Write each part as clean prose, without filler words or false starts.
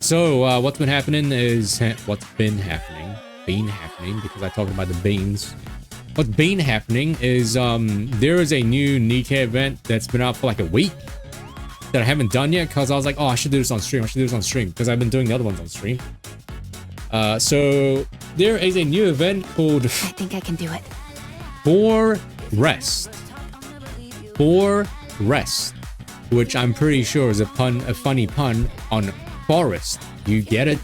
So what's been happening is because I talked about the beans. What's been happening is there is a new NIKKE event that's been out for like a week that I haven't done yet because I was like, oh, I should do this on stream. Because I've been doing the other ones on stream. So there is a new event called I think I can do it. For Rest. For Rest, which I'm pretty sure is a funny pun on forest. You get it?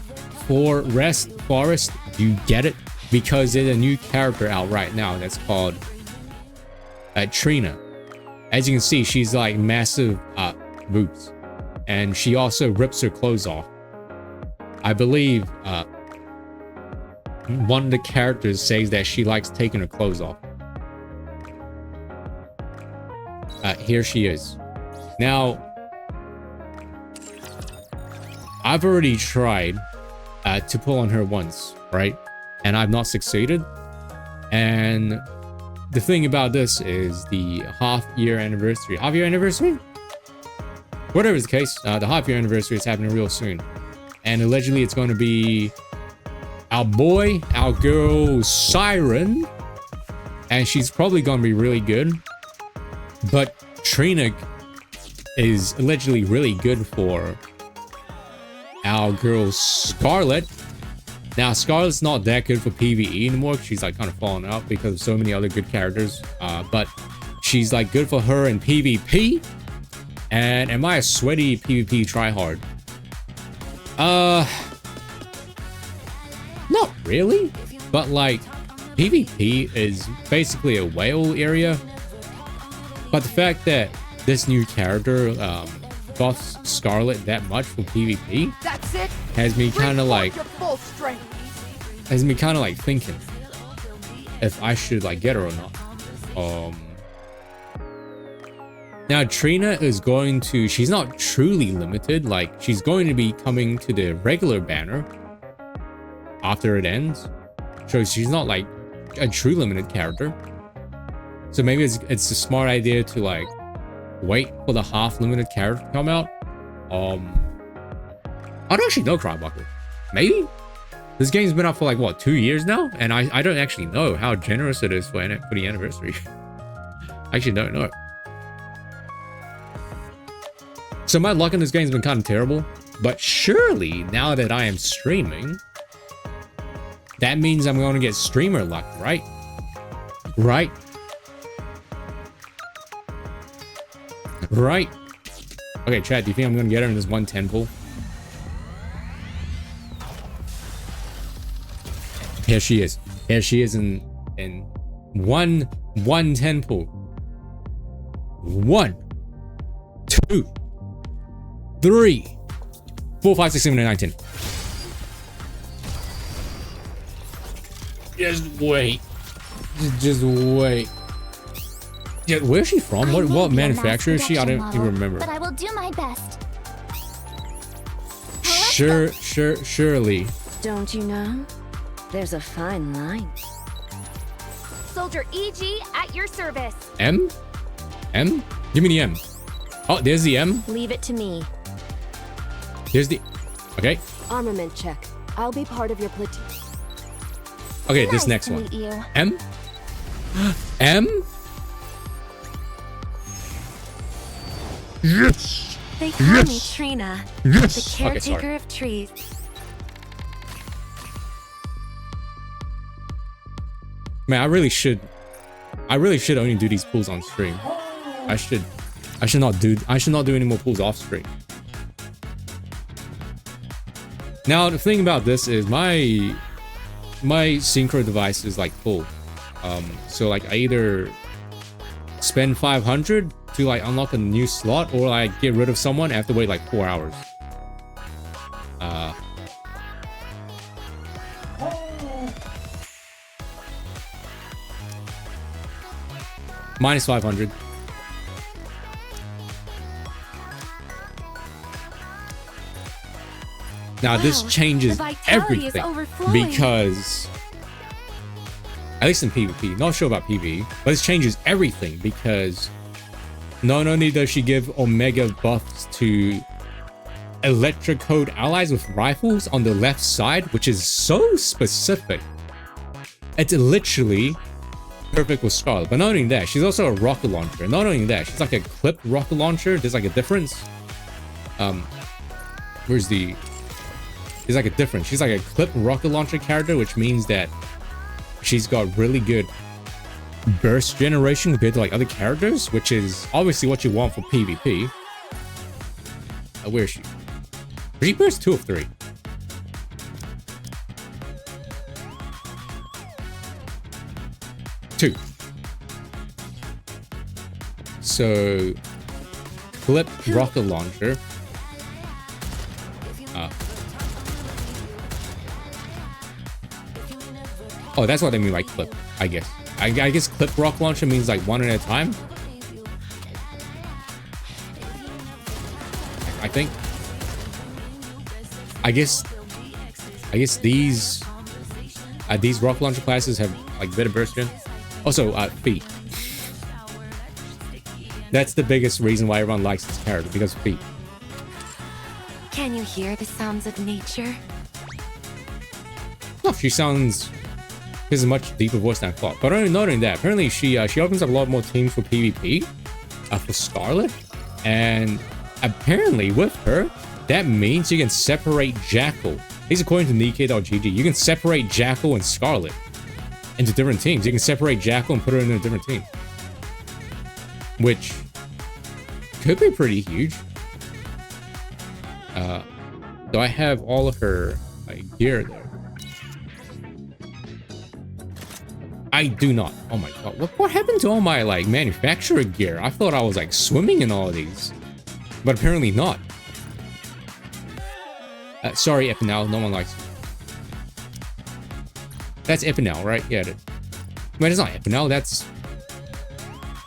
For Rest, forest. You get it? Because there's a new character out right now that's called Trina. As you can see, she's like massive boobs, and she also rips her clothes off. I believe one of the characters says that she likes taking her clothes off. Here she is. Now, I've already tried to pull on her once, right? And I've not succeeded. And the thing about this is the half-year anniversary. Half-year anniversary? Whatever is the case, the half-year anniversary is happening real soon. And allegedly it's going to be our girl, Siren. And she's probably going to be really good. But Trina is allegedly really good for our girl, Scarlet. Now, Scarlet's not that good for PvE anymore. She's like kind of fallen out because of so many other good characters. But she's like good for her in PvP. And am I a sweaty PvP tryhard? Not really. But like, PvP is basically a whale area. But the fact that this new character buffs Scarlet that much for PvP has me kind of like thinking if I should like get her or not. Now Trina is going to, she's not truly limited, like she's going to be coming to the regular banner after it ends, so she's not like a true limited character. So maybe it's a smart idea to like wait for the half limited character to come out. I don't actually know, Crybuckle. Maybe? This game's been out for like, what, 2 years now? And I don't actually know how generous it is for the anniversary. I actually don't know. So my luck in this game's been kind of terrible. But surely, now that I am streaming, that means I'm going to get streamer luck, right? Right? Right. Okay, chat, do you think I'm gonna get her in this 110 pool? Here she is. Here she is in 110 pool. 1, 2, 3, 4, 5, 6, 7, 8, 9, 10. Just wait. Just wait. Yeah, where's she from? What manufacturer is she? I don't even remember. But I will do my best. Surely. Don't you know? There's a fine line. Soldier EG at your service. M? M? Give me the M. Oh, there's the M. Leave it to me. Here's the... Okay. Armament check. I'll be part of your platoon. Okay, Nice this next to one. meet you. M? M? Yes! They call me Trina, Yes! the caretaker of trees. Man, I really should only do these pulls on stream. I should not do any more pulls off stream. Now the thing about this is my synchro device is like full. So like I either spend 500 to like unlock a new slot, or like get rid of someone, I have to wait like 4 hours. Minus 500. Now this changes everything because, at least in PvP, not sure about PvE, but this changes everything because not only does she give Omega buffs to electrocode allies with rifles on the left side, which is so specific. It's literally perfect with Scarlet. But not only that, she's also a rocket launcher. Not only that, she's like a clipped rocket launcher. There's like a difference. There's like a difference. She's like a clipped rocket launcher character, which means that she's got really good burst generation compared to like other characters, which is obviously what you want for PvP. Where is she? She burst 2 of 3. Two. So, clip rocket launcher. Oh, that's what I mean by clip, I guess. I guess clip rocket launcher means like one at a time. I think. I guess these rocket launcher classes have like better burst gen. Also, feet. That's the biggest reason why everyone likes this character, because of feet. Can you hear the sounds of nature? Oh, she has a much deeper voice than I thought. But not only that, apparently she opens up a lot more teams for PvP, for Scarlet, and apparently with her, that means you can separate Jackal. At least according to NIKKE.gg, you can separate Jackal and Scarlet into different teams. You can separate Jackal and put her in a different team, which could be pretty huge. Do I have all of her gear there? I do not. Oh my god, what happened to all my like manufacturer gear? I thought I was like swimming in all of these, but apparently not. Sorry, Epinal, no one likes you. That's Epinal, right? Yeah. Wait, it's not Epinal. That's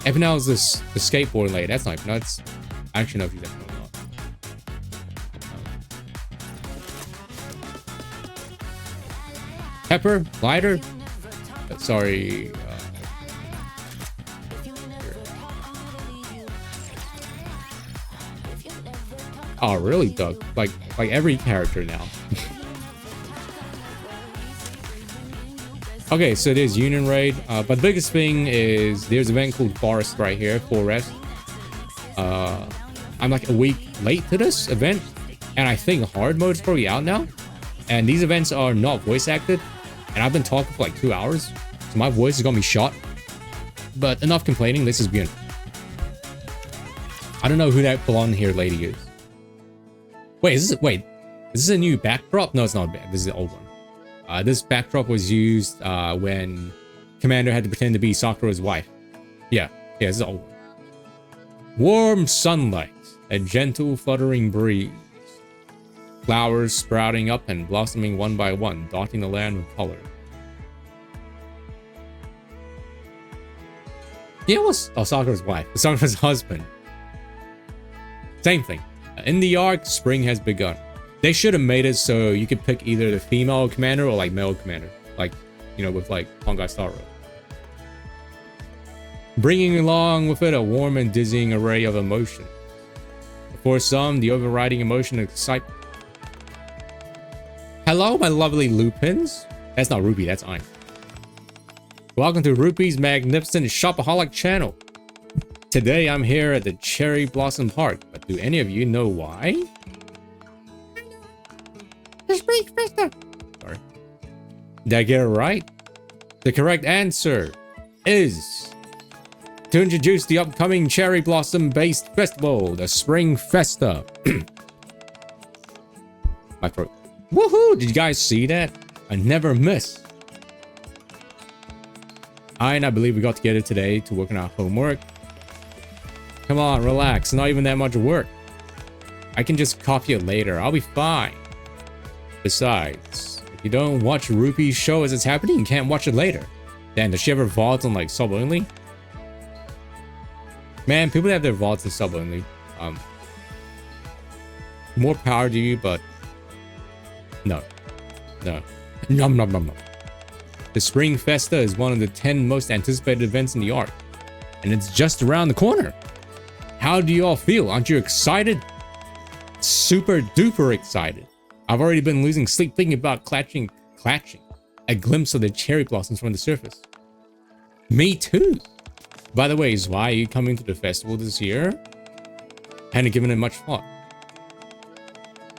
Epinal is the skateboard lady. That's not Epinal. That's I actually know if she's Epinal or not. Pepper, lighter. Sorry. Oh, really, Doug? Like every character now. Okay, so there's Union Raid, but the biggest thing is there's an event called Forest right here, Forest. I'm like a week late to this event, and I think hard mode is probably out now. And these events are not voice acted, and I've been talking for like 2 hours, so my voice is gonna be shot. But enough complaining, this is begin. I don't know who that blonde haired lady is. Wait, is this a new backdrop? No, it's not bad. This is the old one. This backdrop was used when Commander had to pretend to be Sakura's wife. Yeah, this is the old one. Warm sunlight, a gentle fluttering breeze. Flowers sprouting up and blossoming one by one, dotting the land with color. Yeah, it was Sakura's wife. Sakura's husband. Same thing. In the arc, spring has begun. They should have made it so you could pick either the female commander or like male commander. Like, you know, with like Hongai Star Rail. Bringing along with it a warm and dizzying array of emotion. For some, the overriding emotion is excitement. Hello, my lovely Lupins. That's not Ruby, that's Ein. Welcome to Ruby's magnificent shopaholic channel. Today I'm here at the Cherry Blossom Park, but do any of you know why? Sorry. Did I get it right? The correct answer is to introduce the upcoming Cherry Blossom based festival, the Spring Festa. My throat. Woohoo! Did you guys see that? I never miss. I believe we got together today to work on our homework. Come on, relax. Not even that much work. I can just copy it later. I'll be fine. Besides, if you don't watch Ruby's show as it's happening, you can't watch it later. Then, does she ever VODs on like sub only? Man, people that have their VODs and sub only. More power to you, but no. Nom nom nom nom. The Spring Festa is one of the 10 most anticipated events in the arc, and it's just around the corner. How do you all feel? Aren't you excited? super duper excited. I've already been losing sleep thinking about clutching a glimpse of the cherry blossoms from the surface. Me too. By the way, why are you coming to the festival this year? Hadn't given it much thought.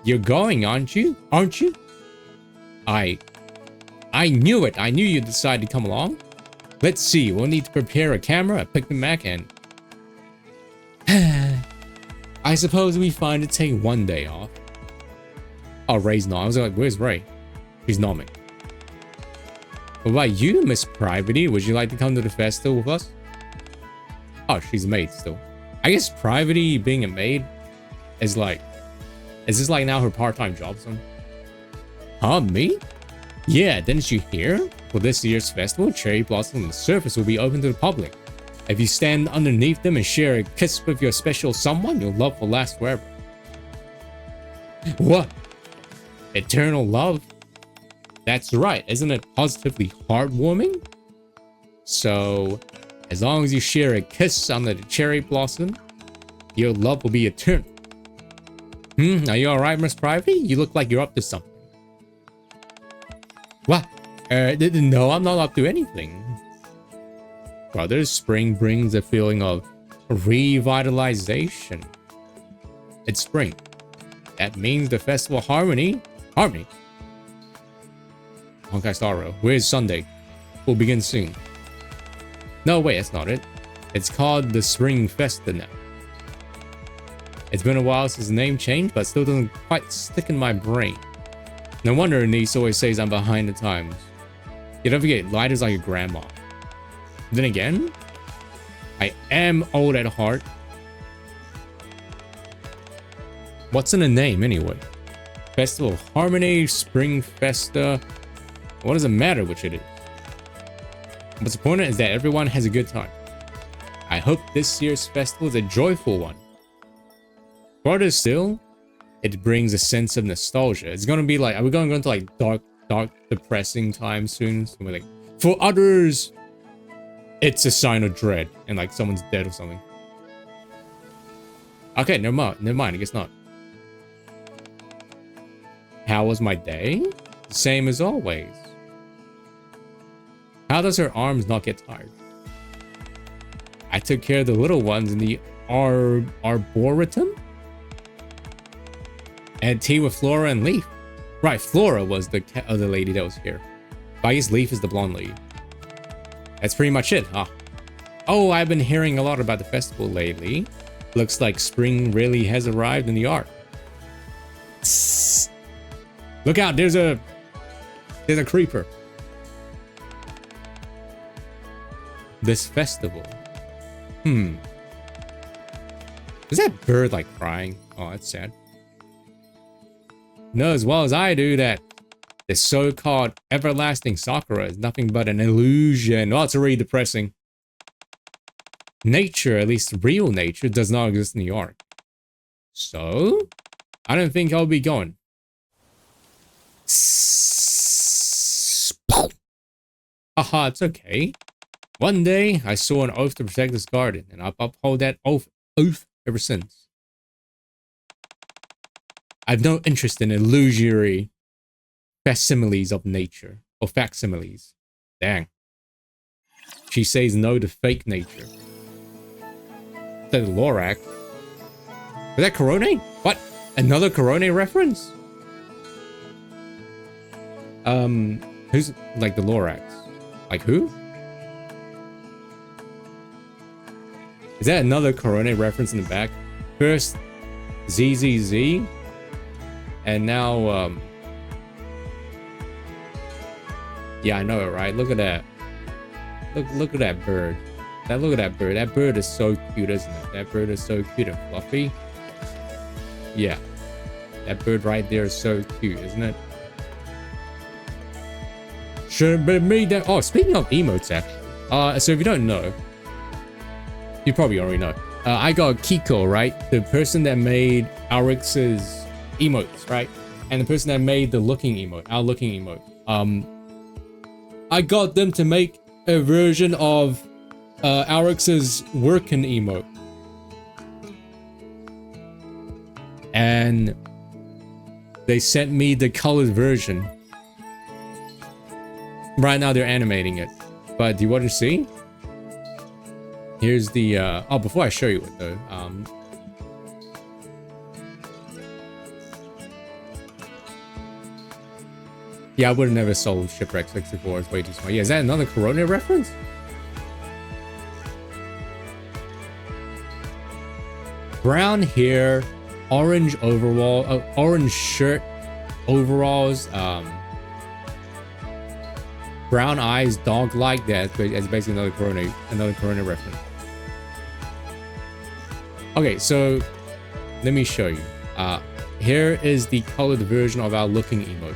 You're going, aren't you? Aren't you? I knew it. I knew you'd decide to come along. Let's see. We'll need to prepare a camera, a picnic, and I suppose we find to take one day off. Oh, Ray's not. I was like, where's Ray? She's nomming. What about you, Miss Privity? Would you like to come to the festival with us? Oh, she's a maid still. I guess Privity being a maid is like... Is this like now her part-time job, son? Huh, me? Yeah, didn't you hear? For this year's festival, cherry blossoms on the surface will be open to the public. If you stand underneath them and share a kiss with your special someone, your love will last forever. What? Eternal love? That's right, isn't it positively heartwarming? So, as long as you share a kiss under the cherry blossom, your love will be eternal. Are you alright, Miss Privy? You look like you're up to something. What? No, I'm not up to anything. Brothers, spring brings a feeling of revitalization. It's spring. That means the festival Harmony. Honkai Star Rail. Where's Sunday? Will begin soon. No, wait, that's not it. It's called the Spring Festa now. It's been a while since the name changed, but still doesn't quite stick in my brain. No wonder Niece always says I'm behind the times. You don't forget, Light is like a grandma. Then again, I am old at heart. What's in the name anyway? Festival of Harmony, Spring Festa. What does it matter which it is? What's important is that everyone has a good time. I hope this year's festival is a joyful one. Further still, it brings a sense of nostalgia. It's gonna be like, are we going to go into like dark, depressing times soon? So we're like, for others, it's a sign of dread, and like someone's dead or something. Okay, never mind. I guess not. How was my day? Same as always. How does her arms not get tired? I took care of the little ones in the arboretum. And tea with Flora and Leaf. Right, Flora was the other lady that was here. But I guess Leaf is the blonde lady. That's pretty much it, huh? Oh, I've been hearing a lot about the festival lately. Looks like spring really has arrived in the arc. Tss. Look out, there's a creeper. This festival. Is that bird like crying? Oh, that's sad. Know as well as I do that the so-called everlasting Sakura is nothing but an illusion. Oh, it's really depressing. Nature, at least real nature, does not exist in the arc. So, I don't think I'll be going. Haha, it's okay. One day, I swore an oath to protect this garden, and I've upheld that oath ever since. I've no interest in illusory facsimiles of nature, or facsimiles. Dang. She says no to fake nature. The Lorac. Was that Korone? What? Another Korone reference? Who's like the Lorax? Like who? Is that another Korone reference in the back? First ZZZ, and now yeah, I know it, right? Look at that. Look at that bird. Look at that bird. That bird is so cute, isn't it? That bird is so cute and fluffy. Yeah. That bird right there is so cute, isn't it? Should be me that. Oh, speaking of emotes, actually. So if you don't know, you probably already know. I got Kiko, right? The person that made Alrix's emotes, right? And the person that made the looking emote, our looking emote. I got them to make a version of Alrix's working emote. and they sent me the colored version. Right now they're animating it, but do you want to see? Here's the oh, before I show you it though, yeah, I would have never sold Shipwreck 64. It's way too small. Yeah, is that another Corona reference? Brown hair, orange overall, orange shirt, overalls, brown eyes, dog-like. That's basically another Corona reference. Okay, so let me show you. Here is the colored version of our looking emote.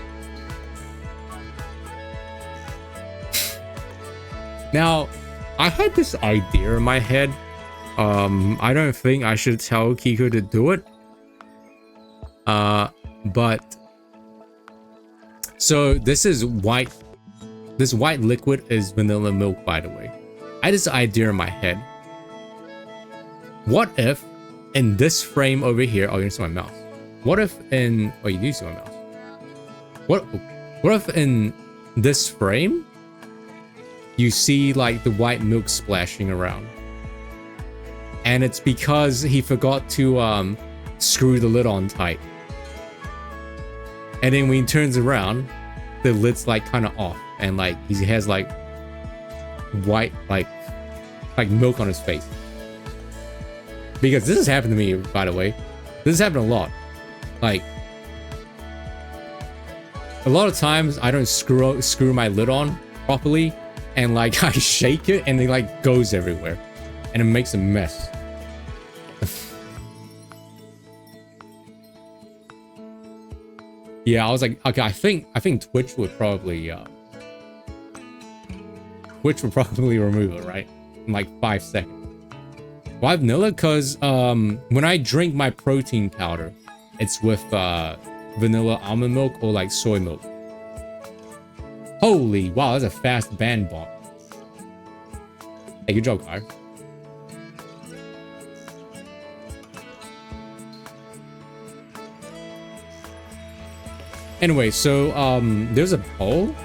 Now, I had this idea in my head. I don't think I should tell Kiko to do it. But so this is white. This white liquid is vanilla milk, by the way. I had this idea in my head. What if in this frame over here? Oh, you see my mouse. What if in? Oh, you do see my mouse. What if in this frame you see like the white milk splashing around, and it's because he forgot to screw the lid on tight, and then when he turns around, the lid's like kind of off, and like he has like white like milk on his face. Because this has happened to me, by the way. This has happened a lot. Like a lot of times I don't screw my lid on properly, and like I shake it and it like goes everywhere and it makes a mess. Yeah, I was like, okay, I think Twitch would probably remove it, right? In like 5 seconds. Why vanilla? Because when I drink my protein powder, it's with vanilla almond milk or like soy milk. Holy wow, that's a fast band bot. Hey, good job, Kyle. Anyway, so there's a poll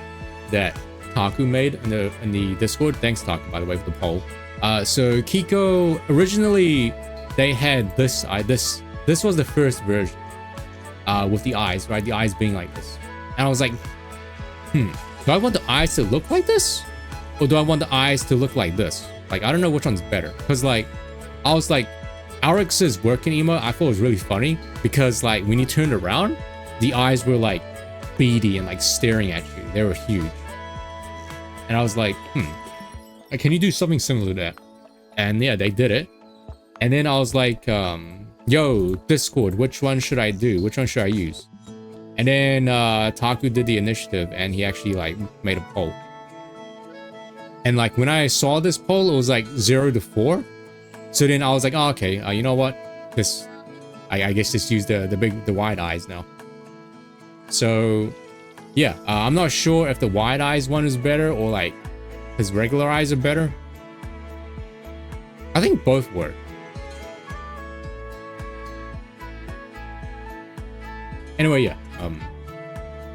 that Taku made in the Discord. Thanks, Taku, by the way, for the poll. So Kiko, originally they had this eye. This was the first version with the eyes, right? The eyes being like this. And I was like, do I want the eyes to look like this, or do I want the eyes to look like this? Like, I don't know which one's better. Because like, I was like, Arix's working emote, I thought it was really funny because like when you turned around, the eyes were like beady and like staring at you. They were huge. And I was like, can you do something similar to that? And yeah, they did it. And then I was like, yo, Discord, which one should I do? Which one should I use? And then Taku did the initiative and he actually like made a poll. And like when I saw this poll, it was like 0 to 4. So then I was like, oh, okay, you know what? I guess just use the wide eyes now. So yeah, I'm not sure if the wide eyes one is better or like his regular eyes are better. I think both work. Anyway, yeah.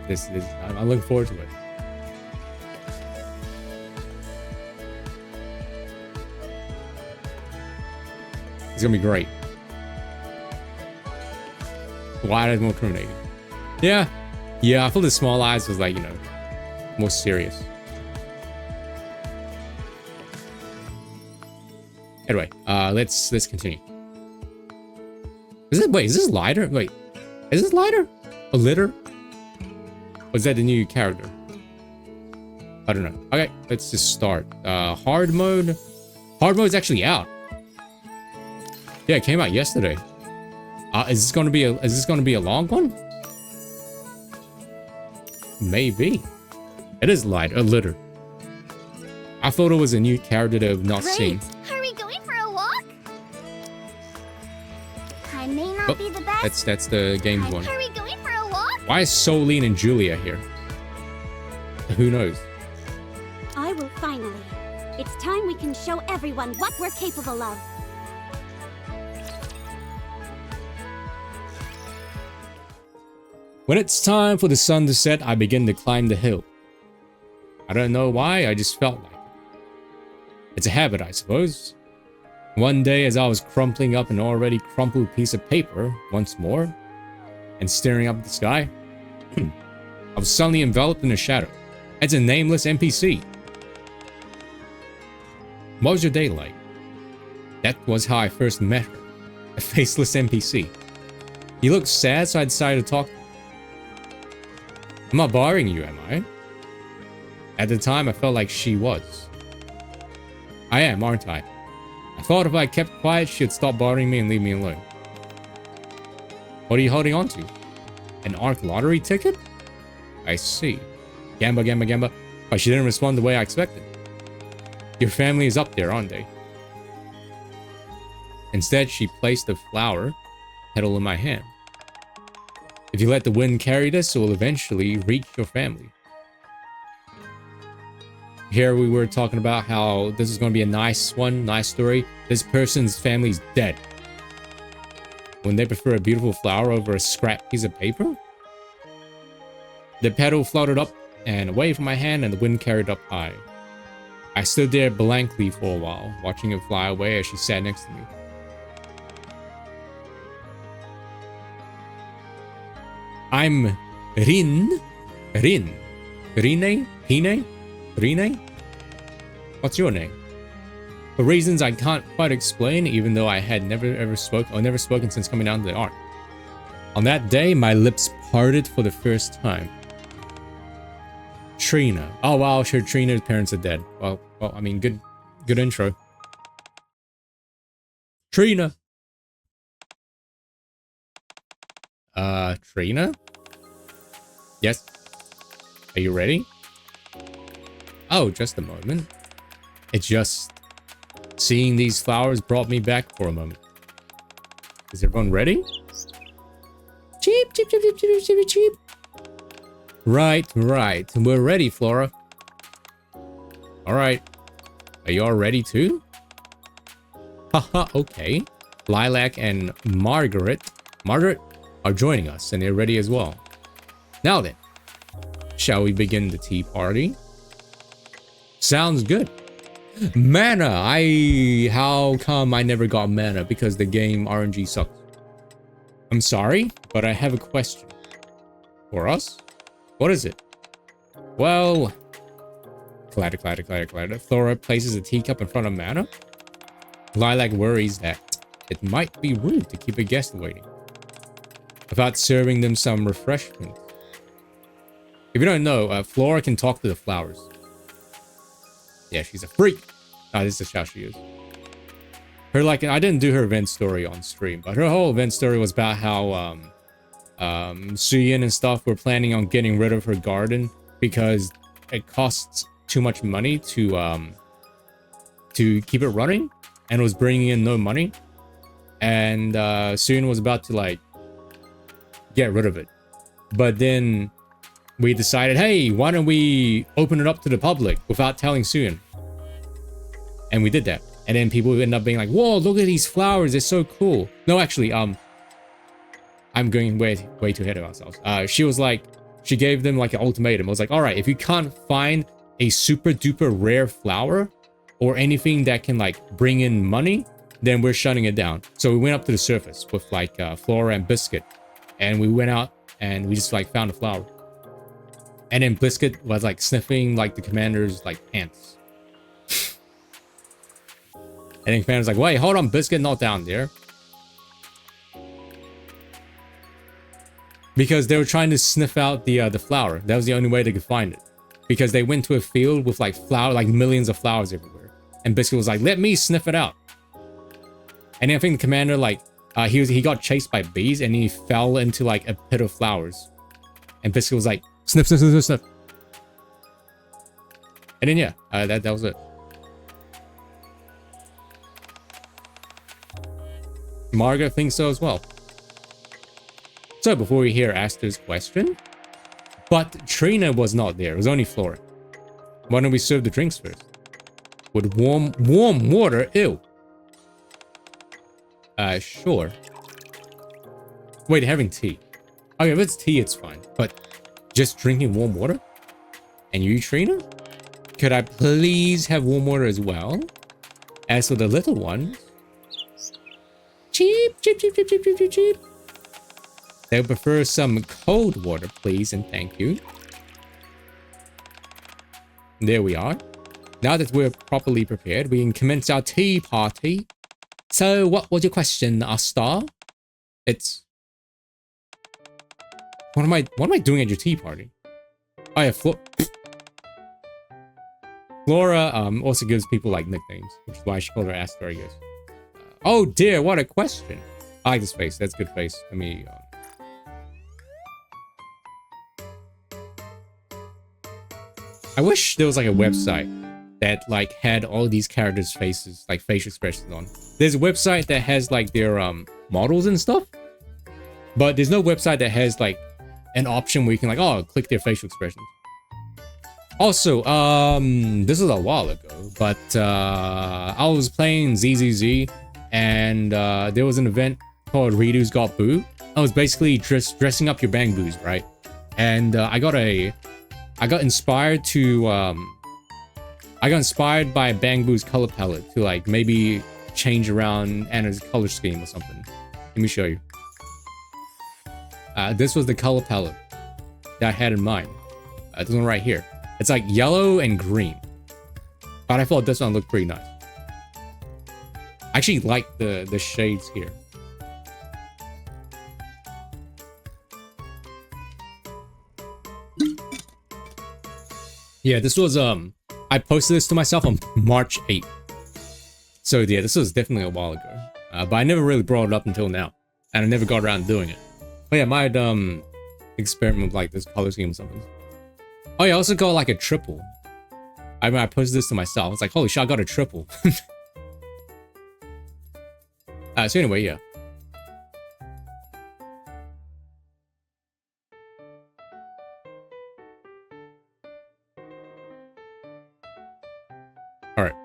This I'm looking forward to it. It's gonna be great. Wide eyes more incriminating. Yeah. I thought the small eyes was like, you know, more serious. Anyway, let's continue. Is this lighter? Wait, is this lighter? A litter? Or is that the new character? I don't know. Okay, let's just start. Hard mode. Hard mode's actually out. Yeah, it came out yesterday. Is this gonna be a long one? Maybe. It is light, a litter. I thought it was a new character that I've not seen. Are we going for a walk? I may not be the best. That's the games one. Are we going for a walk? Why is Solene and Julia here? Who knows? I will finally. It's time we can show everyone what we're capable of. When it's time for the sun to set, I begin to climb the hill. I don't know why, I just felt like it. It's a habit, I suppose. One day, as I was crumpling up an already crumpled piece of paper once more, and staring up at the sky, I was suddenly enveloped in a shadow. It's a nameless NPC. What was your day like? That was how I first met her. A faceless NPC. He looked sad, so I decided to talk to him. I'm not bothering you, am I? At the time, I felt like she was. I am, aren't I? I thought if I kept quiet, she'd stop bothering me and leave me alone. What are you holding on to? An ARC lottery ticket? I see. Gamba, gamba, gamba. But she didn't respond the way I expected. Your family is up there, aren't they? Instead, she placed a flower petal in my hand. If you let the wind carry this, it will eventually reach your family. Here we were talking about how this is going to be a nice one, nice story. This person's family's dead. When they prefer a beautiful flower over a scrap piece of paper? The petal floated up and away from my hand, and the wind carried up high. I stood there blankly for a while, watching it fly away as she sat next to me. I'm Rine? What's your name? For reasons I can't quite explain, even though I had never spoken since coming down to the Ark. On that day, my lips parted for the first time. Trina. Oh wow, sure, Trina's parents are dead. Well, I mean, good intro. Trina. Trina? Yes. Are you ready? Oh, just a moment. It's just seeing these flowers brought me back for a moment. Is everyone ready? Cheep, cheep, cheep, cheep, cheep, cheep, cheep. Right. We're ready, Flora. Alright. Are you all ready too? Haha, okay. Lilac and Margaret are joining us, and they're ready as well. Now then, shall we begin the tea party? Sounds good. Mana! How come I never got mana? Because the game RNG sucks. I'm sorry, but I have a question. For us? What is it? Well... Clatter. Flora places a teacup in front of Mana. Lilac worries that it might be rude to keep a guest waiting without serving them some refreshment. If you don't know, Flora can talk to the flowers. Yeah, she's a freak. This is how she is. Her, like, I didn't do her event story on stream, but her whole event story was about how Suyin and stuff were planning on getting rid of her garden because it costs too much money to keep it running, and was bringing in no money. And Suyin was about to, like, get rid of it. But then we decided, hey, why don't we open it up to the public without telling Suyin? And we did that. And then people end up being like, whoa, look at these flowers, they're so cool. No, actually, I'm going way too ahead of ourselves. She was like, she gave them like an ultimatum. I was like, all right, if you can't find a super duper rare flower or anything that can like bring in money, then we're shutting it down. So we went up to the surface with like Flora and Biscuit, and we went out and we just like found a flower. And then Biscuit was like sniffing like the commander's like pants. And then commander's like, wait, hold on, Biscuit, not down there. Because they were trying to sniff out the flower. That was the only way they could find it. Because they went to a field with like millions of flowers everywhere. And Biscuit was like, let me sniff it out. And I think the commander, like, he got chased by bees and he fell into like a pit of flowers. And Biscuit was like, sniff. And then yeah, that was it. Margaret thinks so as well. So before we hear Aster's question, but Trina was not there. It was only Flora. Why don't we serve the drinks first? With warm water? Ew. Sure. Wait, having tea. Okay, if it's tea, it's fine. But just drinking warm water? And you, Trina? Could I please have warm water as well? As for the little one, cheap. They would prefer some cold water, please, and thank you. There we are. Now that we're properly prepared, we can commence our tea party. So, what was your question, Star? It's... What am I doing at your tea party? Oh yeah, Flora also gives people like nicknames, which is why she called her Asparagus. Oh dear, what a question! I like this face. That's a good face. Let me. I wish there was like a website that like had all these characters' faces, like facial expressions on. There's a website that has like their models and stuff, but there's no website that has like an option where you can like click their facial expressions. Also, this was a while ago, but I was playing ZZZ, and there was an event called Redo's Got Boo. I was basically dressing up your bang boos, right? And I got inspired by Bang Boo's color palette to like maybe change around Anna's color scheme or something. Let me show you. This was the color palette that I had in mind. This one right here. It's like yellow and green. But I thought this one looked pretty nice. I actually like the shades here. Yeah, this was I posted this to myself on March 8th. So yeah, this was definitely a while ago. But I never really brought it up until now. And I never got around to doing it. But yeah, I might experiment with like this color scheme or something. Oh yeah, I also got like a triple. I mean, I posted this to myself. It's like, holy shit, I got a triple. So anyway, yeah. Alright.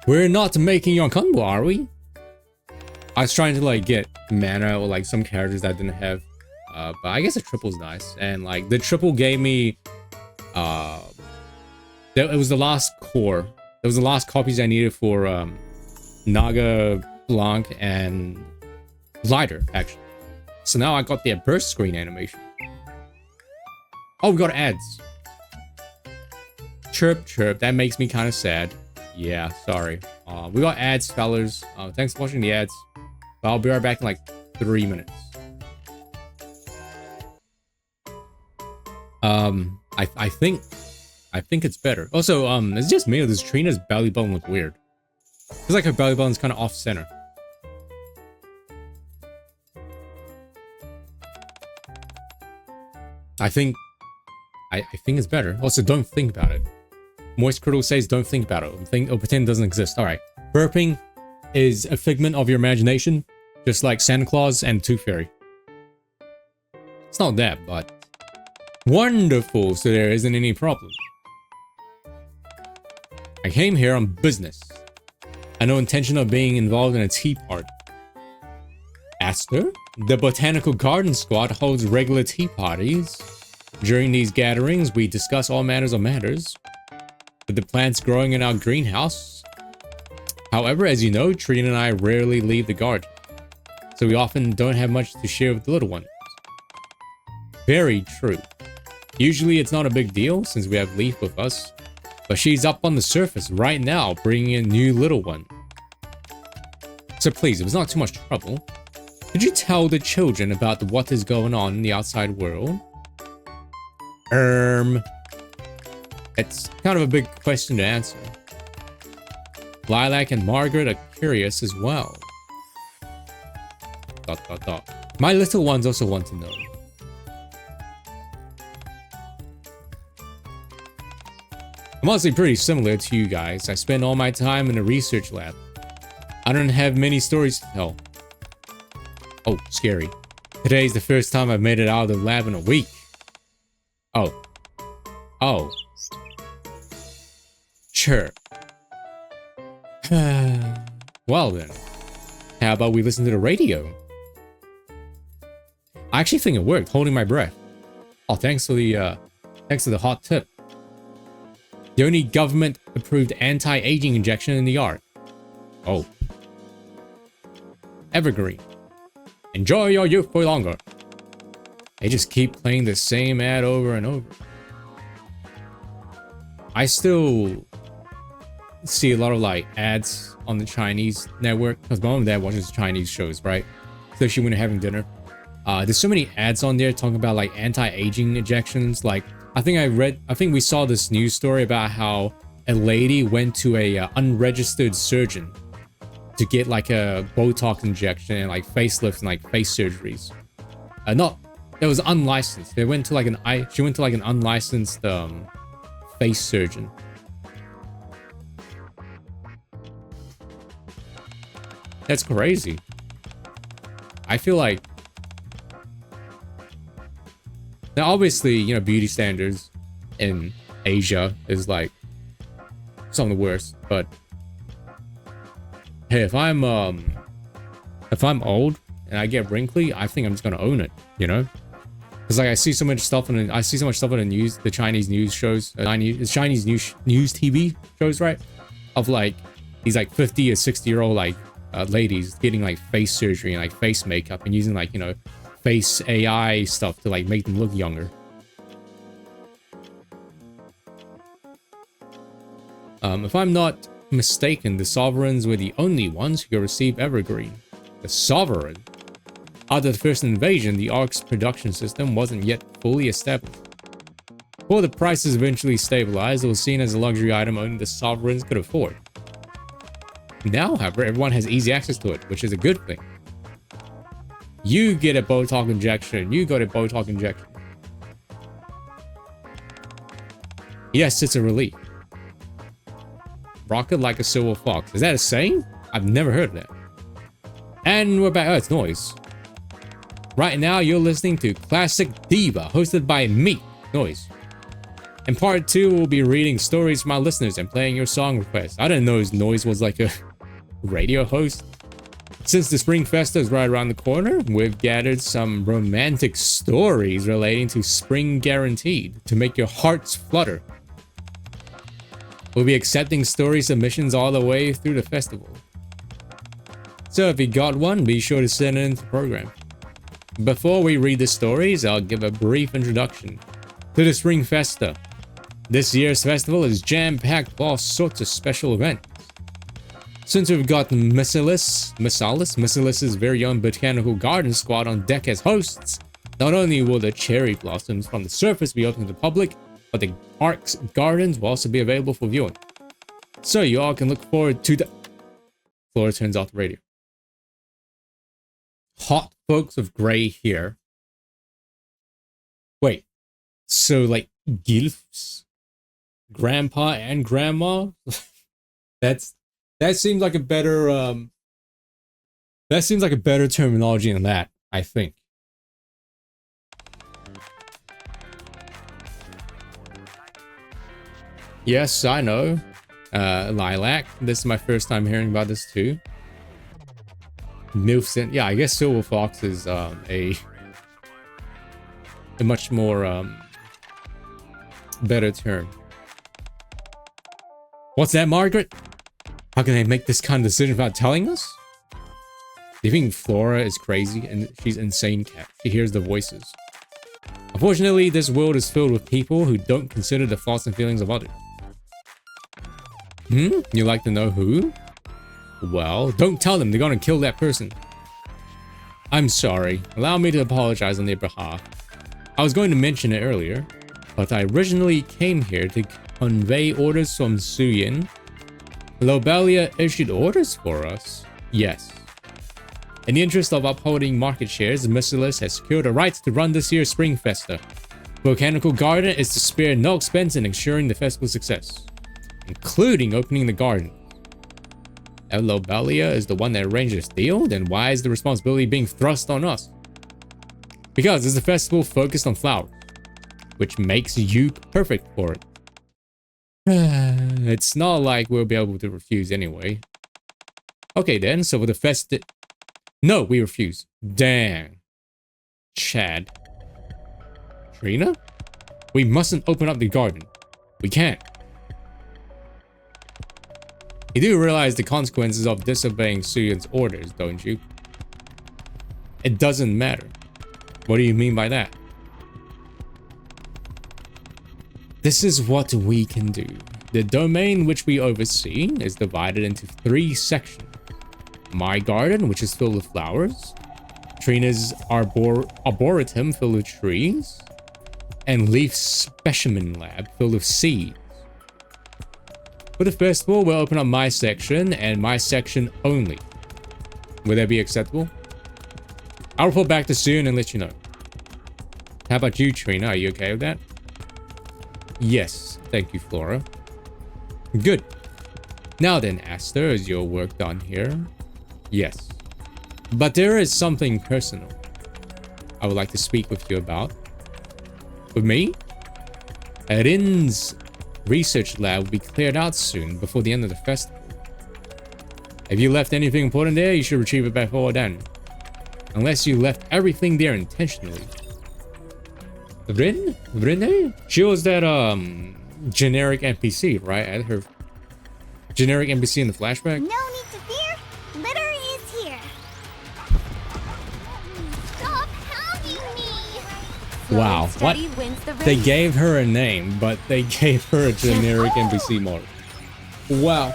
We're not making your combo, are we? I was trying to like get mana or like some characters that I didn't have. But I guess a triple's nice. And like the triple gave me it was the last core. It was the last copies I needed for Naga, Blanc, and Lighter, actually. So now I got the burst screen animation. Oh, we got ads. Chirp, chirp. That makes me kind of sad. Yeah, sorry. We got ads, fellas. Thanks for watching the ads. I'll be right back in like 3 minutes. I think it's better. Also, it's just me or does Trina's belly button look weird? Feels like her belly button's kind of off center. I think it's better. Also, don't think about it. Moist Criddle says don't think about it. Think or pretend it doesn't exist. Alright. Burping is a figment of your imagination, just like Santa Claus and Tooth Fairy. It's not that, but wonderful, so there isn't any problem. I came here on business. I had no intention of being involved in a tea party. Aster, the Botanical Garden Squad holds regular tea parties. During these gatherings, we discuss all matters of matters with the plants growing in our greenhouse. However, as you know, Trina and I rarely leave the garden, so we often don't have much to share with the little ones. Very true. Usually it's not a big deal since we have Leaf with us, but she's up on the surface right now bringing in a new little one. So please, if it's not too much trouble, could you tell the children about what is going on in the outside world? It's kind of a big question to answer. Lilac and Margaret are curious as well. ... My little ones also want to know. I'm honestly pretty similar to you guys. I spend all my time in a research lab. I don't have many stories to tell. Oh, scary. Today is the first time I've made it out of the lab in a week. Oh. Oh. Sure. Well then. How about we listen to the radio? I actually think it worked, holding my breath. Oh, thanks to the hot tip. The only government-approved anti-aging injection in the art. Oh. Evergreen. Enjoy your youth for longer. They just keep playing the same ad over and over. I still see a lot of like ads on the Chinese network because my mom and dad watches Chinese shows, right? Especially when they're having dinner. There's so many ads on there talking about like anti-aging injections. Like I think we saw this news story about how a lady went to a unregistered surgeon to get like a Botox injection and like facelifts and like face surgeries. It was unlicensed. She went to like an unlicensed face surgeon. That's crazy. I feel like now obviously, you know, beauty standards in Asia is like some of the worst, but hey, if I'm old and I get wrinkly, I think I'm just gonna own it, you know? Because like I see so much stuff on the news, the Chinese news shows, Chinese news TV shows, right? Of like these like 50 or 60-year-old like ladies getting like face surgery and like face makeup and using like, you know, face AI stuff to like make them look younger. If I'm not mistaken, the sovereigns were the only ones who could receive Evergreen. The sovereign? After the first invasion, the Ark's production system wasn't yet fully established. Before the prices eventually stabilized, it was seen as a luxury item only the sovereigns could afford. Now, however, everyone has easy access to it, which is a good thing. You get a Botox injection, you got a Botox injection. Yes, it's a relief. Rocket like a silver fox. Is that a saying? I've never heard of that. And we're back. Oh, it's noise. Right now, you're listening to Classic Diva, hosted by me, Noise. In part 2, we'll be reading stories from our listeners and playing your song requests. I didn't know Noise was like a radio host. Since the Spring Festa is right around the corner, we've gathered some romantic stories relating to Spring Guaranteed to make your hearts flutter. We'll be accepting story submissions all the way through the festival. So if you got one, be sure to send it into the program. Before we read the stories, I'll give a brief introduction to the Spring Festa. This year's festival is jam-packed with all sorts of special events. Since we've got Misalis' very own botanical garden squad on deck as hosts, not only will the cherry blossoms from the surface be open to the public, but the Ark's gardens will also be available for viewing. So you all can look forward to the... Flora turns off the radio. Hot folks of gray hair. Wait, so like gilfs? Grandpa and grandma? That seems like a better terminology than that, I think. Yes, I know. Lilac. This is my first time hearing about this too. MILFs and yeah, I guess Silver Fox is a much more better term. What's that, Margaret? How can they make this kind of decision without telling us? Do you think Flora is crazy and she's insane cat? She hears the voices. Unfortunately, this world is filled with people who don't consider the thoughts and feelings of others. You like to know who? Well, don't tell them. They're gonna kill that person. I'm sorry. Allow me to apologize on their behalf. I was going to mention it earlier, but I originally came here to convey orders from Suyin. Lobelia issued orders for us? Yes. In the interest of upholding market shares, Misalis has secured the rights to run this year's Spring Festa. Botanical Garden is to spare no expense in ensuring the festival's success, including opening the garden. If Lobelia is the one that arranged this deal, then why is the responsibility being thrust on us? Because it's a festival focused on flowers, which makes you perfect for it. It's not like we'll be able to refuse anyway. Okay then, so for the no, we refuse. Dang. Chad. Trina? We mustn't open up the garden. We can't. You do realize the consequences of disobeying Suyun's orders, don't you? It doesn't matter. What do you mean by that? This is what we can do. The domain which we oversee is divided into 3 sections. My garden, which is filled with flowers. Trina's arboretum filled with trees. And Leaf's specimen lab filled with seeds. For the festival, we'll open up my section and my section only. Would that be acceptable? I'll report back to Suyun and let you know. How about you, Trina? Are you okay with that? Yes, thank you, Flora. Good. Now then, Aster, is your work done here? Yes. But there is something personal I would like to speak with you about. With me? Rin's research lab will be cleared out soon, before the end of the festival. If you left anything important there, you should retrieve it before then. Unless you left everything there intentionally. Rin? Rine? She was that, generic NPC, right? At her generic NPC in the flashback? No need to fear. Litter is here. Stop hounding me. Wow, what? They gave her a name, but they gave her a generic NPC mode. Wow.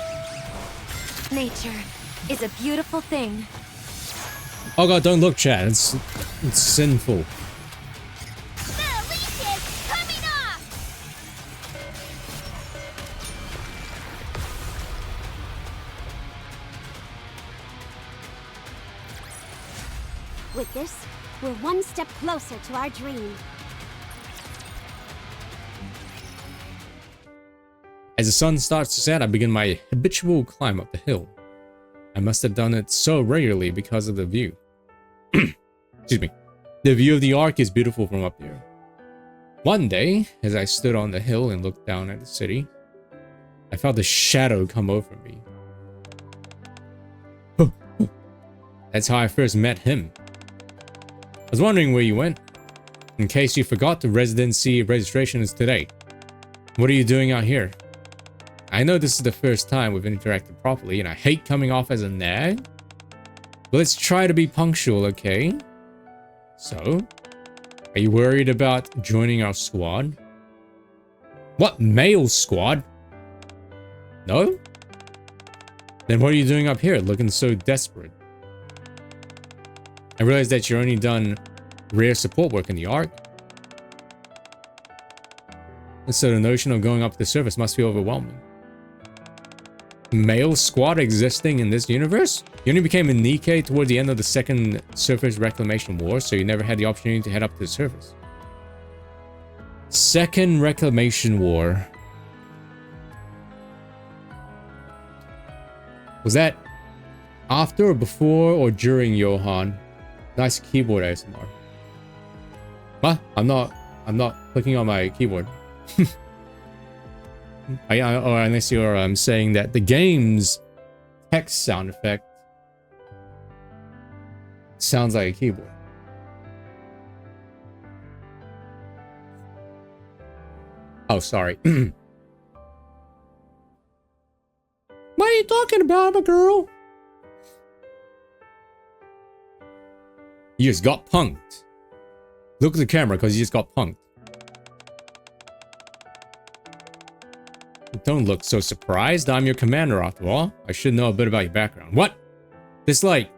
Nature is a beautiful thing. Oh god, don't look, Chad. It's sinful. The leash is coming off. With this, we're one step closer to our dream. As the sun starts to set, I begin my habitual climb up the hill. I must have done it so regularly because of the view. Excuse me. The view of the Ark is beautiful from up here. One day, as I stood on the hill and looked down at the city, I felt a shadow come over me. That's how I first met him. I was wondering where you went. In case you forgot, the residency registration is today. What are you doing out here? I know this is the first time we've interacted properly, and I hate coming off as a nag. But let's try to be punctual, okay? So, are you worried about joining our squad? What, male squad? No? Then what are you doing up here, looking so desperate? I realize that you're only done rare support work in the Ark. So the notion of going up to the surface must feel overwhelming. Male squad existing in this universe? You only became a NIKKE toward the end of the second surface reclamation war, so you never had the opportunity to head up to the surface. Second reclamation war. Was that after or before or during Johan? Nice keyboard ASMR. What? I'm not clicking on my keyboard. Or unless you're saying that the game's text sound effect sounds like a keyboard. Oh, sorry. What are you talking about, my girl? You just got punked. Look at the camera, because you just got punked. Don't look so surprised. I'm your commander, after all. I should know a bit about your background. What? This guy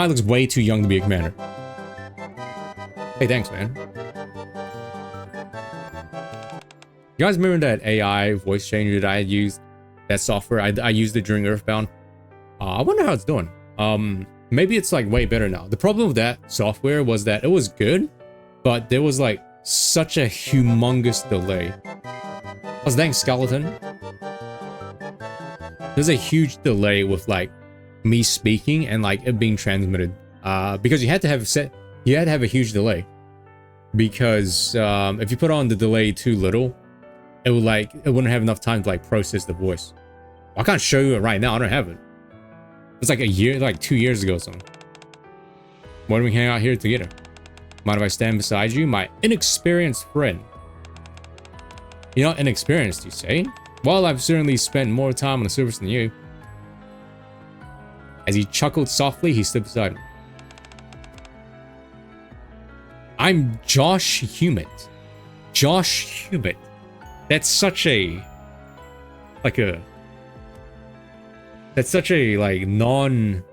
looks way too young to be a commander. Hey, thanks, man. You guys remember that AI voice changer that I had used? That software? I used it during Earthbound. I wonder how it's doing. Maybe it's like way better now. The problem with that software was that it was good, but there was like such a humongous delay. Oh, thanks, Skeleton. There's a huge delay with like me speaking and like it being transmitted. Because you had to have a huge delay. Because if you put on the delay too little, it wouldn't have enough time to like process the voice. I can't show you it right now. I don't have it. It's like a year, like 2 years ago or something. Why don't we hang out here together? Mind if I stand beside you, my inexperienced friend? You're not inexperienced, you say? Well, I've certainly spent more time on the surface than you. As he chuckled softly, he stood beside me. I'm Josh Hewitt. Josh Hewitt. That's such a... Like a... That's such a, like, non...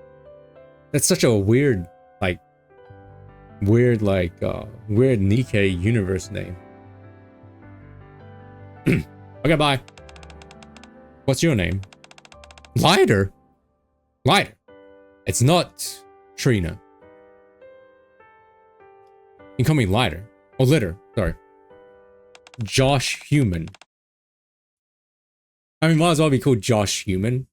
That's such a weird, like... Weird NIKKE universe name. Okay, bye. What's your name? Lighter? Lighter. It's not Trina. You can call me Lighter. Oh, Litter. Sorry. Josh Human. I mean, might as well be called Josh Human.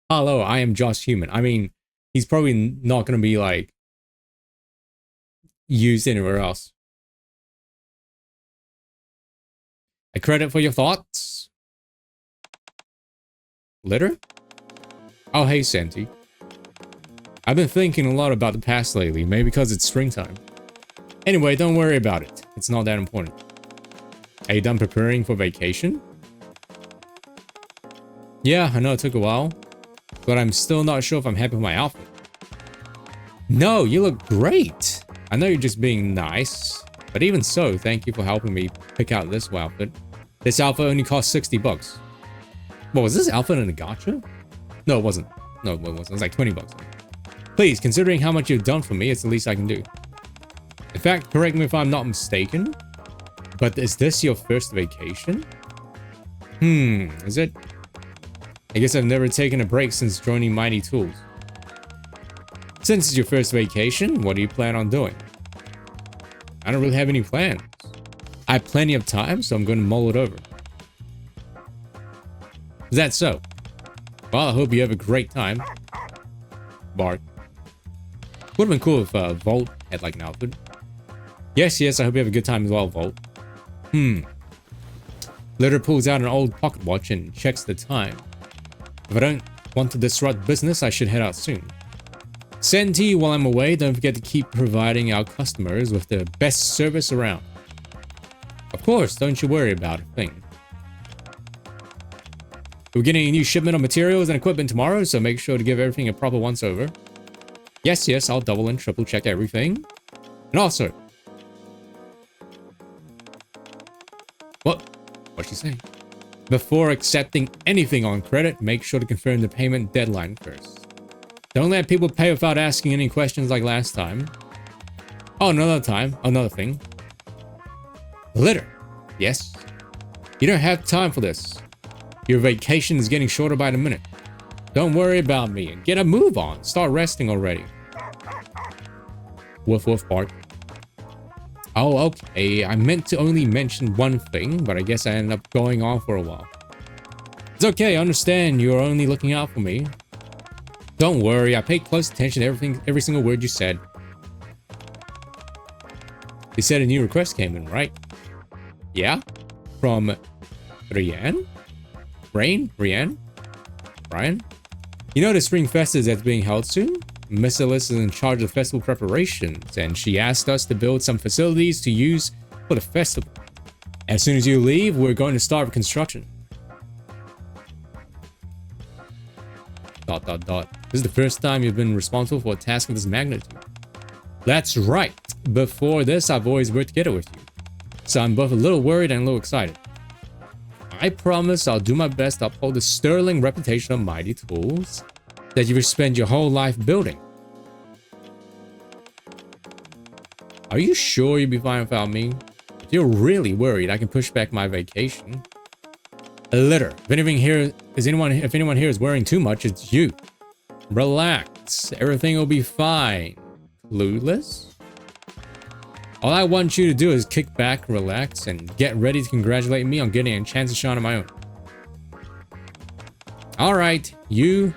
Hello, I am Josh Human. I mean, he's probably not going to be, like, used anywhere else. A credit for your thoughts? Litter? Oh, hey, Santi. I've been thinking a lot about the past lately, maybe because it's springtime. Anyway, don't worry about it. It's not that important. Are you done preparing for vacation? Yeah, I know it took a while, but I'm still not sure if I'm happy with my outfit. No, you look great. I know you're just being nice, but even so, thank you for helping me pick out this outfit. This outfit only cost 60 bucks. What, was this outfit in a gacha? No, it wasn't. No, it wasn't. It was like 20 bucks. Please, considering how much you've done for me, it's the least I can do. In fact, correct me if I'm not mistaken, but is this your first vacation? Is it? I guess I've never taken a break since joining Mighty Tools. Since it's your first vacation, what do you plan on doing? I don't really have any plans. I have plenty of time, so I'm going to mull it over. Is that so? Well, I hope you have a great time. Bark. Would have been cool if Volt had like an outfit. Yes, I hope you have a good time as well, Volt. Litter pulls out an old pocket watch and checks the time. If I don't want to disrupt business, I should head out soon. Santi, while I'm away, don't forget to keep providing our customers with the best service around. Of course, don't you worry about a thing. We're getting a new shipment of materials and equipment tomorrow, so make sure to give everything a proper once-over. Yes, I'll double and triple check everything. And also... What's she saying? Before accepting anything on credit, make sure to confirm the payment deadline first. Don't let people pay without asking any questions like last time. Oh, another thing. Litter. Yes. You don't have time for this. Your vacation is getting shorter by the minute. Don't worry about me and get a move on. Start resting already. Woof woof bark. Oh, okay. I meant to only mention one thing, but I guess I ended up going on for a while. It's okay, I understand you're only looking out for me. Don't worry, I paid close attention to every single word you said. You said a new request came in, right? Yeah? From Rian? Rian? Brian? You know the Spring Festa that's being held soon? Miss Alyssa is in charge of festival preparations, and she asked us to build some facilities to use for the festival. As soon as you leave, we're going to start construction. ... This is the first time you've been responsible for a task of this magnitude. That's right. Before this, I've always worked together with you. So I'm both a little worried and a little excited. I promise I'll do my best to uphold the sterling reputation of Mighty Tools that you've spent your whole life building. Are you sure you'll be fine without me? If you're really worried, I can push back my vacation. Litter. If anyone here is worrying too much, it's you. Relax. Everything will be fine. Clueless? All I want you to do is kick back, relax, and get ready to congratulate me on getting a chance to shine on my own. Alright, you,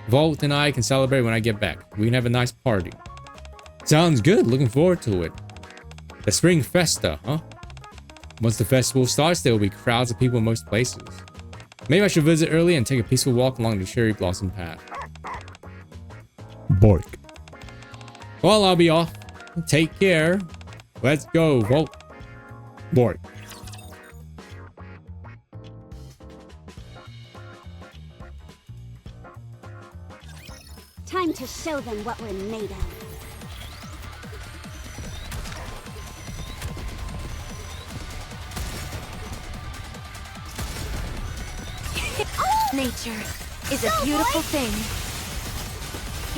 Volt, and I can celebrate when I get back. We can have a nice party. Sounds good, looking forward to it. The Spring Festa, huh? Once the festival starts, there will be crowds of people in most places. Maybe I should visit early and take a peaceful walk along the cherry blossom path. Bark. Well, I'll be off. Take care. Let's go, Volt. Boy. Time to show them what we're made of. Nature is a beautiful thing.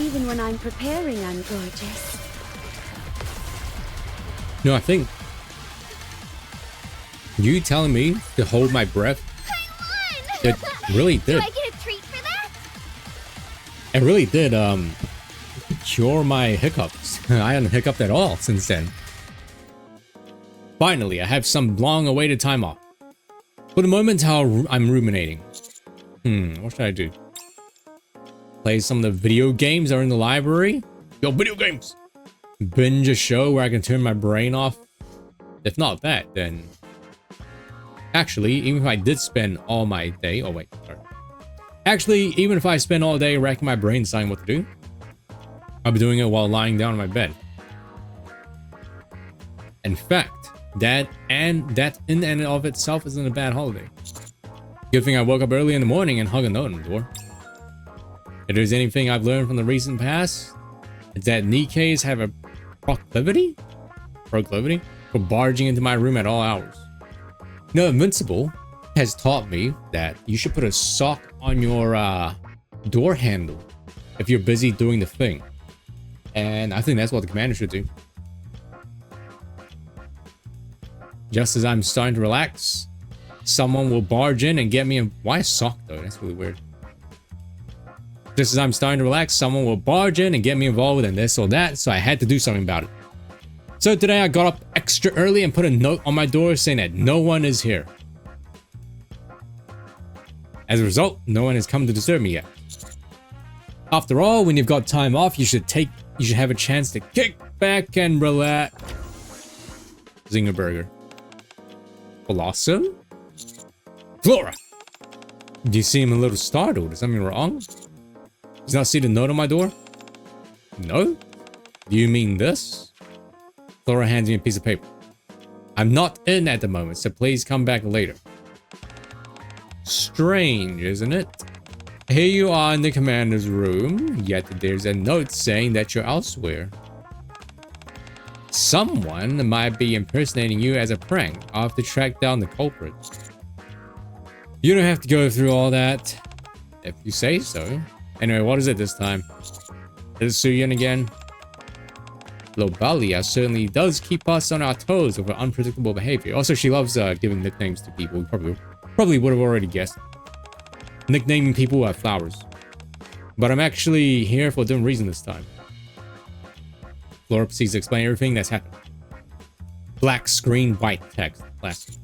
Even when I'm preparing, I'm gorgeous. No, I think you telling me to hold my breath, I won! it really Do did. I get a treat for that? It really did cure my hiccups. I hadn't hiccuped at all since then. Finally, I have some long-awaited time off. For the moment, I'm ruminating. What should I do? Play some of the video games that are in the library? Yo, video games! Binge a show where I can turn my brain off? If not that, then... Actually, even if I did spend all my day... Oh, wait, sorry. Actually, even if I spend all day racking my brain deciding what to do, I'll be doing it while lying down on my bed. In fact, that in and of itself isn't a bad holiday. Good thing I woke up early in the morning and hung a note on the door. If there's anything I've learned from the recent past, it's that NIKKEs have a proclivity for barging into my room at all hours. No, Invincible has taught me that you should put a sock on your door handle if you're busy doing the thing. And I think that's what the commander should do. Just as I'm starting to relax, someone will barge in and get me in. Why a sock though? That's really weird. Just as I'm starting to relax, someone will barge in and get me involved in this or that, so I had to do something about it. So today I got up extra early and put a note on my door saying that no one is here. As a result, no one has come to disturb me yet. After all, when you've got time off, you should have a chance to kick back and relax. Zinger burger. Wholesome? Flora! Do you seem a little startled? Is something wrong? Does not see the note on my door? No? Do you mean this? Flora hands me a piece of paper. I'm not in at the moment, so please come back later. Strange, isn't it? Here you are in the commander's room, yet there's a note saying that you're elsewhere. Someone might be impersonating you as a prank. I'll have to track down the culprit. You don't have to go through all that, if you say so. Anyway, what is it this time? Is it Suyin again? Lobalia certainly does keep us on our toes with her unpredictable behavior. Also, she loves giving nicknames to people. Probably would have already guessed. Nicknaming people with flowers. But I'm actually here for a different reason this time. Flora proceeds to explain everything that's happened. Black screen, white text. Classic.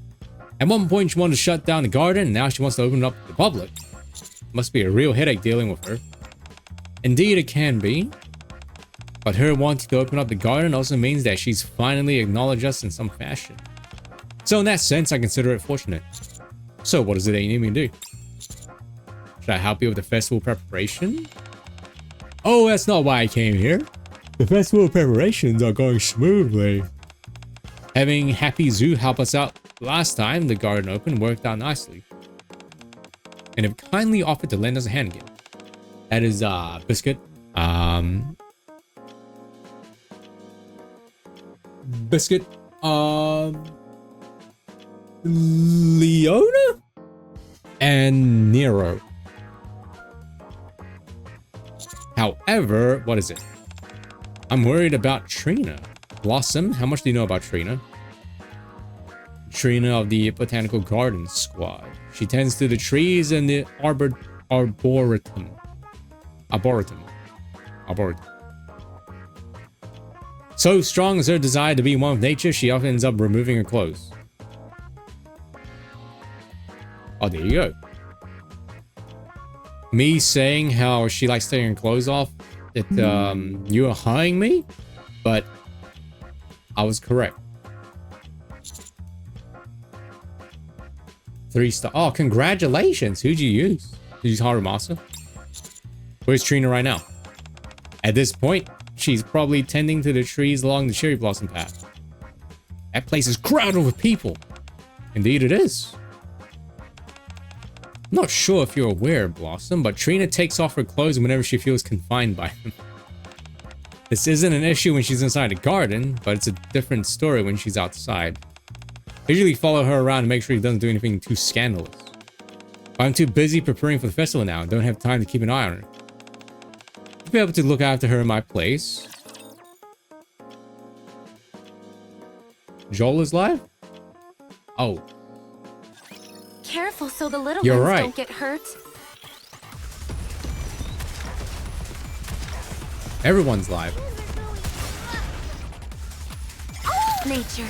At one point, she wanted to shut down the garden, and now she wants to open it up to the public. Must be a real headache dealing with her. Indeed, it can be. But her wanting to open up the garden also means that she's finally acknowledged us in some fashion. So in that sense, I consider it fortunate. So what is it that you need me to do? Should I help you with the festival preparation? Oh, that's not why I came here. The festival preparations are going smoothly. Having Happy Zoo help us out last time the garden opened worked out nicely. And have kindly offered to lend us a hand again. That is Biscuit. Biscuit. Leona? And Nero. However, what is it? I'm worried about Trina. Wholesome, how much do you know about Trina? Trina of the Botanical Garden Squad. She tends to the trees in the arboretum. So strong is her desire to be one with nature, she often ends up removing her clothes. Oh, there you go. Me saying how she likes taking her clothes off, that you were hiring me, but I was correct. 3-star. Oh, congratulations. Who'd you use? Did you use Harumasa? Where's Trina right now? At this point, she's probably tending to the trees along the cherry blossom path. That place is crowded with people. Indeed it is. Not sure if you're aware, Blossom, but Trina takes off her clothes whenever she feels confined by them. This isn't an issue when she's inside a garden, but it's a different story when she's outside. I usually follow her around to make sure she doesn't do anything too scandalous. But I'm too busy preparing for the festival now and don't have time to keep an eye on her. I'll be able to look after her in my place. Joel is live? Oh. Careful so the little You're ones right. don't get hurt. Everyone's live. Nature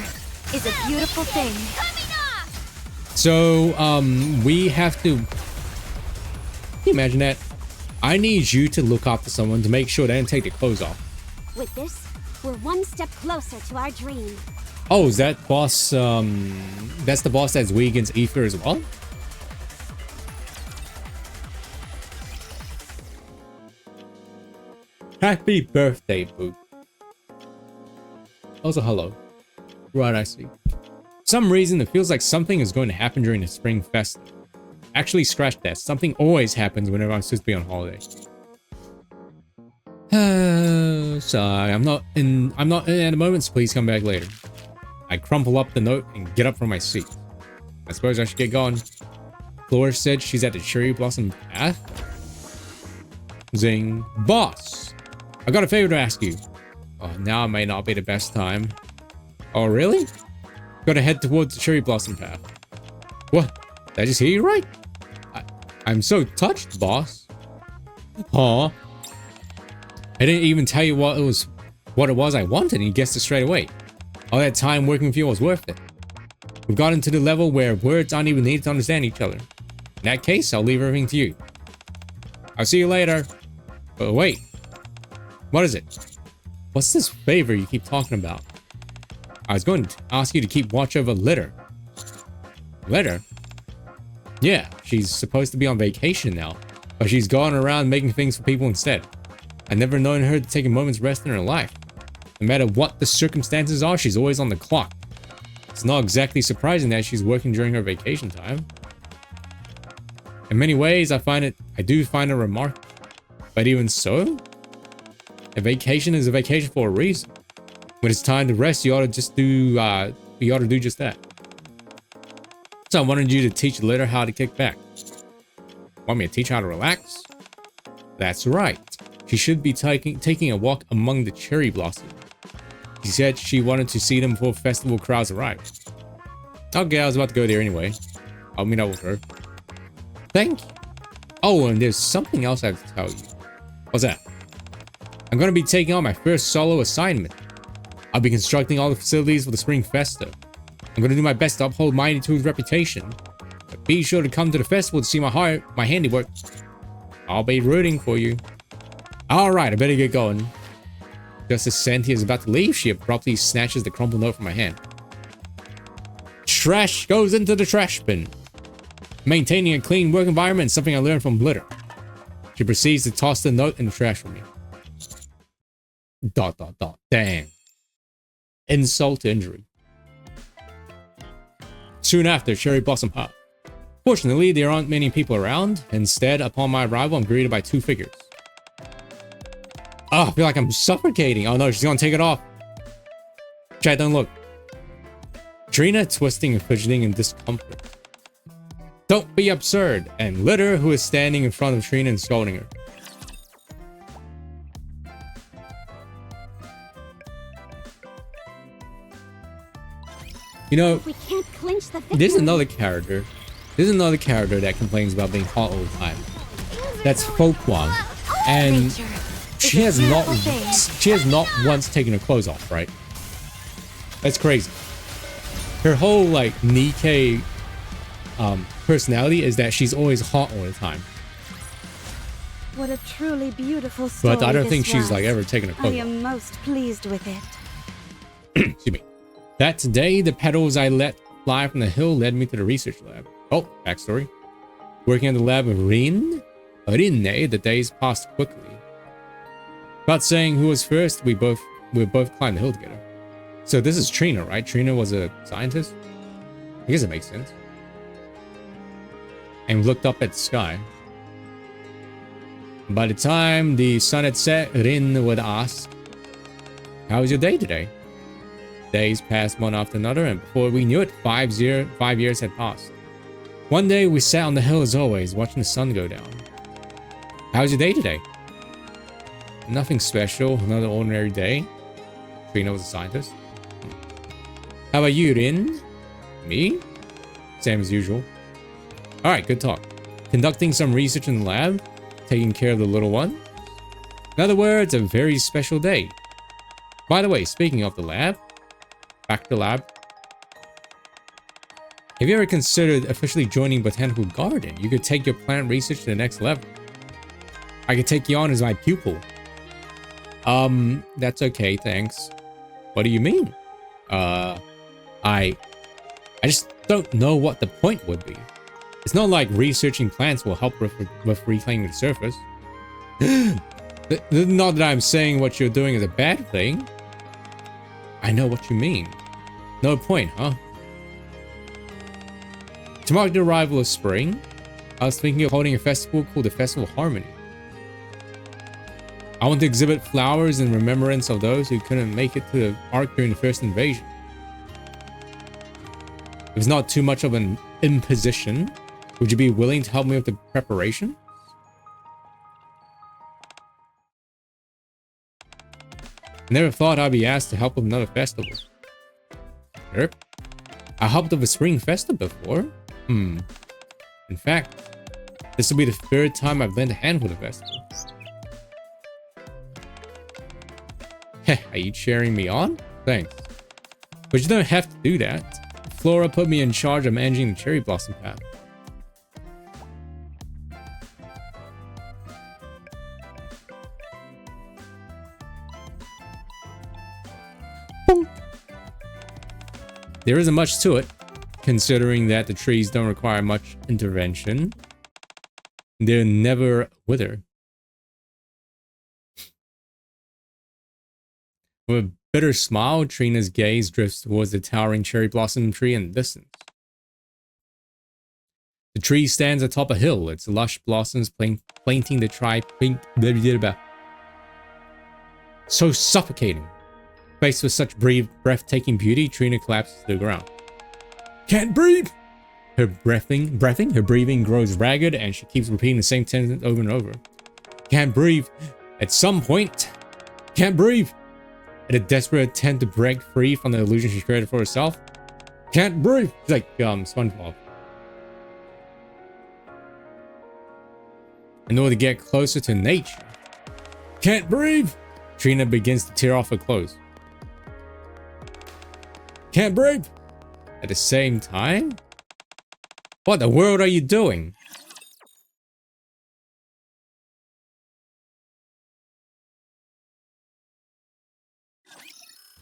is a beautiful thing. Coming off! So, we have to... Can you imagine that? I need you to look after someone to make sure they don't take their clothes off. With this, we're one step closer to our dream. Oh, is that boss, that's the boss that's weak against Ether as well? Happy birthday, Boo. Also, hello. Right, I see. For some reason, it feels like something is going to happen during the Spring Festival. Actually, scratch that. Something always happens whenever I'm supposed to be on holiday. Sorry, I'm not in at the moment, so please come back later. I crumple up the note and get up from my seat. I suppose I should get going. Flora said she's at the Cherry Blossom Path. Zing. Boss! I got a favor to ask you. Oh, now may not be the best time. Oh, really? Gotta head towards the Cherry Blossom Path. What? Did I just hear you right? I'm so touched, boss. Huh? I didn't even tell you what it was I wanted, and you guessed it straight away. All that time working with you was worth it. We've gotten to the level where words aren't even needed to understand each other. In that case, I'll leave everything to you. I'll see you later. But wait. What is it? What's this favor you keep talking about? I was going to ask you to keep watch over Litter. Litter? Yeah, she's supposed to be on vacation now, but she's gone around making things for people instead. I've never known her to take a moment's rest in her life. No matter what the circumstances are, she's always on the clock. It's not exactly surprising that she's working during her vacation time. In many ways, I do find it remarkable. But even so, a vacation is a vacation for a reason. When it's time to rest, you ought to do just that. So I wanted you to teach Litter how to kick back. Want me to teach her how to relax? That's right. She should be taking a walk among the cherry blossoms. She said she wanted to see them before festival crowds arrive. Okay, I was about to go there anyway. I'll meet up with her. Thank you. Oh, and there's something else I have to tell you. What's that? I'm going to be taking on my first solo assignment. I'll be constructing all the facilities for the Spring Festa. I'm going to do my best to uphold Mighty Two's reputation. But be sure to come to the festival to see my handiwork. I'll be rooting for you. Alright, I better get going. Just as Santi is about to leave, she abruptly snatches the crumpled note from my hand. Trash goes into the trash bin. Maintaining a clean work environment is something I learned from Litter. She proceeds to toss the note in the trash for me. ... Damn. Insult to injury. Soon after, Cherry Blossom Hut. Fortunately, there aren't many people around. Instead, upon my arrival, I'm greeted by two figures. Oh, I feel like I'm suffocating. Oh no, she's gonna take it off. Chat, don't look. Trina twisting and fidgeting in discomfort. Don't be absurd. And Litter, who is standing in front of Trina and scolding her. You know, We can't clinch the victory. there's another character. There's another character that complains about being hot all the time. That's Folkwang. And Nature she is has a not beautiful thing. she has not once taken her clothes off, right? That's crazy. Her whole like NIKKE personality is that she's always hot all the time. What a truly beautiful story. But I don't this think she's was. like ever taken her I clothes off. am most pleased with it. Excuse me. That day, the petals I let fly from the hill led me to the research lab. Oh, backstory. Working in the lab of Rin, the days passed quickly. About saying who was first, we both climbed the hill together. So this is Trina, right? Trina was a scientist? I guess it makes sense. And we looked up at the sky. By the time the sun had set, Rin would ask, how was your day today? Days passed one after another, and before we knew it, 5 years had passed. One day, we sat on the hill as always, watching the sun go down. How was your day today? Nothing special, another ordinary day. Trina was a scientist. How about you, Rin? Me? Same as usual. Alright, good talk. Conducting some research in the lab, taking care of the little one. In other words, a very special day. By the way, speaking of the lab, back to the lab. Have you ever considered officially joining Botanical Garden? You could take your plant research to the next level. I could take you on as my pupil. That's okay, thanks. What do you mean? I just don't know what the point would be. It's not like researching plants will help with reclaiming the surface. Not that I'm saying what you're doing is a bad thing. I know what you mean. No point, huh? To mark the arrival of spring, I was thinking of holding a festival called the Festival of Harmony. I want to exhibit flowers in remembrance of those who couldn't make it to the Ark during the first invasion. It was not too much of an imposition. Would you be willing to help me with the preparation? I never thought I'd be asked to help with another festival. Sure. I helped with a spring festival before. In fact, this will be the third time I've lent a hand with a festival. Heh, are you cheering me on? Thanks. But you don't have to do that. Flora put me in charge of managing the cherry blossom path. Boom. There isn't much to it, considering that the trees don't require much intervention. They're never wither. With a bitter smile, Trina's gaze drifts towards the towering cherry blossom tree in the distance. The tree stands atop a hill, its lush blossoms planting the so suffocating. Faced with such breathtaking beauty, Trina collapses to the ground. Can't breathe! Her breathing grows ragged, and she keeps repeating the same sentence over and over. Can't breathe. At some point, can't breathe. In a desperate attempt to break free from the illusion she created for herself. Can't breathe. She's like SpongeBob. In order to get closer to nature. Can't breathe. Trina begins to tear off her clothes. Can't breathe. At the same time? What the world are you doing?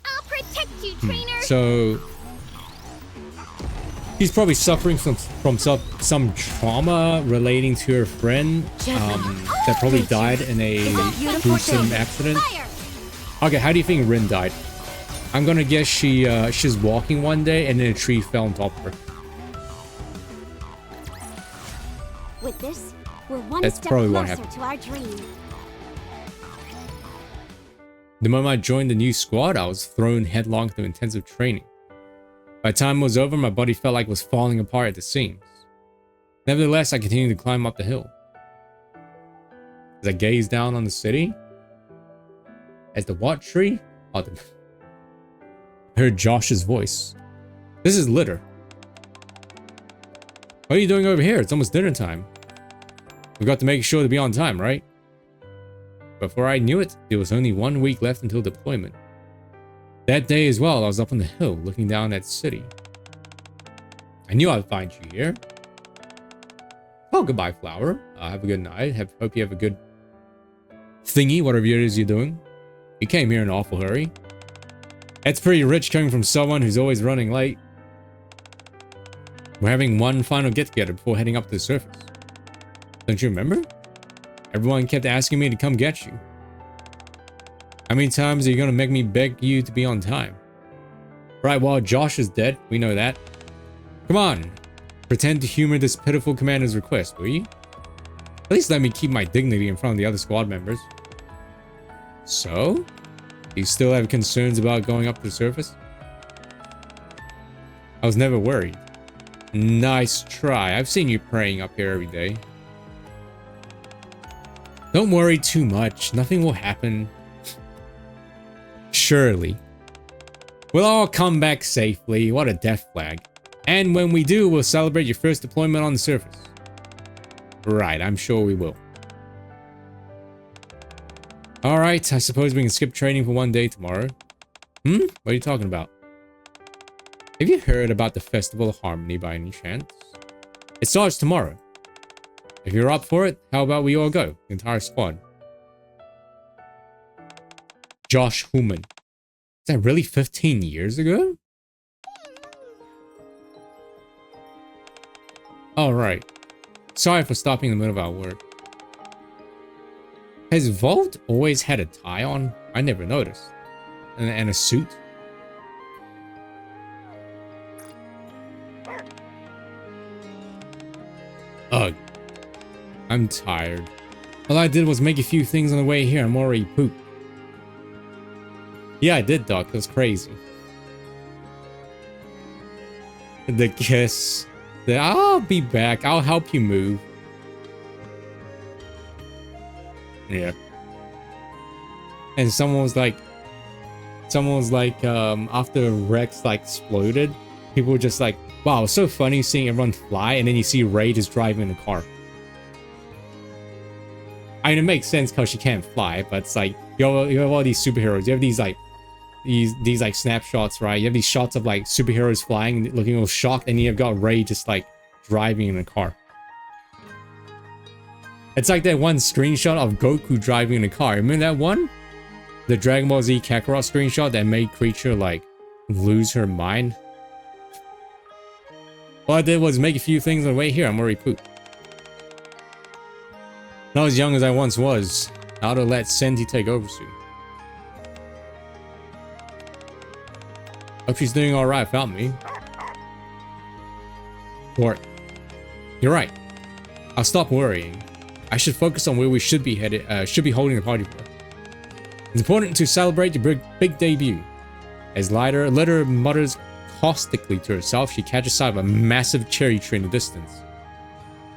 I'll protect you, trainer. So she's probably suffering from some trauma relating to her friend that probably died in a gruesome accident. Okay, how do you think Rin died? I'm gonna guess she's walking one day and then a tree fell on top of her. With this, we're one That's step probably what closer happened. to our dream. The moment I joined the new squad, I was thrown headlong into intensive training. By the time it was over, my body felt like it was falling apart at the seams. Nevertheless, I continued to climb up the hill. As I gazed down on the city, as the what tree? Oh, heard Josh's voice. This is Litter. What are you doing over here? It's almost dinner time. We've got to make sure to be on time, right? Before I knew it, there was only 1 week left until deployment. That day as well, I was up on the hill looking down at the city. I knew I'd find you here. Oh, goodbye, Flower. Have a good night. Hope you have a good thingy, whatever it is you're doing. You came here in an awful hurry. It's pretty rich coming from someone who's always running late. We're having one final get-together before heading up to the surface. Don't you remember? Everyone kept asking me to come get you. How many times are you gonna make me beg you to be on time? Right, well, Josh is dead. We know that. Come on. Pretend to humor this pitiful commander's request, will you? At least let me keep my dignity in front of the other squad members. So? Do you still have concerns about going up to the surface? I was never worried. Nice try. I've seen you praying up here every day. Don't worry too much. Nothing will happen. Surely. We'll all come back safely. What a death flag. And when we do, we'll celebrate your first deployment on the surface. Right, I'm sure we will. Alright, I suppose we can skip training for one day tomorrow. What are you talking about? Have you heard about the Festival of Harmony by any chance? It starts tomorrow. If you're up for it, how about we all go? The entire squad. Josh Human. Is that really 15 years ago? Alright. Sorry for stopping in the middle of our work. Has Volt always had a tie on? I never noticed. And a suit? Ugh. I'm tired. All I did was make a few things on the way here. I'm already pooped. Yeah, I did, Doc. It was crazy. The kiss. I'll be back. I'll help you move. Yeah. And someone was like, after Rex like exploded, people were just like, wow, it's so funny seeing everyone fly, and then you see Ray just driving in the car. I mean, it makes sense because she can't fly, but it's like, you have all these superheroes. You have these like, these like snapshots, right? You have these shots of like superheroes flying, looking all shocked, and you've got Ray just like driving in a car. It's like that one screenshot of Goku driving in a car. Remember that one? The Dragon Ball Z Kakarot screenshot that made Creature like lose her mind? All I did was make a few things on the way here. I'm already pooped. Not as young as I once was. How to let Senti take over soon. Hope she's doing alright without me. Or, you're right. I'll stop worrying. I should focus on where we should be headed. Should be holding the party for. It's important to celebrate your big debut. As Litter mutters caustically to herself, she catches sight of a massive cherry tree in the distance.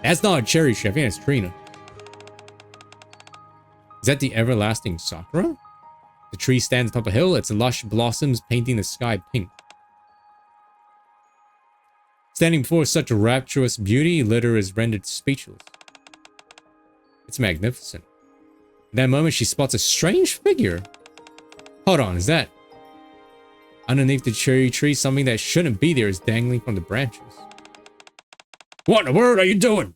That's not a cherry tree. I think it's Trina. Is that the everlasting Sakura? The tree stands atop a hill, its lush blossoms painting the sky pink. Standing before such rapturous beauty, Litter is rendered speechless. It's magnificent. In that moment, she spots a strange figure. Hold on, is that... Underneath the cherry tree, something that shouldn't be there is dangling from the branches. What in the world are you doing?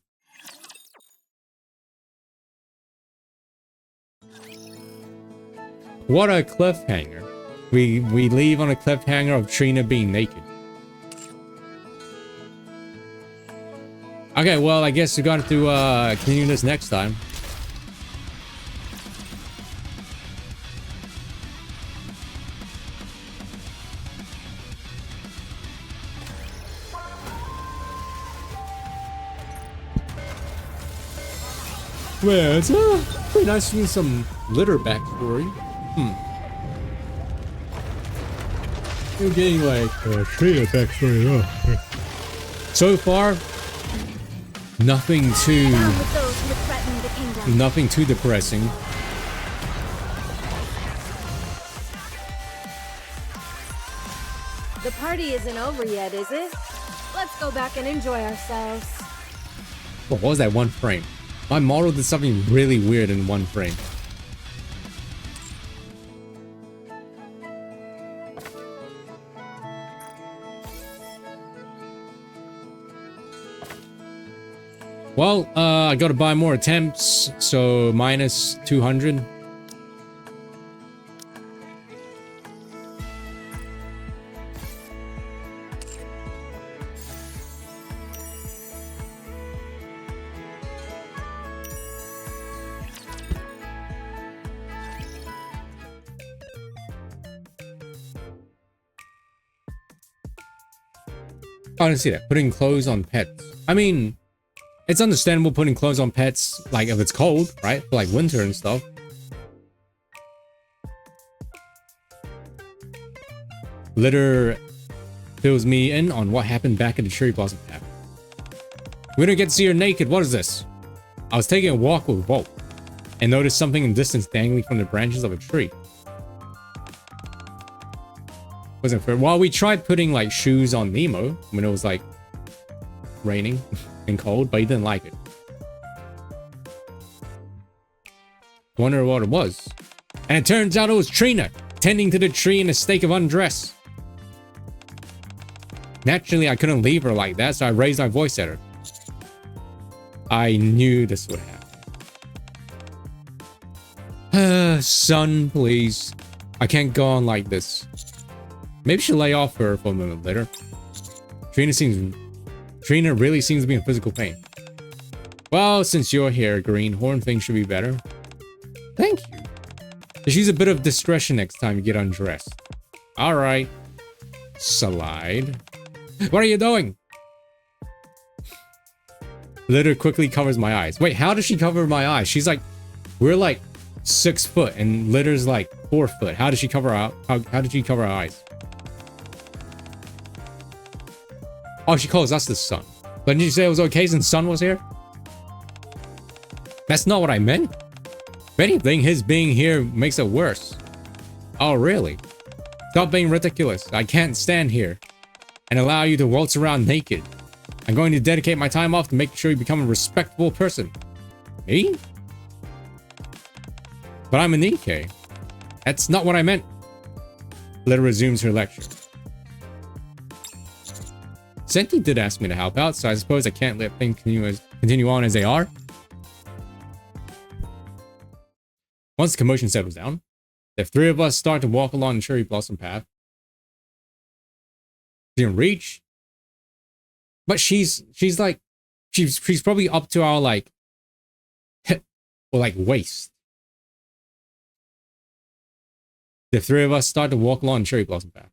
What a cliffhanger. We leave on a cliffhanger of Trina being naked. Okay, well, I guess we're going to continue this next time. Well, it's pretty nice seeing some Litter backstory. You're getting like Trina backstory though. So far, nothing too depressing. The party isn't over yet, is it? Let's go back and enjoy ourselves. What was that one frame? My model did something really weird in one frame. Well, I gotta buy more attempts, so minus 200. I didn't see that. Putting clothes on pets. I mean, it's understandable putting clothes on pets, like if it's cold, right? For like winter and stuff. Litter fills me in on what happened back at the cherry blossom path. We don't get to see her naked. What is this? I was taking a walk with Walt and noticed something in the distance dangling from the branches of a tree. Wasn't fair. Well, we tried putting like shoes on Nemo when it was like raining and cold, but he didn't like it. Wonder what it was. And it turns out it was Trina, tending to the tree in a state of undress. Naturally, I couldn't leave her like that, so I raised my voice at her. I knew this would happen. Son, please. I can't go on like this. Maybe she'll lay off her for a minute later. Trina really seems to be in physical pain. Well, since you're here, Greenhorn, things should be better. Thank you. Just use a bit of discretion next time you get undressed. Alright. Slide. What are you doing? Litter quickly covers my eyes. Wait, how does she cover my eyes? She's like, we're like 6 foot and Litter's like 4 foot. How does she cover our, how did she cover our eyes? Oh, she calls us the sun. But didn't you say it was okay since Sun was here? That's not what I meant. If anything, his being here makes it worse. Oh, really? Stop being ridiculous. I can't stand here and allow you to waltz around naked. I'm going to dedicate my time off to make sure you become a respectable person. Me? But I'm a NIKKE. That's not what I meant. Litter resumes her lecture. Senti did ask me to help out, so I suppose I can't let things continue on as they are. Once the commotion settles down, the 3 of us start to walk along the cherry blossom path. Didn't reach, but she's like, she's probably up to our like hip or like waist. The 3 of us start to walk along the cherry blossom path.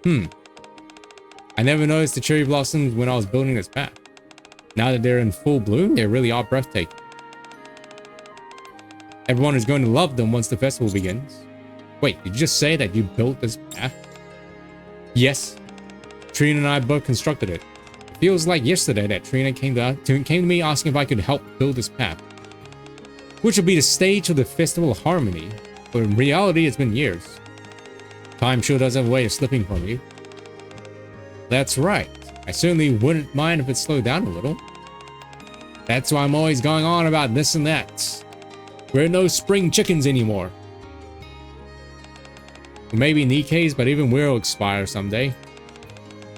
I never noticed the cherry blossoms when I was building this path. Now that they're in full bloom, they really are breathtaking. Everyone is going to love them once the festival begins. Wait, did you just say that you built this path? Yes. Trina and I both constructed it. It feels like yesterday that Trina came to me asking if I could help build this path, which will be the stage of the Festival of Harmony, but in reality it's been years. Time sure does have a way of slipping from you. That's right. I certainly wouldn't mind if it slowed down a little. That's why I'm always going on about this and that. We're no spring chickens anymore. We may be NIKKEs, but even we'll expire someday.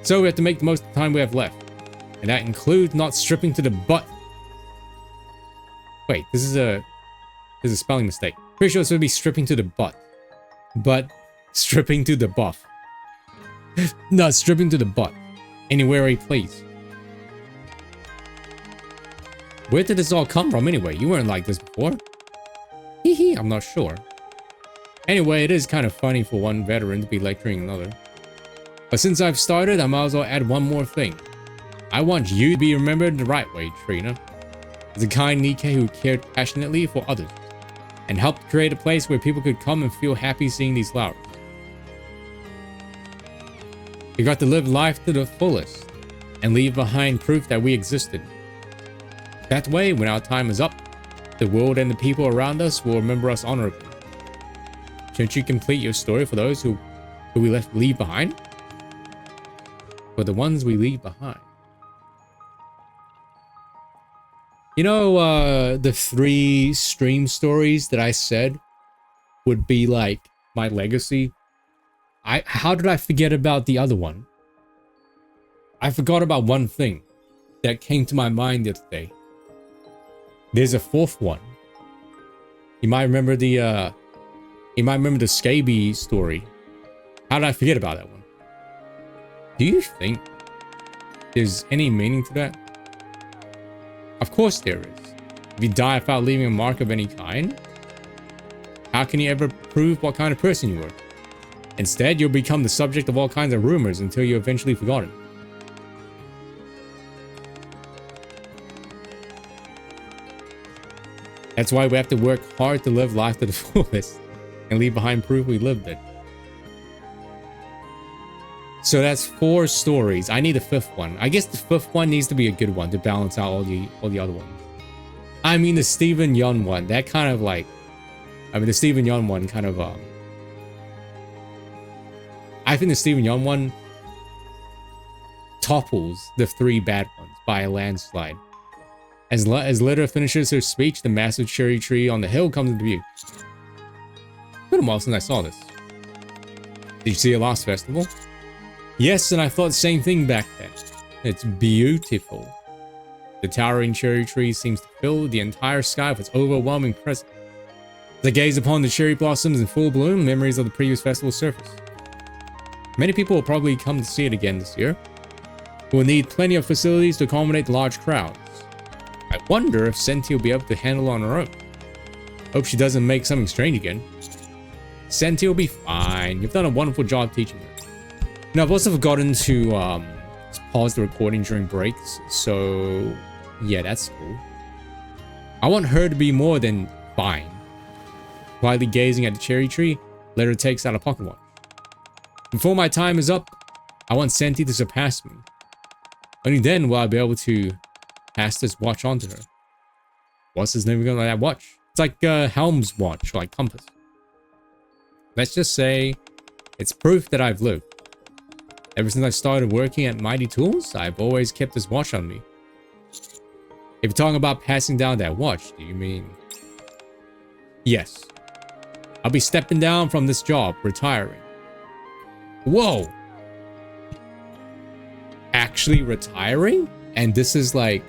So we have to make the most of the time we have left. And that includes not stripping to the butt. Wait, this is a spelling mistake. Pretty sure it's going to be stripping to the butt. But stripping to the buff. No, stripping to the butt. Anywhere we please. Where did this all come from anyway? You weren't like this before. Hee hee, I'm not sure. Anyway, it is kind of funny for one veteran to be lecturing another. But since I've started, I might as well add one more thing. I want you to be remembered the right way, Trina. As a kind NIKKE who cared passionately for others and helped create a place where people could come and feel happy seeing these flowers. We got to live life to the fullest and leave behind proof that we existed. That way, when our time is up, the world and the people around us will remember us honorably. Shouldn't you complete your story for those who we leave behind? For the ones we leave behind. You know, the 3 stream stories that I said would be like my legacy. How did I forget about the other one? I forgot about one thing that came to my mind the other day. There's a 4th one. You might remember the Scaby story. How did I forget about that one? Do you think there's any meaning to that? Of course there is. If you die without leaving a mark of any kind, how can you ever prove what kind of person you were? Instead, you'll become the subject of all kinds of rumors until you're eventually forgotten. That's why we have to work hard to live life to the fullest and leave behind proof we lived it. So that's 4 stories. I need a 5th one. I guess the 5th one needs to be a good one to balance out all the other ones. I mean, the Stephen Yeun one, that kind of like... I mean, the Stephen Yeun one kind of... I think the Stephen Yeun one topples the 3 bad ones by a landslide. As Litter finishes her speech, the massive cherry tree on the hill comes into view. It's been a while since I saw this. Did you see it last festival? Yes, and I thought the same thing back then. It's beautiful. The towering cherry tree seems to fill the entire sky with its overwhelming presence. As I gaze upon the cherry blossoms in full bloom, memories of the previous festival surface. Many people will probably come to see it again this year. We'll need plenty of facilities to accommodate large crowds. I wonder if Senti will be able to handle it on her own. Hope she doesn't make something strange again. Senti will be fine. You've done a wonderful job teaching her. Now, I've also forgotten to pause the recording during breaks, so yeah, that's cool. I want her to be more than fine. Quietly gazing at the cherry tree, Litter takes out a pocket watch. Before my time is up, I want Senti to surpass me. Only then will I be able to pass this watch on to her. What's his name gonna that watch? It's like Helm's watch, or like compass. Let's just say it's proof that I've lived. Ever since I started working at Mighty Tools, I've always kept this watch on me. If you're talking about passing down that watch, do you mean... Yes. I'll be stepping down from this job, retiring. Whoa! Actually retiring? And this is like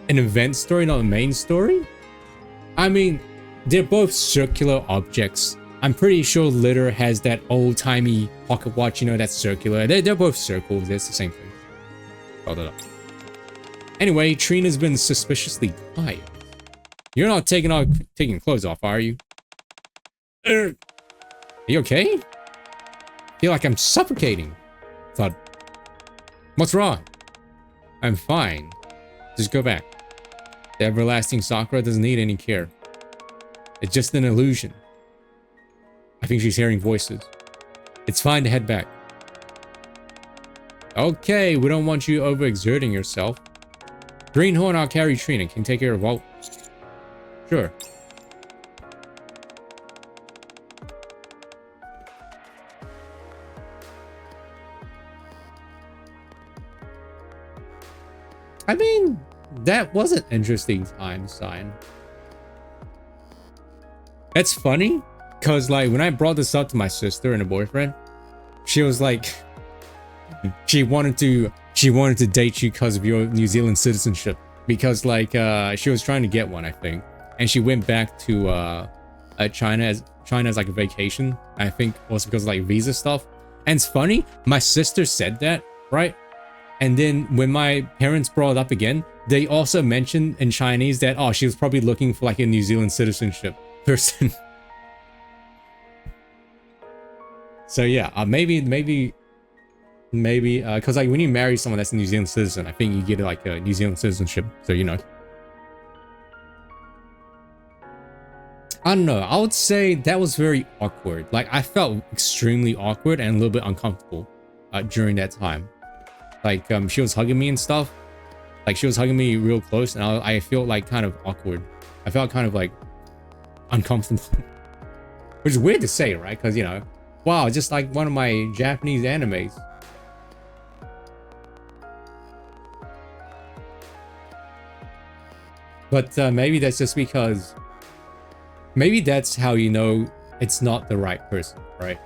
an event story, not a main story? I mean, they're both circular objects. I'm pretty sure Litter has that old-timey pocket watch, you know, that's circular. They're both circles. It's the same thing. Hold it up. Anyway, Trina's been suspiciously quiet. You're not taking clothes off, are you? Are you okay? I feel like I'm suffocating. Thought, what's wrong? I'm fine. Just go back. The everlasting Sakura doesn't need any care. It's just an illusion. I think she's hearing voices. It's fine to head back. Okay, we don't want you overexerting yourself. Greenhorn, I'll carry Trina. Can you take care of Walt? Sure. I mean, that was an interesting time sign. That's funny, because like when I brought this up to my sister and her boyfriend, she was like, she wanted to date you because of your New Zealand citizenship, because like she was trying to get one, I think, and she went back to China as like a vacation. I think also because of like visa stuff. And it's funny, my sister said that, right? And then when my parents brought it up again, they also mentioned in Chinese that, oh, she was probably looking for like a New Zealand citizenship person. So yeah, maybe, because like when you marry someone that's a New Zealand citizen, I think you get like a New Zealand citizenship. So, you know. I don't know. I would say that was very awkward. Like I felt extremely awkward and a little bit uncomfortable during that time. Like she was hugging me and stuff. Like she was hugging me real close, and I felt like kind of awkward. I felt kind of like uncomfortable, which is weird to say, right? Because you know, wow, just like one of my Japanese animes. But maybe that's just because, maybe that's how you know it's not the right person, right?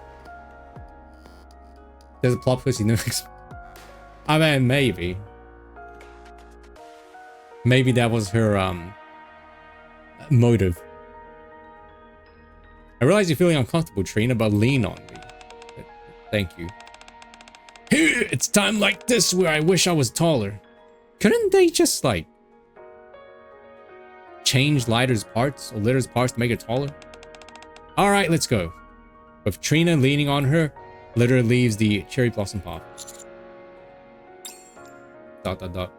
There's a plot twist, you know. I mean, maybe that was her motive. I realize you're feeling uncomfortable, Trina, but lean on me. Thank you. It's time like this where I wish I was taller. Couldn't they just like change Litter's parts to make it taller? All right, let's go. With Trina leaning on her, literally leaves the cherry blossom path. Dot dot dot.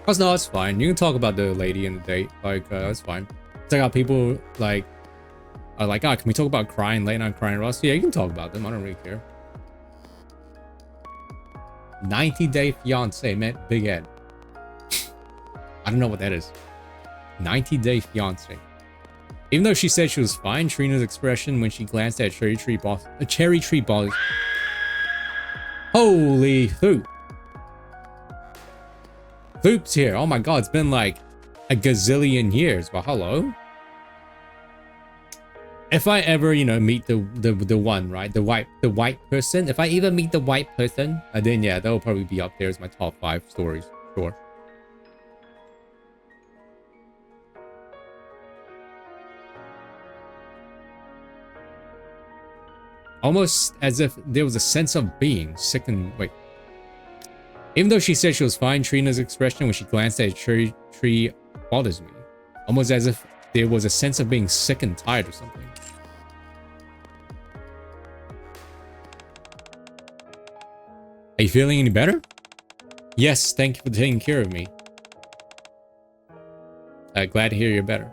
Cause no, it's fine. You can talk about the lady in the date. Like, it's fine. It's like how people like are like, ah, can we talk about crying, late night crying Ross? Yeah, you can talk about them. I don't really care. 90-day fiance met Big Ed. I don't know what that is. 90-day fiance. Even though she said she was fine, Trina's expression when she glanced at cherry tree boss, a cherry tree boss. Holy Thoop. Thoop's here. Oh my god, it's been like a gazillion years. Well, hello. If I ever, you know, meet the one, right? The white person. If I even meet the white person, then yeah, that'll probably be up there as my top 5 stories. Sure. Almost as if there was a sense of being sick and wait. Even though she said she was fine, Trina's expression when she glanced at a cherry tree bothers me. Almost as if there was a sense of being sick and tired or something. Are you feeling any better? Yes, thank you for taking care of me. Glad to hear you're better.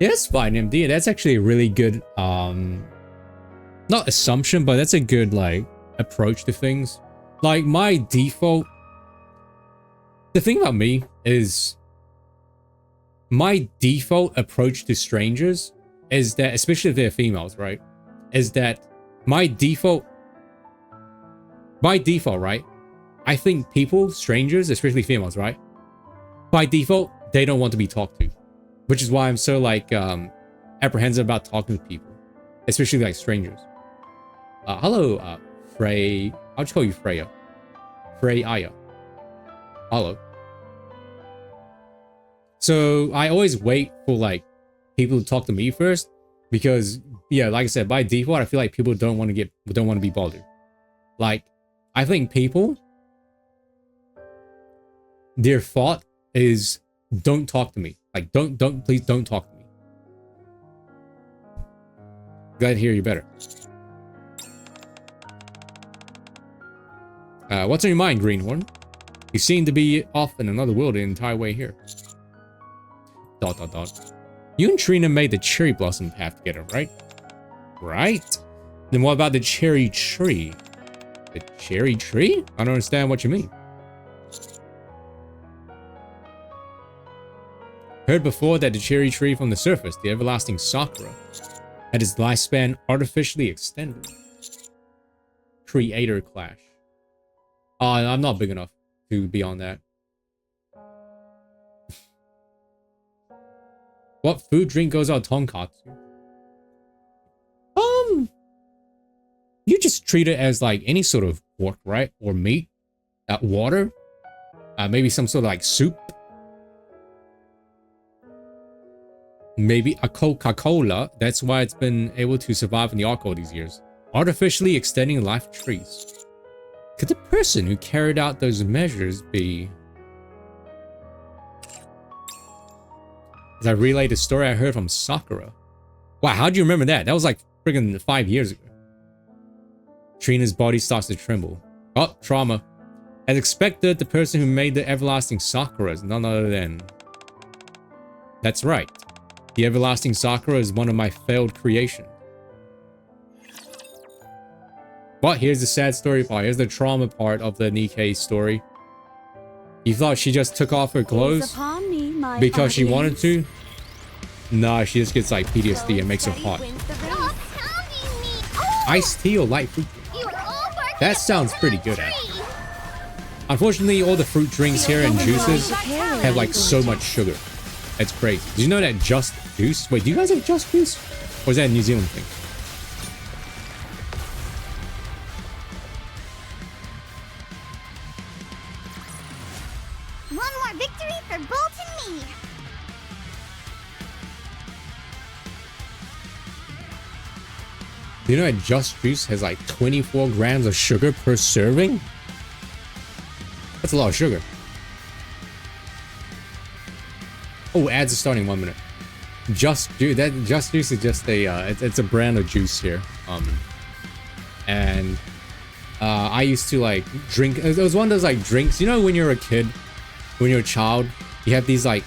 Yeah, that's fine, MD. That's actually a really good, not assumption, but that's a good, like, approach to things. Like, my default... The thing about me is... My default approach to strangers is that, especially if they're females, right? Is that my default... By default, right? I think people, strangers, especially females, right? By default, they don't want to be talked to. Which is why I'm so, like, apprehensive about talking to people. Especially, like, strangers. Hello, Frey... I'll just call you Freya. Freya. Hello. So, I always wait for, like, people to talk to me first. Because, yeah, like I said, by default, I feel like people don't want to be bothered. Like, I think people... Their thought is, don't talk to me. Like, please don't talk to me. Glad to hear you better. What's on your mind, Greenhorn? You seem to be off in another world the entire way here. ... You and Trina made the cherry blossom path together, right? Right? Then what about the cherry tree? The cherry tree? I don't understand what you mean. Heard before that the cherry tree from the surface, the everlasting sakura, had its lifespan artificially extended. Creator clash. I'm not big enough to be on that. What food drink goes out tonkatsu? You just treat it as like any sort of pork, right? Or meat. Water. Maybe some sort of like soup. Maybe a Coca-Cola. That's why it's been able to survive in the arc all these years. Artificially extending life trees. Could the person who carried out those measures be... As I relayed a story I heard from Sakura. Wow, how'd you remember that? That was like friggin' 5 years ago. Trina's body starts to tremble. Oh, trauma. As expected, the person who made the everlasting Sakura is none other than... That's right. The everlasting Sakura is one of my failed creations. But here's the sad story part. Here's the trauma part of the NIKKE story. You thought she just took off her clothes because she wanted to? Nah, she just gets like PTSD and makes her hot. Iced tea or light fruit drink? That sounds pretty good, actually. Unfortunately, all the fruit drinks here and juices have like so much sugar. It's crazy. Did you know that Just Juice? Wait, do you guys have Just Juice? Or is that a New Zealand thing? One more victory for Bolt and me. Do you know that Just Juice has like 24 grams of sugar per serving? That's a lot of sugar. Oh, ads are starting in 1 minute. Just Juice is just a it's a brand of juice here. And I used to like drink. It was one of those like drinks. You know, when you're a kid, when you're a child, you have these like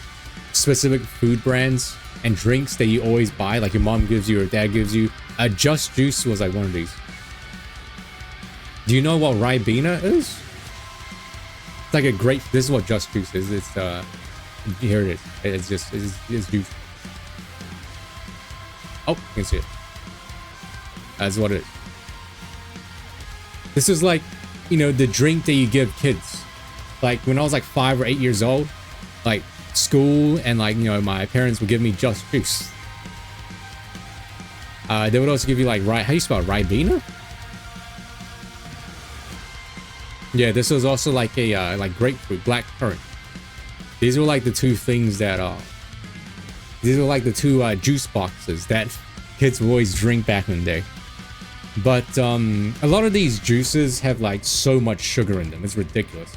specific food brands and drinks that you always buy. Like your mom gives you or dad gives you. Just Juice was like one of these. Do you know what Ribena is? It's like a grape. This is what Just Juice is. It's here it is. It's juice. Oh, you can see it. That's what it is. This is like, you know, the drink that you give kids. Like when I was like 5 or 8 years old, like school and like, you know, my parents would give me Just Juice. They would also give you like, how do you spell it? Ribena? Yeah, this was also like a like grapefruit, black currant. These were like the two things that these were like the two juice boxes that kids would always drink back in the day. But a lot of these juices have like so much sugar in them. It's ridiculous.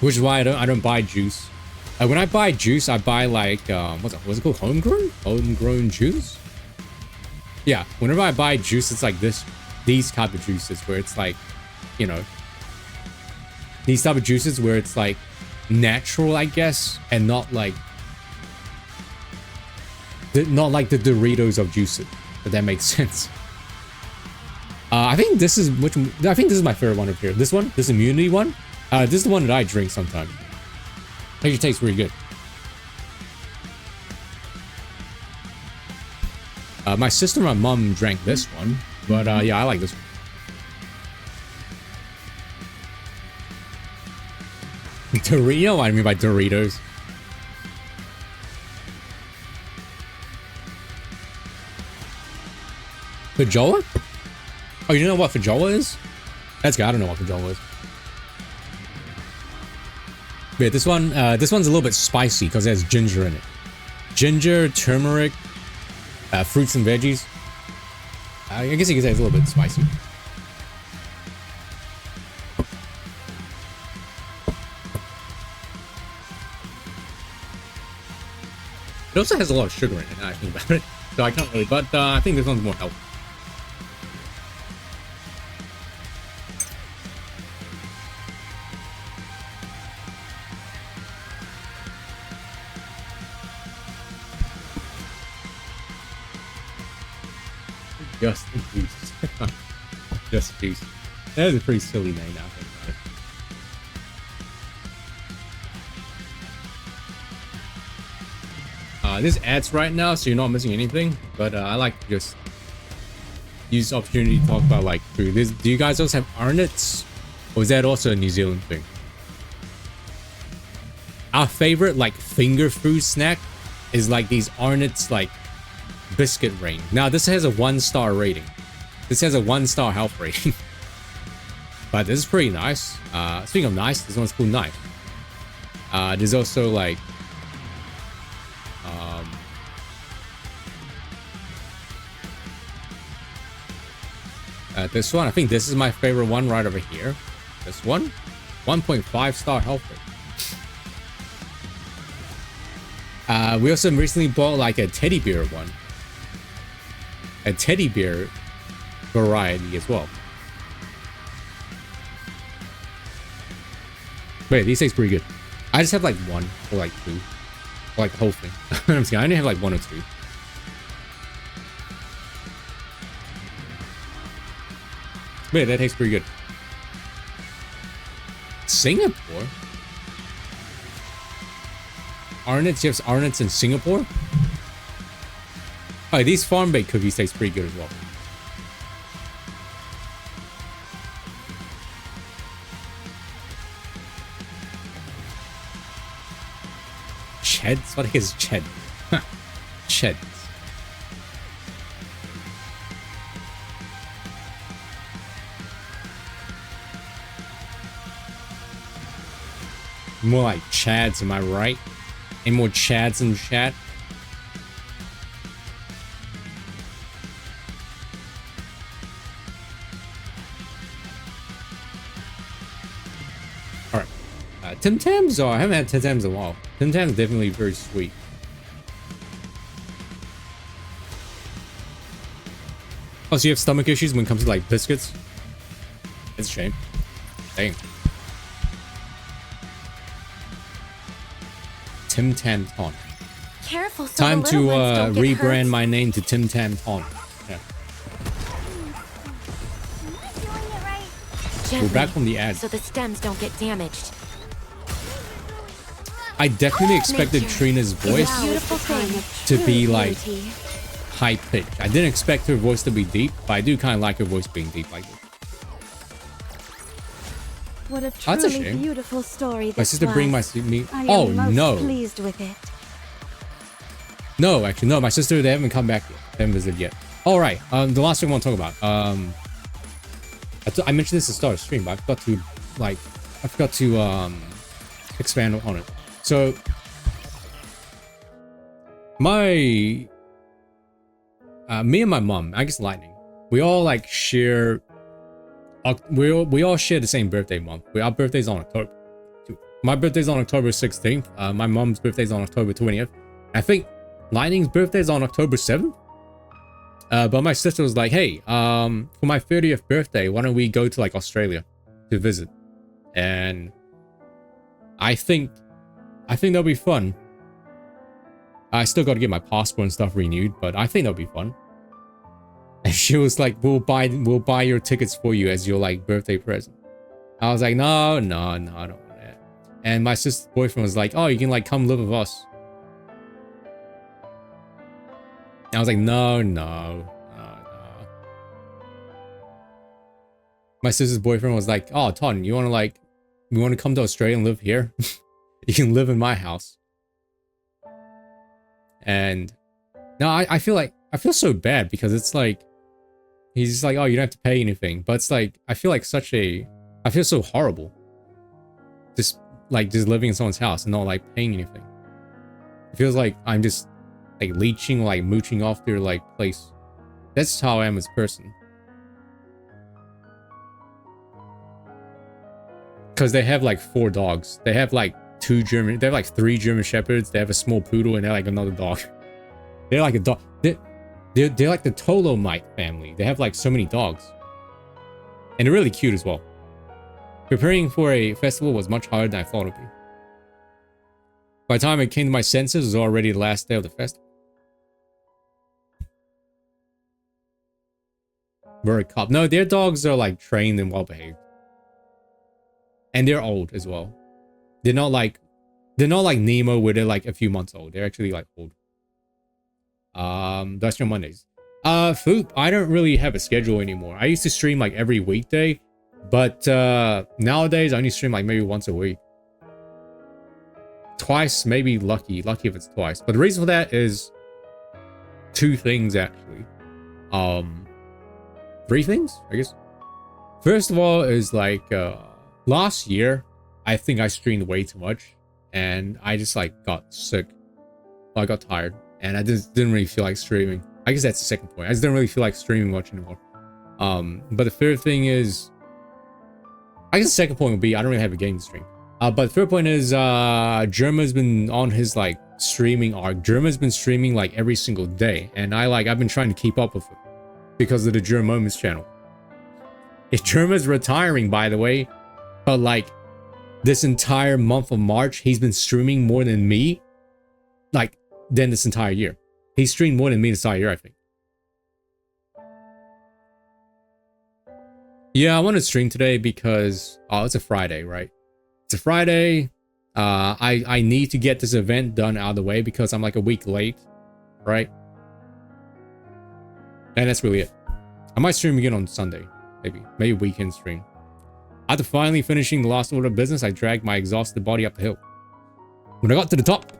Which is why I don't buy juice. When I buy juice, I buy like what's it called? Homegrown juice? Yeah, whenever I buy juice, it's like these type of juices where it's like, you know, these type of juices where it's like natural, I guess, and not like the Doritos of juices, if that makes sense. I think this is my favorite one up here. This immunity one. This is the one that I drink sometimes. Actually tastes pretty good. My sister and my mom drank this one, but yeah, I like this one. You know what I mean by Doritos? Fajola? Oh, you know what Fajola is? That's good. I don't know what Fajola is. Wait, this one's a little bit spicy because it has ginger in it. Ginger, turmeric, fruits and veggies. I guess you could say it's a little bit spicy. It also has a lot of sugar in it, now I think about it. So I can't really, but I think this one's more healthy. Just Juice. Just Juice. That is a pretty silly name now, I think about it. This adds right now, so you're not missing anything. But I like to just use the opportunity to talk about like food. Do you guys also have Arnott's? Or is that also a New Zealand thing? Our favorite like finger food snack is like these Arnott's like biscuit ring. Now this has a 1-star rating. This has a 1-star health rating. But this is pretty nice. Speaking of nice, this one's cool knife. There's also like this one. I think this is my favorite one right over here. This one, 1.5-star health rating. We also recently bought like a teddy bear one. A teddy bear variety as well. Wait, these taste pretty good. I just have like one or like two. Or like the whole thing. I'm just kidding. I only have like one or two. Wait, that tastes pretty good. Singapore? Arnott's? You have Arnott's in Singapore? Oh, these farm-baked cookies taste pretty good as well. Cheds? What is Ched? Cheds. More like Chads, am I right? Any more Chads in the chat? Alright. Tim Tams? Oh, I haven't had Tim Tams in a while. Tim Tams definitely very sweet. Oh, so you have stomach issues when it comes to like biscuits? It's a shame. Dang. Tim Tam Ton. Careful, so Time the to little ones don't get rebrand hurt. my name to Tim Tam Ton. Yeah. Am I doing it right? Gently, We're back from the ad. so the stems don't get damaged. I definitely expected Nature Trina's is a voice beautiful thing. to be like Beauty. high pitched. I didn't expect her voice to be deep, but I do kind of like her voice being deep like this. What a That's a truly shame. beautiful story this My sister bring was. me. I Oh am most no, pleased with it. no, actually no. My sister, they haven't come back yet. They haven't visited yet. All right. The last thing I want to talk about. I mentioned this at the start of the stream, but I forgot to expand on it. So me and my mom, I guess Lightning, we all like share. We all share the same birthday month. Our birthday's on October. My birthday's on October 16th. My mom's birthday's on October 20th. I think Lightning's birthday's on October 7th. But my sister was like, "Hey, for my 30th birthday, why don't we go to like Australia to visit?" And I think that'll be fun. I still got to get my passport and stuff renewed, but I think that'll be fun. And she was like, we'll buy your tickets for you as your like birthday present. I was like, no, I don't want that. And my sister's boyfriend was like, oh, you can like come live with us. And I was like, no. My sister's boyfriend was like, oh, Ton, you want to come to Australia and live here? You can live in my house. And no, I feel so bad because it's like, he's just like, oh, you don't have to pay anything. But it's like, I feel so horrible. Just living in someone's house and not like paying anything. It feels like I'm just like leeching, like mooching off their like place. That's how I am as a person. Because they have like 4 dogs. They have like 3 German Shepherds. They have a small poodle and they're like another dog. They're like a dog. They're like the Tolomite family. They have like so many dogs. And they're really cute as well. Preparing for a festival was much harder than I thought it would be. By the time I came to my senses, it was already the last day of the festival. Very cop. No, their dogs are like trained and well behaved. And they're old as well. They're not like Nemo where they're like a few months old. They're actually like old. That's your Mondays. Food. I don't really have a schedule anymore. I used to stream like every weekday, but nowadays I only stream like maybe once a week. Twice, maybe lucky if it's twice. But the reason for that is 2 things actually. 3 things, I guess. First of all is like last year, I think I streamed way too much and I just like got sick. I got tired and I just didn't really feel like streaming. I guess that's the second point. I just didn't really feel like streaming much anymore. But the third thing is, I guess the second point would be I don't really have a game to stream. But the third point is Germa's been on his like streaming arc. Germa's been streaming like every single day and I've been trying to keep up with it because of the Germa Moments channel. If Germa's retiring, by the way, but like this entire month of March, he's been streaming more than me, like than this entire year. He streamed more than me this entire year, I think. Yeah, I want to stream today because it's a Friday, right? It's a Friday. I need to get this event done out of the way because I'm like a week late, right? And that's really it. I might stream again on Sunday, maybe weekend stream. After finally finishing the last order of business, I dragged my exhausted body up the hill. When I got to the top,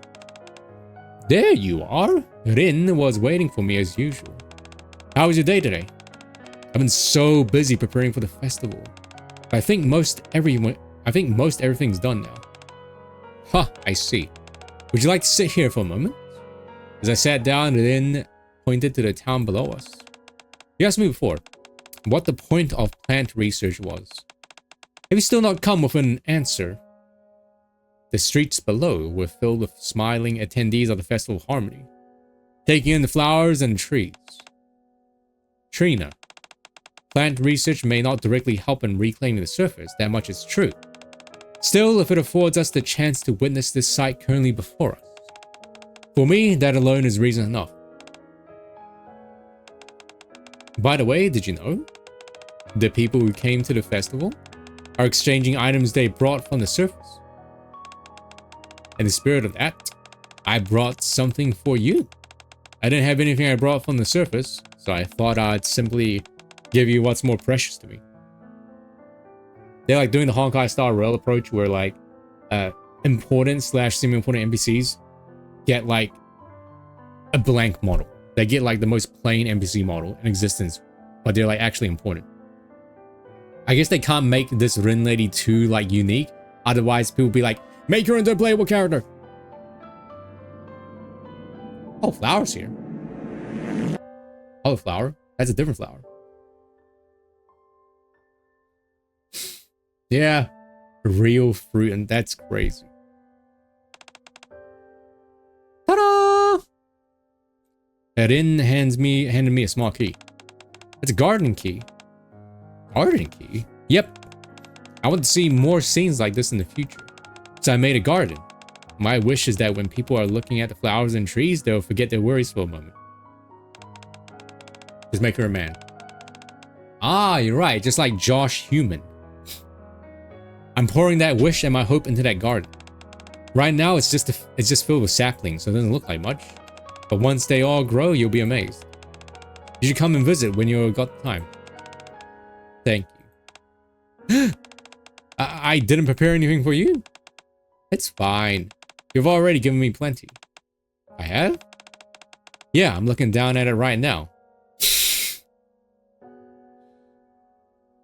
there you are. Rin was waiting for me as usual. How was your day today? I've been so busy preparing for the festival. But I think most everything's done now. Huh, I see. Would you like to sit here for a moment? As I sat down, Rin pointed to the town below us. You asked me before what the point of plant research was. Have you still not come with an answer? The streets below were filled with smiling attendees of the Festival of Harmony, taking in the flowers and trees. Trina, Plant research may not directly help in reclaiming the surface, that much is true. Still, if it affords us the chance to witness this sight currently before us, for me, that alone is reason enough. By the way, did you know? The people who came to the festival are exchanging items they brought from the surface. In the spirit of that, I brought something for you. I didn't have anything I brought from the surface, so I thought I'd simply give you what's more precious to me. They're like doing the Honkai style rail approach where like important / semi-important NPCs get like a blank model. They get like the most plain NPC model in existence, but they're like actually important. I guess they can't make this Rin lady too like unique, otherwise people be like, make her into a playable character. Oh, flowers here. Oh, flower. That's a different flower. Yeah, real fruit, and that's crazy. Ta-da! Rin handed me a small key. It's a garden key. Garden key? Yep. I want to see more scenes like this in the future. So I made a garden. My wish is that when people are looking at the flowers and trees, they'll forget their worries for a moment. Just make her a man. Ah, you're right. Just like Josh Human. I'm pouring that wish and my hope into that garden. Right now, it's just filled with saplings, so it doesn't look like much. But once they all grow, you'll be amazed. You should come and visit when you've got the time. Thank you. I didn't prepare anything for you? It's fine. You've already given me plenty. I have? Yeah, I'm looking down at it right now.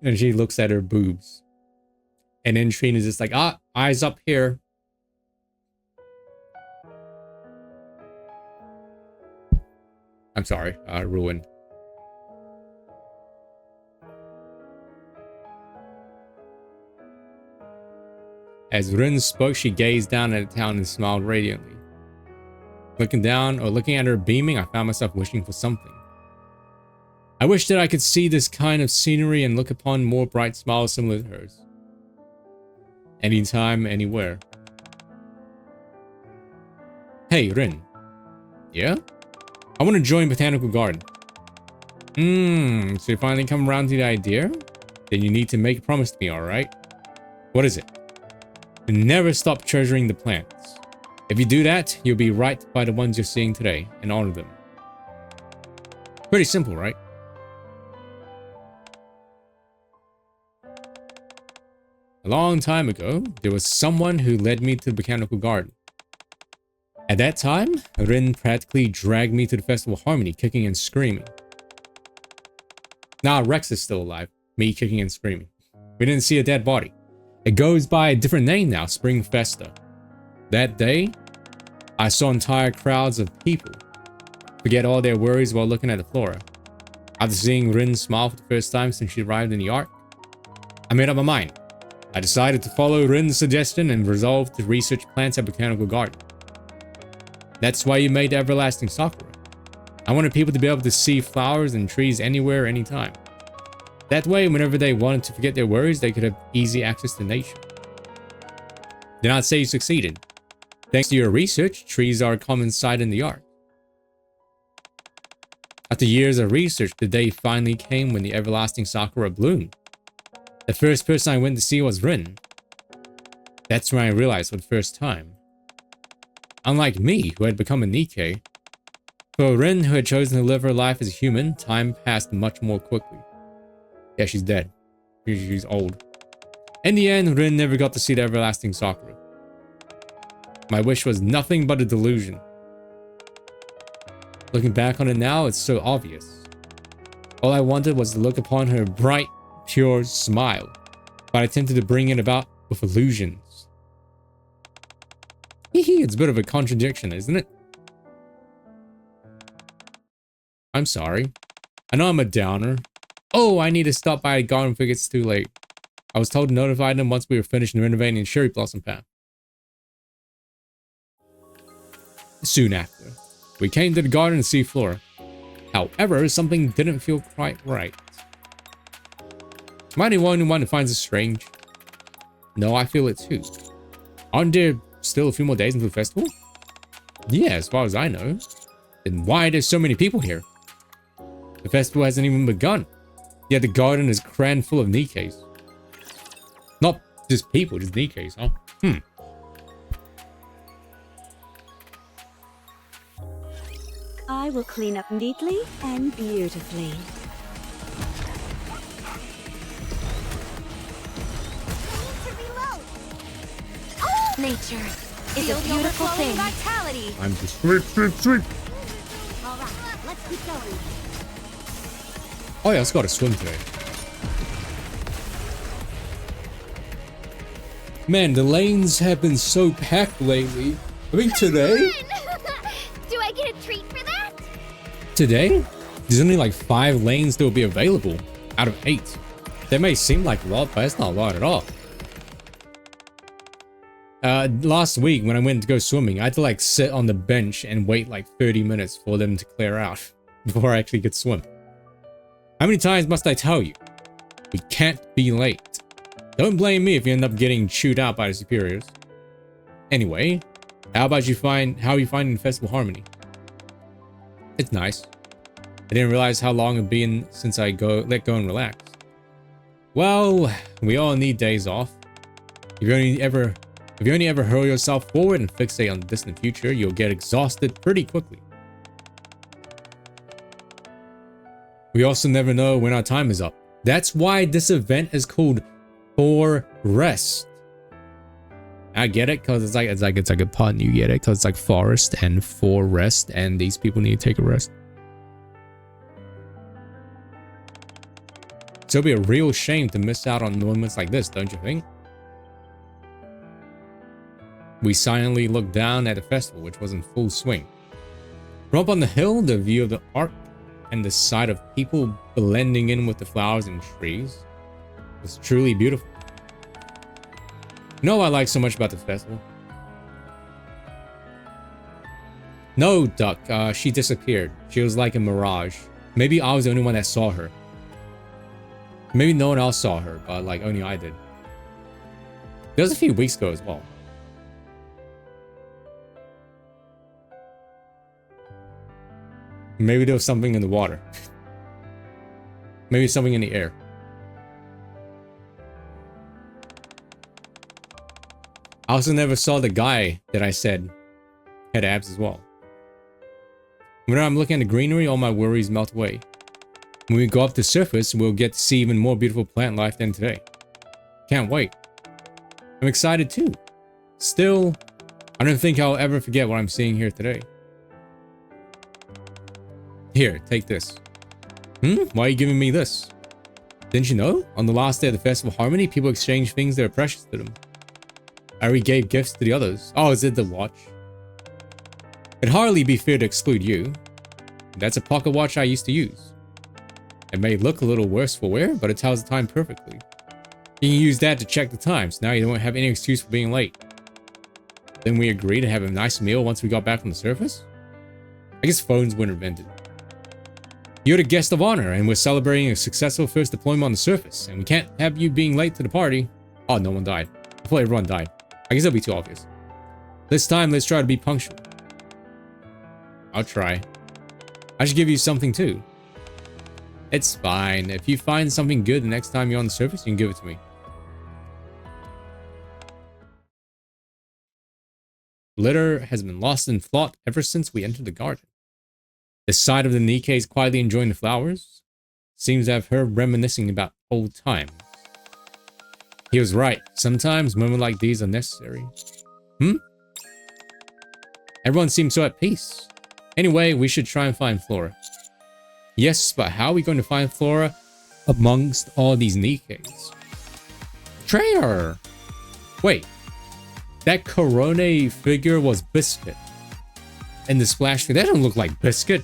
And she looks at her boobs. And then Trina's just like, ah, eyes up here. I'm sorry, ruined. As Rin spoke, she gazed down at the town and smiled radiantly. Looking at her beaming, I found myself wishing for something. I wish that I could see this kind of scenery and look upon more bright smiles similar to hers. Anytime, anywhere. Hey, Rin. Yeah? I want to join Botanical Garden. So you finally come around to the idea? Then you need to make a promise to me, alright? What is it? Never stop treasuring the plants. If you do that, you'll be right by the ones you're seeing today and honor them. Pretty simple, right? A long time ago, there was someone who led me to the Botanical Garden. At that time, Rin practically dragged me to the Festival of Harmony, kicking and screaming. Nah, Rex is still alive. Me kicking and screaming. We didn't see a dead body. It goes by a different name now, Spring Festa. That day, I saw entire crowds of people forget all their worries while looking at the flora. After seeing Rin smile for the first time since she arrived in the Ark, I made up my mind. I decided to follow Rin's suggestion and resolved to research plants at Botanical Garden. That's why you made the Everlasting Sakura. I wanted people to be able to see flowers and trees anywhere, anytime. That way, whenever they wanted to forget their worries, they could have easy access to nature. Did not say you succeeded. Thanks to your research, trees are a common sight in the Ark. After years of research, the day finally came when the Everlasting Sakura bloomed. The first person I went to see was Rin. That's when I realized for the first time. Unlike me, who had become a NIKKE, for Rin, who had chosen to live her life as a human, time passed much more quickly. Yeah, she's dead. She's old. In the end, Rin never got to see the Everlasting Sakura. My wish was nothing but a delusion. Looking back on it now, it's so obvious. All I wanted was to look upon her bright, pure smile, but I attempted to bring it about with illusions. Hehe, it's a bit of a contradiction, isn't it? I'm sorry. I know I'm a downer. Oh, I need to stop by the garden before it gets too late. I was told to notify them once we were finished renovating the Cherry Blossom Path. Soon after, we came to the garden to see Flora. However, something didn't feel quite right. Am I the only one who finds it strange? No, I feel it too. Aren't there still a few more days until the festival? Yeah, as far as I know. Then why are there so many people here? The festival hasn't even begun. Yet the garden is crammed full of NIKKEs. Not just people, just NIKKEs, huh? I will clean up neatly and beautifully. Nature Is a beautiful thing. vitality. I'm just sweep. All right, let's keep going. Oh yeah, I just gotta swim today. Man, the lanes have been so packed lately. I mean, today? Do I get a treat for that? Today? There's only like 5 lanes that will be available out of 8. That may seem like a lot, but it's not a lot at all. Last week when I went to go swimming, I had to like sit on the bench and wait like 30 minutes for them to clear out before I actually could swim. How many times must I tell you? We can't be late. Don't blame me if you end up getting chewed out by the superiors. Anyway, how are you finding Festival Harmony? It's nice. I didn't realize how long it'd been since I let go and relax. Well, we all need days off. If you only ever hurl yourself forward and fixate on the distant future, you'll get exhausted pretty quickly. We also never know when our time is up. That's why this event is called For Rest. I get it, because it's like a pun. You get it, because it's like forest and for rest, and these people need to take a rest. So it'll be a real shame to miss out on moments like this, don't you think? We silently looked down at the festival, which was in full swing. From up on the hill, the view of the art and the sight of people blending in with the flowers and trees was truly beautiful. You know what I like so much about the festival? No, Duck. She disappeared. She was like a mirage. Maybe I was the only one that saw her. Maybe no one else saw her, but like only I did. That was a few weeks ago as well. Maybe there was something in the water. Maybe something in the air. I also never saw the guy that I said had abs as well. Whenever I'm looking at the greenery, all my worries melt away. When we go up the surface, we'll get to see even more beautiful plant life than today. Can't wait. I'm excited too. Still, I don't think I'll ever forget what I'm seeing here today. Here, take this. Why are you giving me this? Didn't you know? On the last day of the Festival of Harmony, people exchange things that are precious to them. I already gave gifts to the others. Oh, is it the watch? It'd hardly be fair to exclude you. That's a pocket watch I used to use. It may look a little worse for wear, but it tells the time perfectly. You can use that to check the time, so now you don't have any excuse for being late. Then we agreed to have a nice meal once we got back from the surface? I guess phones weren't invented. You're the guest of honor, and we're celebrating a successful first deployment on the surface, and we can't have you being late to the party. Oh, no one died. I thought everyone died. I guess it'll be too obvious. This time, let's try to be punctual. I'll try. I should give you something too. It's fine. If you find something good the next time you're on the surface, you can give it to me. Litter has been lost in thought ever since we entered the garden. The sight of the NIKKEs quietly enjoying the flowers seems to have her reminiscing about old times. He was right. Sometimes moments like these are necessary. Everyone seems so at peace. Anyway, we should try and find Flora. Yes, but how are we going to find Flora amongst all these NIKKEs? Traitor! Wait. That Corone figure was Biscuit. And the splash thing, that don't look like Biscuit.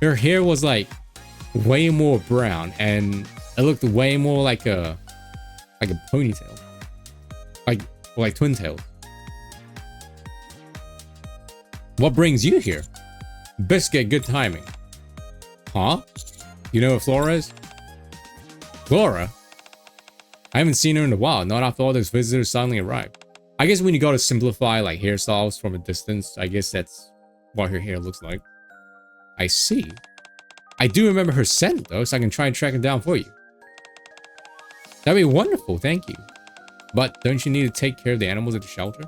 Her hair was like way more brown and it looked way more like a ponytail. Like twin tails. What brings you here? Biscuit, good timing. Huh? You know what Flora is? Flora? I haven't seen her in a while, not after all those visitors suddenly arrived. I guess when you go to simplify like hairstyles from a distance, I guess that's what her hair looks like. I see. I do remember her scent though, so I can try and track it down for you. That'd be wonderful, thank you. But don't you need to take care of the animals at the shelter?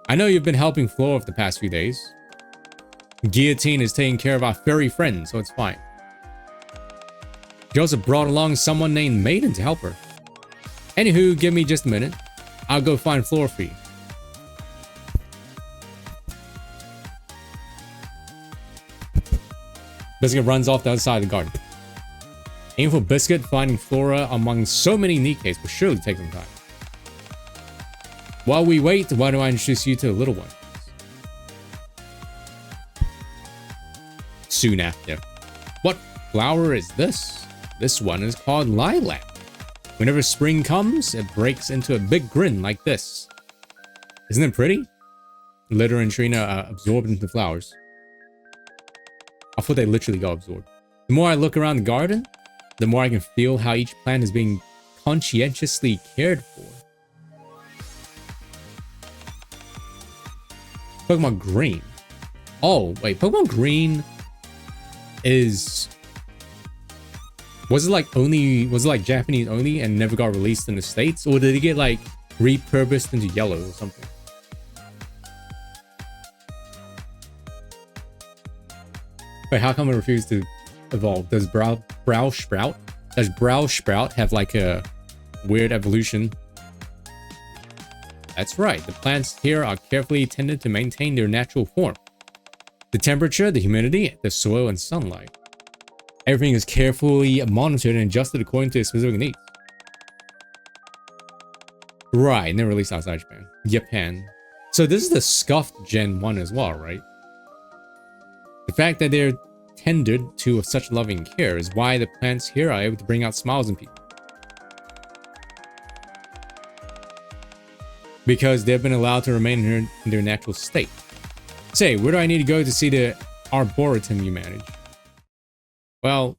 I know you've been helping Flora for the past few days. Guillotine is taking care of our furry friend, so it's fine. She also brought along someone named Maiden to help her. Anywho, give me just a minute. I'll go find Flora for you. Biscuit runs off the other side of the garden. Aim for Biscuit, finding Flora among so many NIKKEs will surely take some time. While we wait, why don't I introduce you to the little one? Soon after. What flower is this? This one is called lilac. Whenever spring comes, it breaks into a big grin like this. Isn't it pretty? Litter and Trina absorbed into the flowers. I thought they literally got absorbed. The more I look around the garden, the more I can feel how each plant is being conscientiously cared for. Pokemon Green. Oh, wait, Pokemon Green is... Was it like Japanese only and never got released in the States? Or did it get like repurposed into yellow or something? Wait, how come it refused to evolve? Does Brow Sprout have like a weird evolution? That's right, the plants here are carefully tended to maintain their natural form. The temperature, the humidity, the soil, and sunlight. Everything is carefully monitored and adjusted according to specific needs. Right, and then released outside Japan. So this is the scuffed Gen 1 as well, right? The fact that they're tended to with such loving care is why the plants here are able to bring out smiles in people. Because they've been allowed to remain in their natural state. Say, where do I need to go to see the arboretum you manage? Well,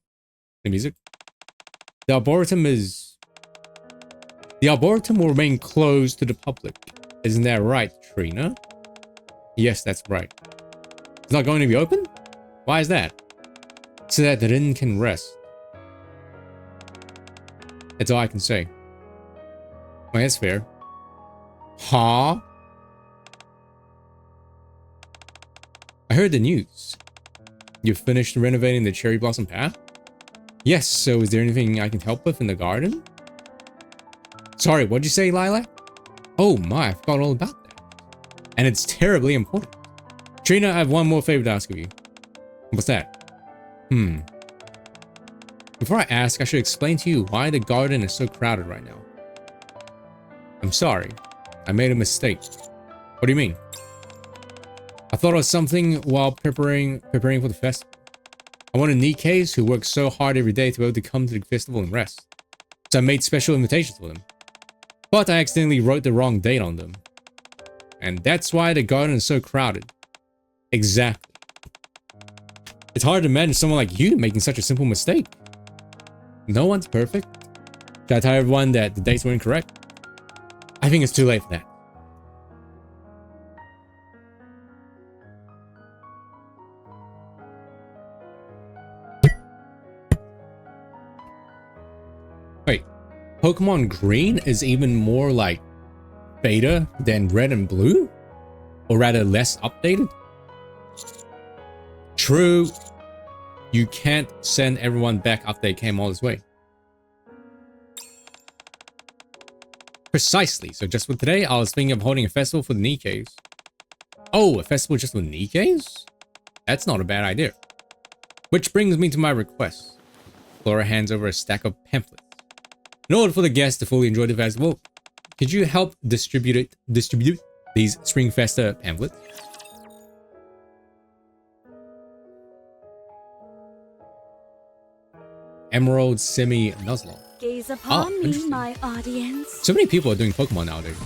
the music. The arboretum will remain closed to the public. Isn't that right, Trina? Yes, that's right. It's not going to be open? Why is that? So that the Rin can rest. That's all I can say. Well, that's fair. Huh? I heard the news. You finished renovating the Cherry Blossom Path? Yes, so is there anything I can help with in the garden? Sorry, what'd you say, Lilac? Oh my, I forgot all about that. And it's terribly important. Trina, I have one more favor to ask of you. What's that? Before I ask, I should explain to you why the garden is so crowded right now. I'm sorry. I made a mistake. What do you mean? I thought of something while preparing for the festival. I wanted NIKKEs who work so hard every day to be able to come to the festival and rest. So I made special invitations for them. But I accidentally wrote the wrong date on them. And that's why the garden is so crowded. Exactly. It's hard to imagine someone like you making such a simple mistake. No one's perfect. Should I tell everyone that the dates were incorrect? I think it's too late for that. Wait, Pokemon Green is even more like beta than Red and Blue? Or rather less updated? True. You can't send everyone back after they came all this way. Precisely. So just for today, I was thinking of holding a festival for the NIKKEs. Oh, a festival just with NIKKEs? That's not a bad idea. Which brings me to my request. Flora hands over a stack of pamphlets. In order for the guests to fully enjoy the festival, could you help distribute these Spring Festa pamphlets? Emerald Semi Nuzlocke. Gaze upon me, interesting. my audience. So many people are doing Pokemon nowadays.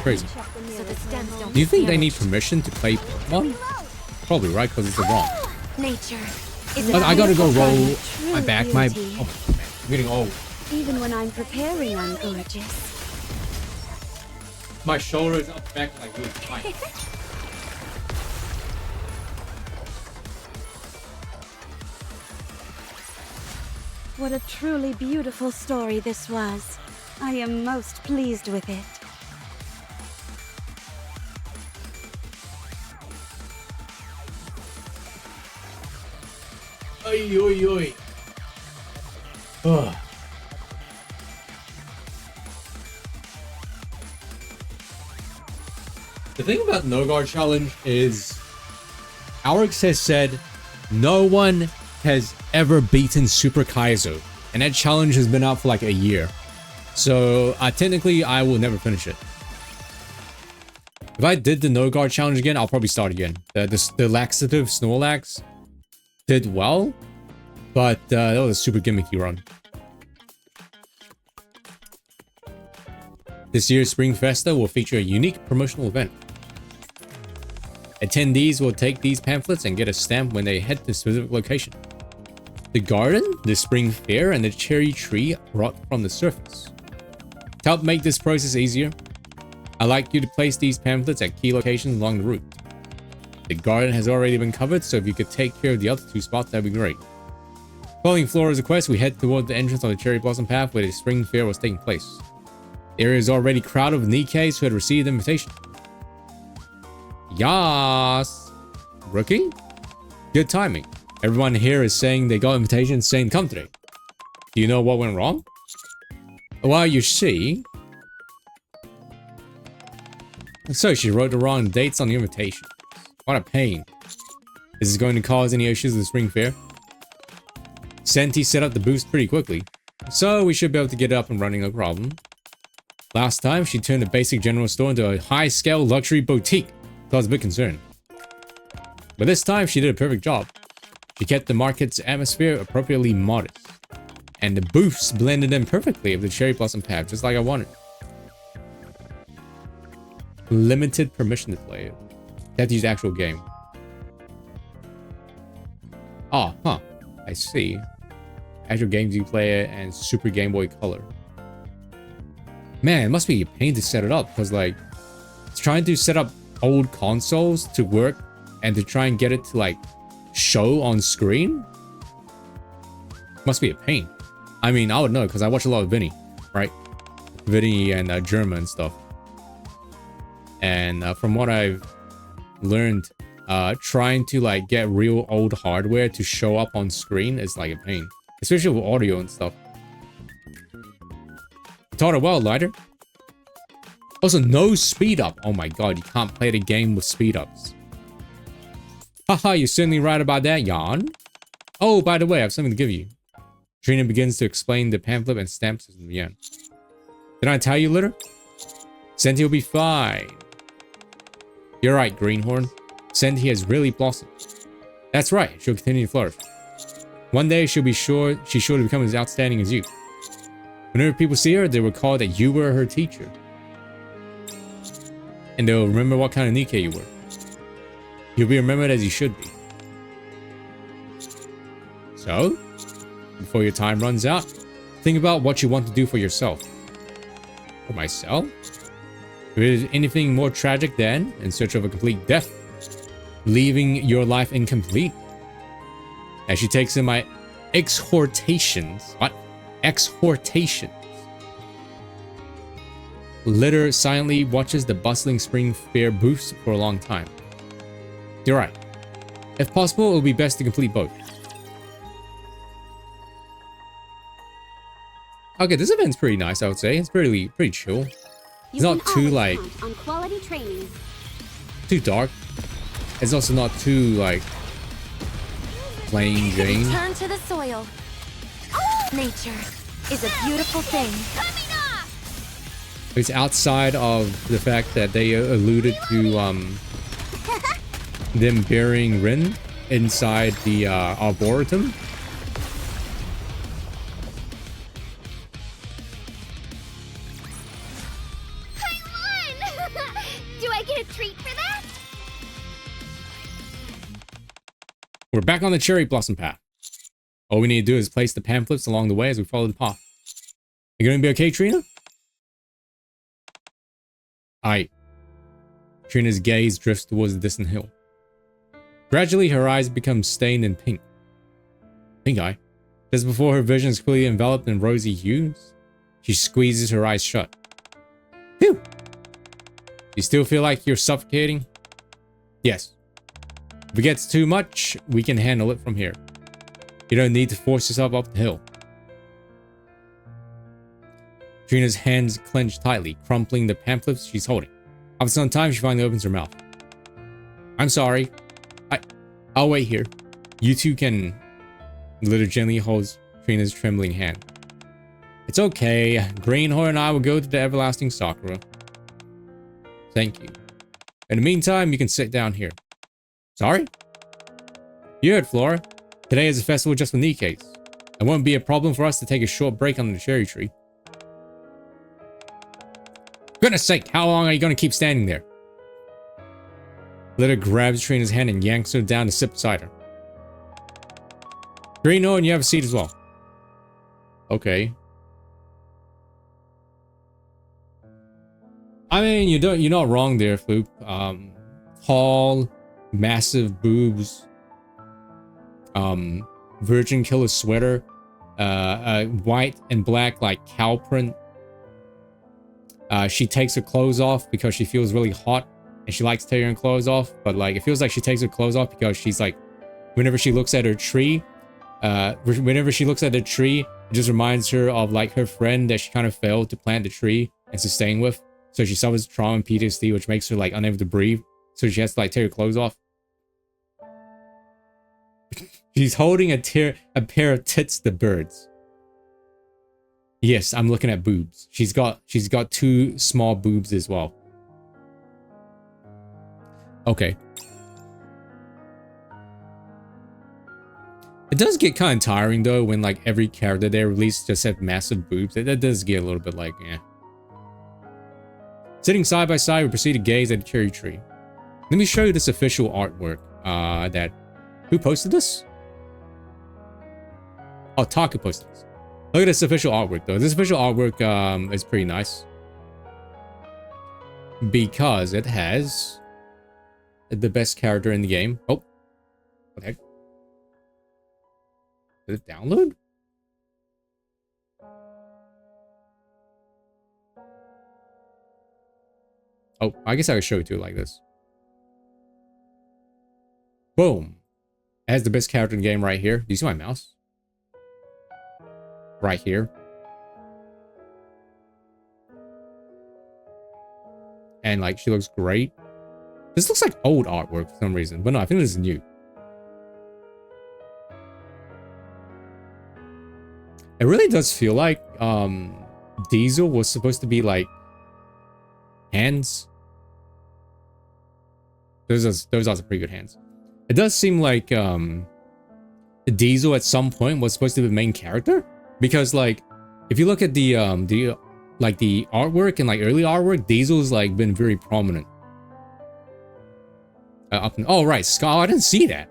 Crazy. So the stems don't Do you think they damage. need permission to play Pokemon? Probably, right? Because it's a ROM. Nature, is a But I gotta go beautiful roll thing, my true back. beauty. I'm getting old. Even when I'm preparing, I'm gorgeous. My shoulder is up back like this. Fine. What a truly beautiful story this was. I am most pleased with it. Oi, oi, oi. Ugh. The thing about No Guard Challenge is Alex has said no one has ever beaten Super Kaizo, and that challenge has been out for like a year. So technically I will never finish it. If I did the No Guard Challenge again, I'll probably start again. The laxative Snorlax did well, but that was a super gimmicky run. This year's Spring Festa will feature a unique promotional event. Attendees will take these pamphlets and get a stamp when they head to a specific location. The garden, the spring fair, and the cherry tree brought from the surface. To help make this process easier, I'd like you to place these pamphlets at key locations along the route. The garden has already been covered, so if you could take care of the other two spots, that'd be great. Following Flora's request, we head toward the entrance on the Cherry Blossom Path where the spring fair was taking place. The area is already crowded with NIKKEs who had received the invitation. Yas! Rookie? Good timing. Everyone here is saying they got invitations saying come today. Do you know what went wrong? Well, you see... So she wrote the wrong dates on the invitation. What a pain. This is going to cause any issues with the spring fair. Senti set up the boost pretty quickly, so we should be able to get it up and running no problem. Last time, she turned a basic general store into a high-scale luxury boutique, so I was a bit concerned. But this time, she did a perfect job. She kept the market's atmosphere appropriately modest, and the booths blended in perfectly with the cherry blossom path, just like I wanted. Limited permission to play it. You have to use the actual game. Oh, huh. I see. Actual games you play it and Super Game Boy Color. Man, it must be a pain to set it up because like it's trying to set up old consoles to work and to try and get it to like show on screen. Must be a pain. I mean, I would know because I watch a lot of Vinny, right? Vinny and German and stuff. And from what I've learned, trying to like get real old hardware to show up on screen is like a pain, especially with audio and stuff. Taught it well, Lighter. Also, no speed up. Oh my god, you can't play the game with speed ups. Haha, you're certainly right about that, Jan. Oh, by the way, I have something to give you. Trina begins to explain the pamphlet and stamp system again. Did I tell you, Litter? Senti will be fine. You're right, Greenhorn. Senti has really blossomed. That's right, she'll continue to flourish. One day she's sure to become as outstanding as you. Whenever people see her, they recall that you were her teacher. And they'll remember what kind of NIKKE you were. You'll be remembered as you should be. So, before your time runs out, think about what you want to do for yourself. For myself? If it is anything more tragic than, in search of a complete death, leaving your life incomplete. As she takes in my exhortations. What? Exhortations. Litter silently watches the bustling spring fair booths for a long time. You're right. If possible, it would be best to complete both. Okay, this event's pretty nice, I would say. It's pretty chill. It's not too like on quality training. Too dark. It's also not too like plain Jane. Return to the soil. Nature is a beautiful thing. Coming up! It's outside of the fact that they alluded to them burying Rin inside the arboretum. Do I get a treat for that? We're back on the cherry blossom path. All we need to do is place the pamphlets along the way as we follow the path. You gonna be okay, Trina? Alright. Trina's gaze drifts towards the distant hill. Gradually, her eyes become stained in pink. Pink eye? Just before her vision is clearly enveloped in rosy hues, she squeezes her eyes shut. Phew! You still feel like you're suffocating? Yes. If it gets too much, we can handle it from here. You don't need to force yourself up the hill. Trina's hands clench tightly, crumpling the pamphlets she's holding. After some time, she finally opens her mouth. I'm sorry. I'll wait here. You two can... Litter gently holds Trina's trembling hand. It's okay. Greenhorn and I will go to the everlasting Sakura. Thank you. In the meantime, you can sit down here. Sorry? You heard, Flora. Today is a festival just for NIKKEs. It won't be a problem for us to take a short break under the cherry tree. Goodness sake, how long are you going to keep standing there? Litter grabs Trina's hand and yanks her down to sit beside her. Greenhorn, you have a seat as well. Okay. I mean, you're not wrong there, Floop. Tall, massive boobs. Virgin killer sweater. White and black like cow print. She takes her clothes off because she feels really hot and she likes taking her clothes off, but like it feels like she takes her clothes off because she's like, whenever she looks at her tree, it just reminds her of like her friend that she kind of failed to plant the tree and sustain with. So she suffers trauma and PTSD, which makes her like unable to breathe. So she has to like take her clothes off. She's holding a pair of tits to birds. Yes, I'm looking at boobs. She's got two small boobs as well. Okay. It does get kind of tiring though when like every character they release just have massive boobs. That does get a little bit like, eh. Sitting side by side, we proceed to gaze at the cherry tree. Let me show you this official artwork. Who posted this? Oh, Taku posted this. Look at this official artwork though. This official artwork is pretty nice. Because it has the best character in the game. Oh. What the heck? Did it download? Oh, I guess I could show it to you like this. Boom. It has the best character in the game right here. Do you see my mouse? Right here. And like, she looks great. This looks like old artwork for some reason. But no, I think this is new. It really does feel like Diesel was supposed to be like hands. Those are some pretty good hands. It does seem like Diesel at some point was supposed to be the main character, because like if you look at the artwork and like early artwork, Diesel's like been very prominent. Oh right, Scar. I didn't see that.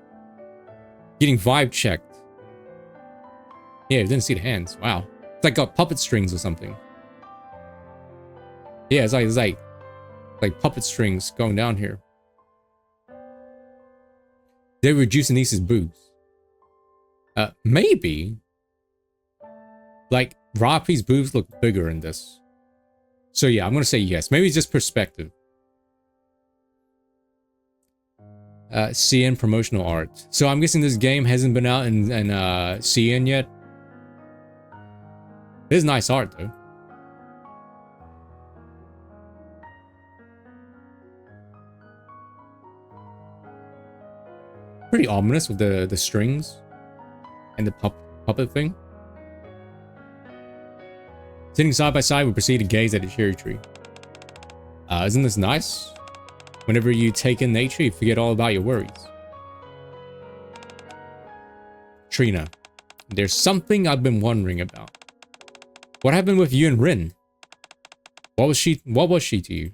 Getting vibe checked. Yeah, I didn't see the hands. Wow, it's like got puppet strings or something. Yeah, it's like puppet strings going down here. They reduce Anissa's boobs. Maybe. Like, Rapi's boobs look bigger in this. So yeah, I'm gonna say yes. Maybe it's just perspective. CN promotional art. So I'm guessing this game hasn't been out in CN yet. This is nice art though. Pretty ominous with the strings and the puppet thing. Sitting side by side, we proceed to gaze at the cherry tree. Isn't this nice? Whenever you take in nature, you forget all about your worries. Trina, there's something I've been wondering about. What happened with you and Rin? What was she to you?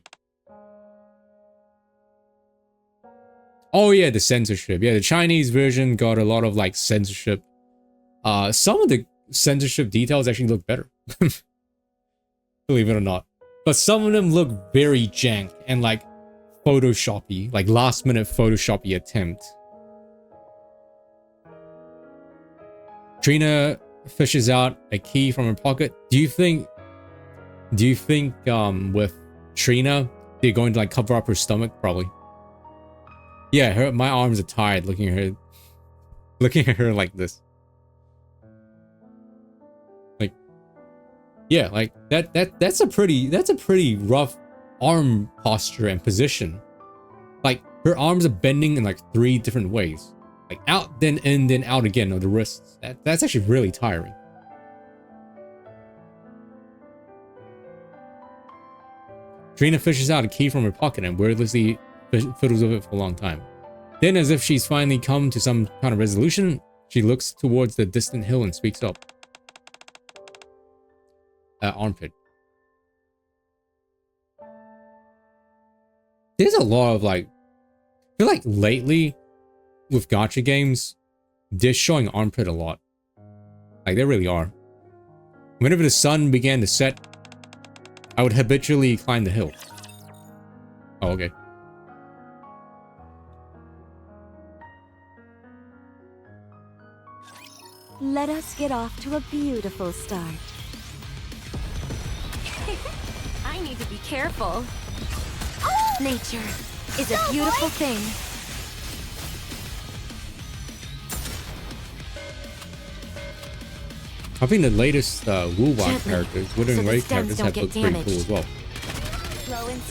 Oh yeah, the censorship. Yeah, the Chinese version got a lot of like censorship. Some of the censorship details actually look better. Believe it or not. But some of them look very jank and like Photoshoppy, like last minute Photoshoppy attempt. Trina fishes out a key from her pocket. Do you think with Trina they're going to like cover up her stomach? Probably. Yeah, my arms are tired looking at her like this. Like, yeah, like that's a pretty rough arm posture and position. Like her arms are bending in like 3 different ways. Like out, then in, then out again on the wrists. That's actually really tiring. Trina fishes out a key from her pocket and wordlessly fiddles with it for a long time. Then, as if she's finally come to some kind of resolution, she looks towards the distant hill and speaks up. Armpit. There's a lot of like, I feel like lately with gacha games, they're showing armpit a lot. Like they really are. Whenever the sun began to set, I would habitually climb the hill. Oh, okay. Let us get off to a beautiful start. I need to be careful. Nature is a beautiful thing. I think the latest Wuwa characters, Withering so the Wave stems characters don't have get looked pretty cool damaged. as well. Slow and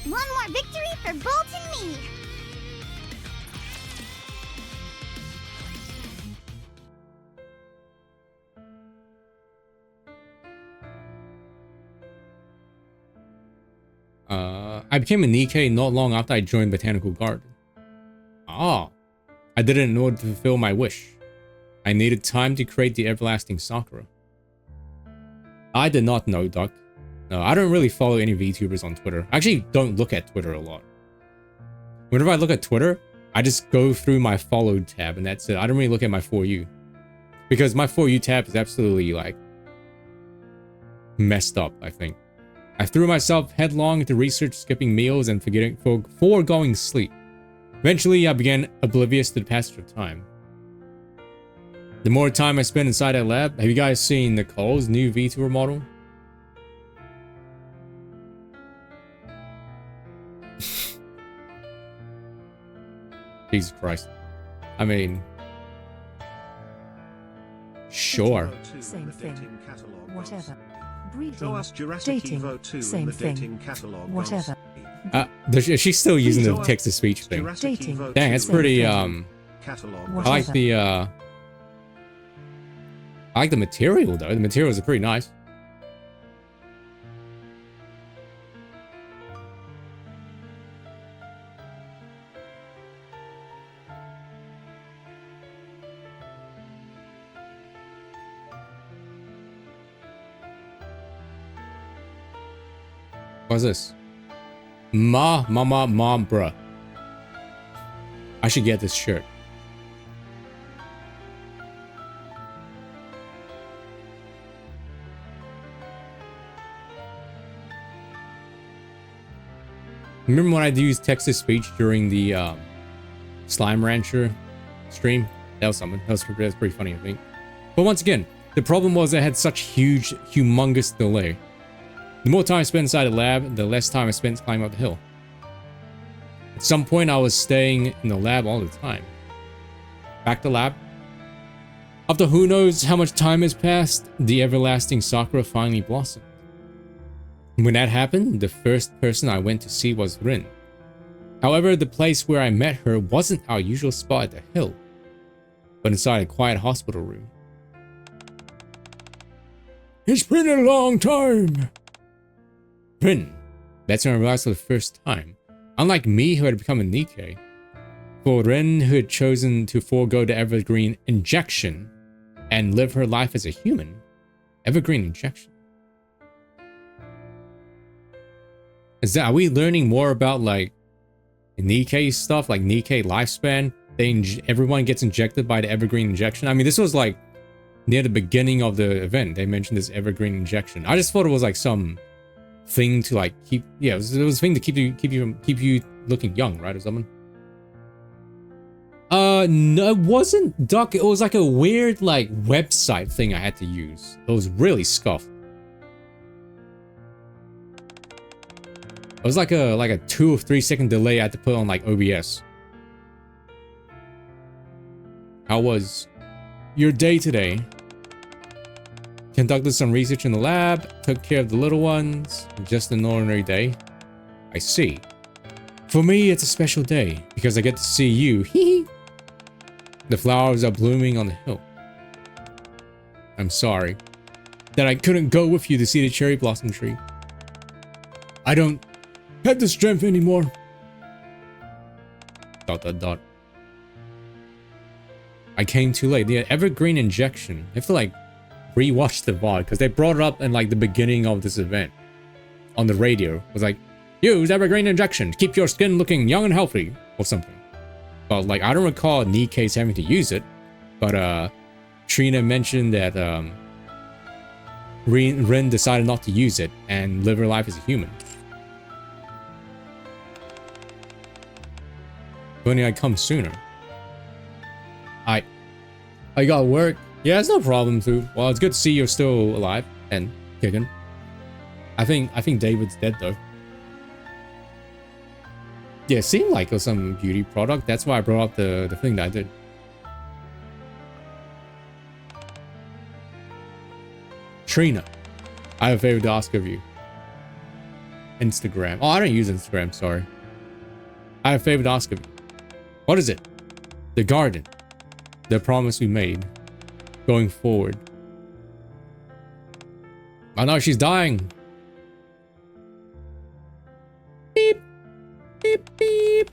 One more victory for Bolt and me. I became a NIKKE not long after I joined Botanical Garden. Ah, I did it in order to fulfill my wish. I needed time to create the everlasting Sakura. I did not know, Duck. No, I don't really follow any VTubers on Twitter. I actually don't look at Twitter a lot. Whenever I look at Twitter, I just go through my followed tab and that's it. I don't really look at my For You. Because my For You tab is absolutely like messed up, I think. I threw myself headlong into research, skipping meals and foregoing sleep. Eventually, I began oblivious to the passage of time. The more time I spent inside that lab, have you guys seen Nicole's new VTuber model? Jesus Christ. I mean... Sure. Same thing. Whatever. Breeding. Show us Jurassic Dating. Evo 2 Same in the thing. dating catalog. Whatever. She's still using the text-to-speech thing. Jurassic Dating. Evo Dang, it's 2 pretty, catalog. I like the, I like the material, though. The materials are pretty nice. What's this? Mom, bruh. I should get this shirt. Remember when I used text-to-speech during the Slime Rancher stream? That was something. That was pretty funny, I think. But once again, the problem was I had such humongous delay. The more time I spent inside the lab, the less time I spent climbing up the hill. At some point, I was staying in the lab all the time. Back to lab. After who knows how much time has passed, the everlasting Sakura finally blossomed. When that happened, the first person I went to see was Rin. However, the place where I met her wasn't our usual spot at the hill, but inside a quiet hospital room. It's been a long time. Rin. That's when I realized for the first time. Unlike me, who had become a NIKKE, for Rin, who had chosen to forego the evergreen injection and live her life as a human. Evergreen injection. Are we learning more about like NIKKE stuff, like NIKKE lifespan? Everyone gets injected by the evergreen injection. I mean, this was like near the beginning of the event. They mentioned this evergreen injection. I just thought it was like some thing to like keep. Yeah, it was a thing to keep you looking young, right, or something. No, it wasn't Duck. It was like a weird like website thing I had to use. It was really scuffed. It was like a 2 or 3 second delay I had to put on like OBS. How was your day today? Conducted some research in the lab, took care of the little ones. Just an ordinary day. I see. For me, it's a special day because I get to see you. Hee hee. The flowers are blooming on the hill. I'm sorry that I couldn't go with you to see the cherry blossom tree. I don't have the strength anymore. ... I came too late. The evergreen injection. I have to like rewatch the VOD because they brought it up in like the beginning of this event on the radio. It was like, use evergreen injection to keep your skin looking young and healthy or something. But like, I don't recall NIKKE having to use it. But Trina mentioned that Rin decided not to use it and live her life as a human. When I come sooner. I got work. Yeah, it's no problem too. Well, it's good to see you're still alive and kicking. I think David's dead though. Yeah, it seemed like it was some beauty product. That's why I brought up the thing that I did. Trina, I have a favor to ask of you. Instagram. Oh, I don't use Instagram, sorry. I have a favor to ask of you. What is it? The garden. The promise we made. Going forward. Oh no, she's dying. Beep. Beep, beep.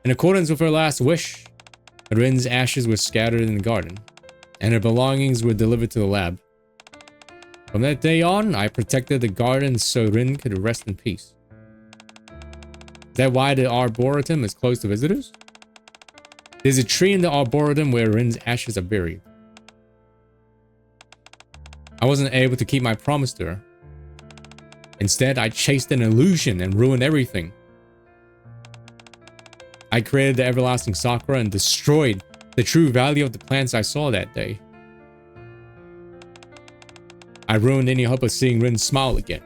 In accordance with her last wish, Rin's ashes were scattered in the garden, and her belongings were delivered to the lab. From that day on, I protected the garden so Rin could rest in peace. Is that why the Arboretum is closed to visitors? There's a tree in the Arboretum where Rin's ashes are buried. I wasn't able to keep my promise to her. Instead, I chased an illusion and ruined everything. I created the everlasting sakura and destroyed the true value of the plants I saw that day. I ruined any hope of seeing Rin smile again.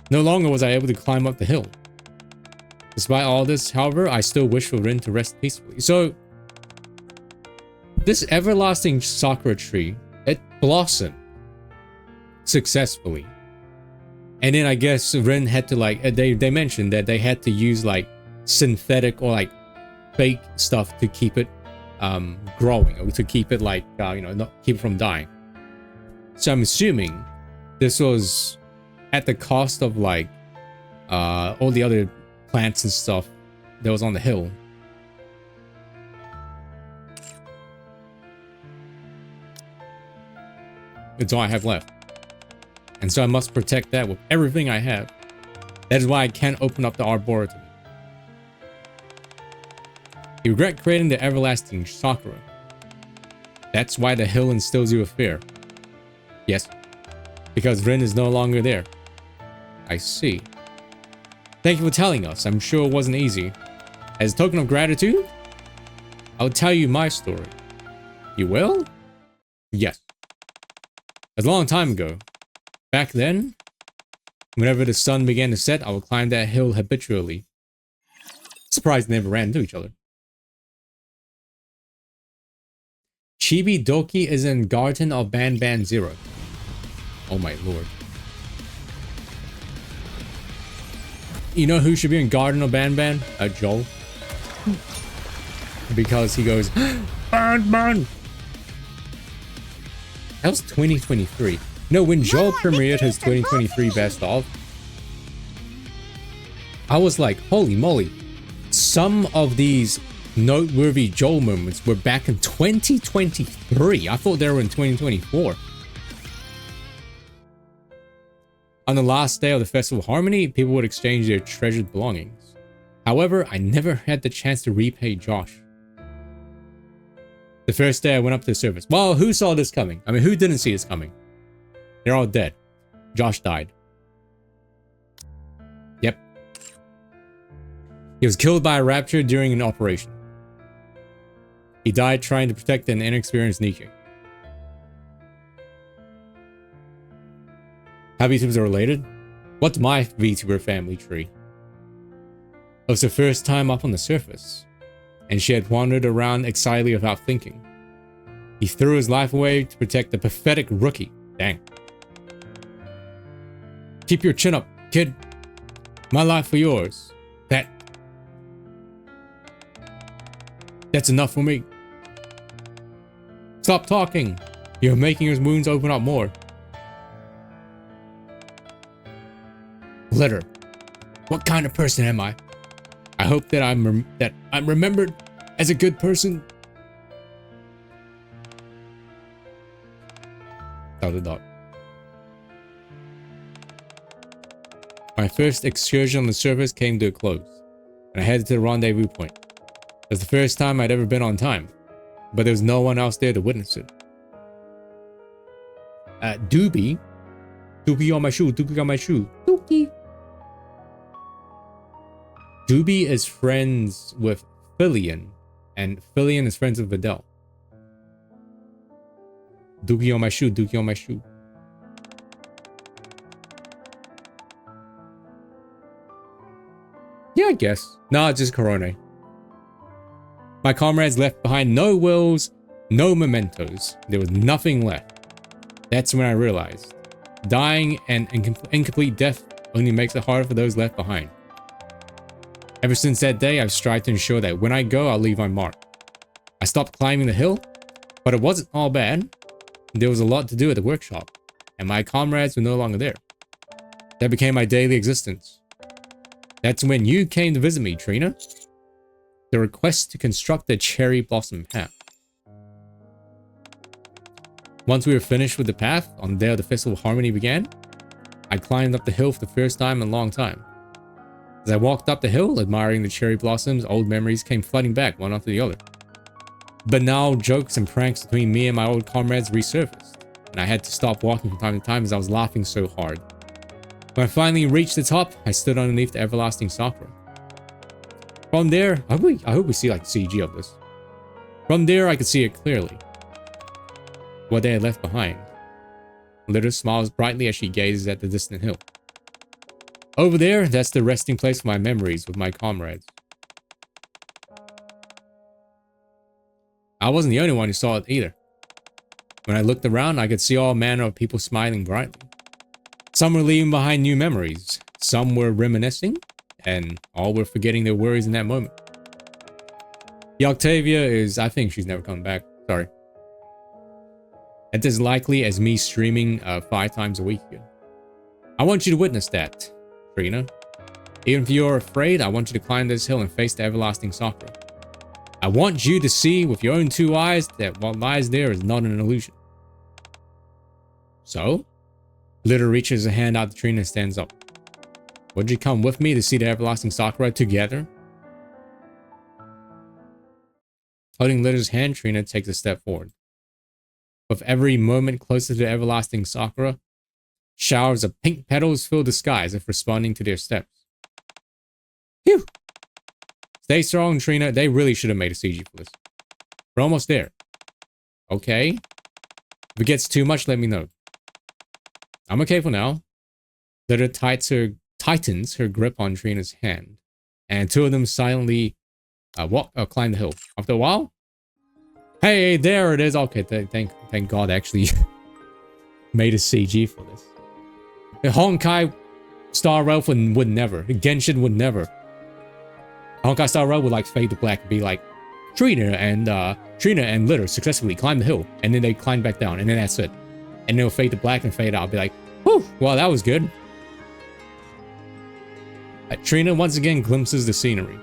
No longer was I able to climb up the hill. Despite all this, however, I still wish for Rin to rest peacefully. So, this everlasting sakura tree, it blossomed successfully. And then I guess Rin had to like, they mentioned that they had to use like synthetic or like fake stuff to keep it growing, or to keep it like, not keep it from dying. So I'm assuming this was at the cost of like all the other plants and stuff that was on the hill. It's all I have left. And so I must protect that with everything I have. That is why I can't open up the Arboretum. You regret creating the everlasting sakura. That's why the hill instills you with fear. Yes, because Rin is no longer there. I see. Thank you for telling us. I'm sure it wasn't easy. As a token of gratitude, I'll tell you my story. You will? Yes. A long time ago. Back then, whenever the sun began to set, I would climb that hill habitually. Surprised they never ran into each other. Chibi Doki is in Garden of Ban Zero. Oh my lord. You know who should be in Garden of Ban? Joel. Because he goes, Ban! That was 2023. No, when Joel premiered his 2023 best of, I was like, holy moly. Some of these noteworthy Joel moments were back in 2023. I thought they were in 2024. On the last day of the Festival of Harmony, people would exchange their treasured belongings. However, I never had the chance to repay Josh. The first day I went up to the surface. Well, who saw this coming? I mean, who didn't see this coming? They're all dead. Josh died. Yep. He was killed by a rapture during an operation. He died trying to protect an inexperienced NIKKE. How VTubers are related? What's my VTuber family tree? It was the first time up on the surface, and she had wandered around excitedly without thinking. He threw his life away to protect the pathetic rookie. Dang. Keep your chin up, kid. My life for yours. That's enough for me. Stop talking. You're making his wounds open up more. Litter. What kind of person am I? I hope that I'm remembered as a good person. Dot. My first excursion on the surface came to a close, and I headed to the rendezvous point. It was the first time I'd ever been on time, but there was no one else there to witness it. Doobie on my shoe, Doobie on my shoe, Doobie. Doobie is friends with Fillion, and Fillion is friends with Videl. Dookie on my shoe, Dookie on my shoe. Yeah, I guess. Nah, just Corona. My comrades left behind no wills, no mementos. There was nothing left. That's when I realized. Dying and incomplete death only makes it harder for those left behind. Ever since that day, I've strived to ensure that when I go, I'll leave my mark. I stopped climbing the hill, but it wasn't all bad. There was a lot to do at the workshop, and my comrades were no longer there. That became my daily existence. That's when you came to visit me, Trina. The request to construct the cherry blossom path. Once we were finished with the path, on the day of the Festival of Harmony began, I climbed up the hill for the first time in a long time. As I walked up the hill, admiring the cherry blossoms, old memories came flooding back one after the other. Banal jokes and pranks between me and my old comrades resurfaced, and I had to stop walking from time to time as I was laughing so hard. When I finally reached the top, I stood underneath the everlasting sakura. From there, I hope we see like CG of this. From there, I could see it clearly. What they had left behind. Litter smiles brightly as she gazes at the distant hill. Over there, that's the resting place for my memories with my comrades. I wasn't the only one who saw it either. When I looked around, I could see all manner of people smiling brightly. Some were leaving behind new memories, some were reminiscing, and all were forgetting their worries in that moment. The Octavia is, I think she's never coming back. Sorry. That's as likely as me streaming 5 times a week again. I want you to witness that, Trina. Even if you're afraid, I want you to climb this hill and face the everlasting sakura. I want you to see with your own 2 eyes that what lies there is not an illusion. So, Litter reaches a hand out to Trina and stands up. Would you come with me to see the everlasting sakura together? Holding Litter's hand, Trina takes a step forward. With every moment closer to the everlasting sakura, showers of pink petals fill the sky as if responding to their steps. Phew! Stay strong, Trina. They really should have made a CG for this. We're almost there. Okay. If it gets too much, let me know. I'm okay for now. Litter tightens her grip on Trina's hand, and 2 of them silently climb the hill. After a while, hey, there it is. Okay, thank God, actually made a CG for this. The Honkai Star Rail would never. Genshin would never. Honkai Star Rail would like fade to black and be like, Trina and Litter successfully climbed the hill, and then they climb back down, and then that's it. And they'll fade to black and fade out. I'll be like, whew, well, that was good. Trina once again glimpses the scenery.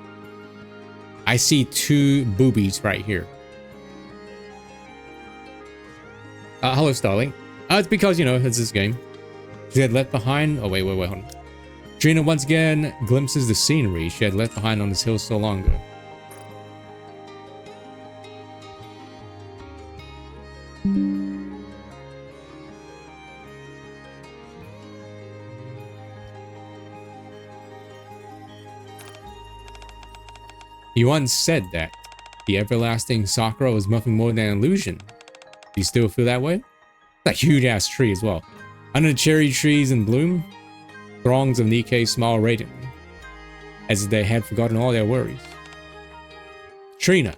I see 2 boobies right here. Hello, Starling. It's because, you know, it's this game. she had left behind. Oh, wait, hold on. Trina once again glimpses the scenery she had left behind on this hill so long ago. You once said that the everlasting Sakura was nothing more than an illusion. Do you still feel that way? It's a huge ass tree as well. Under the cherry trees in bloom, throngs of NIKKE smile radiantly, as if they had forgotten all their worries. Trina,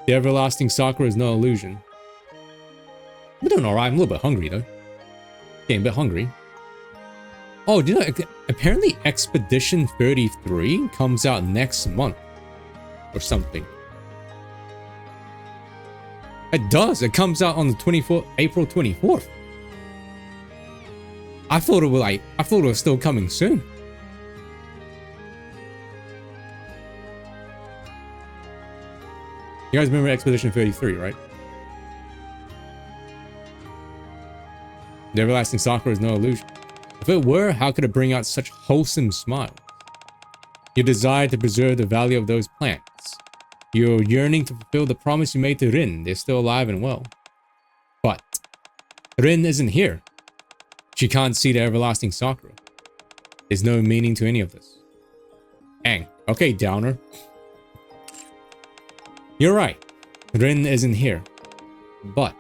the everlasting Sakura is no illusion. I'm doing alright. I'm a little bit hungry though. Getting a bit hungry. Oh, do you know, apparently Expedition 33 comes out next month. Or something. It does. It comes out on the 24th, April 24th. I thought it was still coming soon. You guys remember Expedition 33, right? The everlasting Sakura is no illusion. If it were, how could it bring out such wholesome smiles? Your desire to preserve the value of those plants. Your yearning to fulfill the promise you made to Rin. They're still alive and well. But Rin isn't here. She can't see the everlasting Sakura. There's no meaning to any of this. Dang. Okay, Downer. You're right. Rin isn't here. But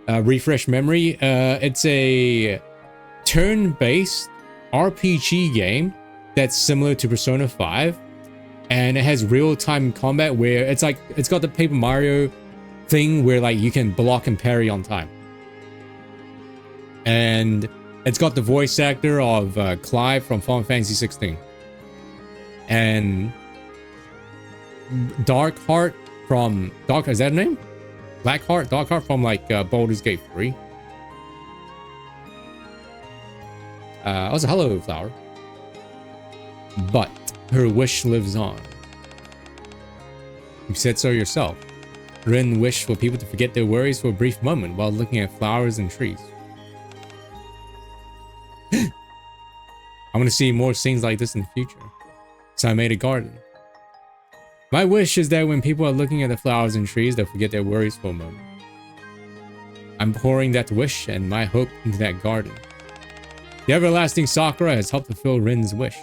refresh memory. It's a turn-based RPG game that's similar to Persona 5. And it has real-time combat where it's like, it's got the Paper Mario thing where like you can block and parry on time. And it's got the voice actor of Clive from Final Fantasy 16. And Darkheart from... is that a name? Darkheart from like Baldur's Gate 3. Also, hello, Flower. But her wish lives on. You said so yourself. Rin wished for people to forget their worries for a brief moment while looking at flowers and trees. I want to see more scenes like this in the future. So I made a garden. My wish is that when people are looking at the flowers and trees, they'll forget their worries for a moment. I'm pouring that wish and my hope into that garden. The everlasting Sakura has helped fulfill Rin's wish.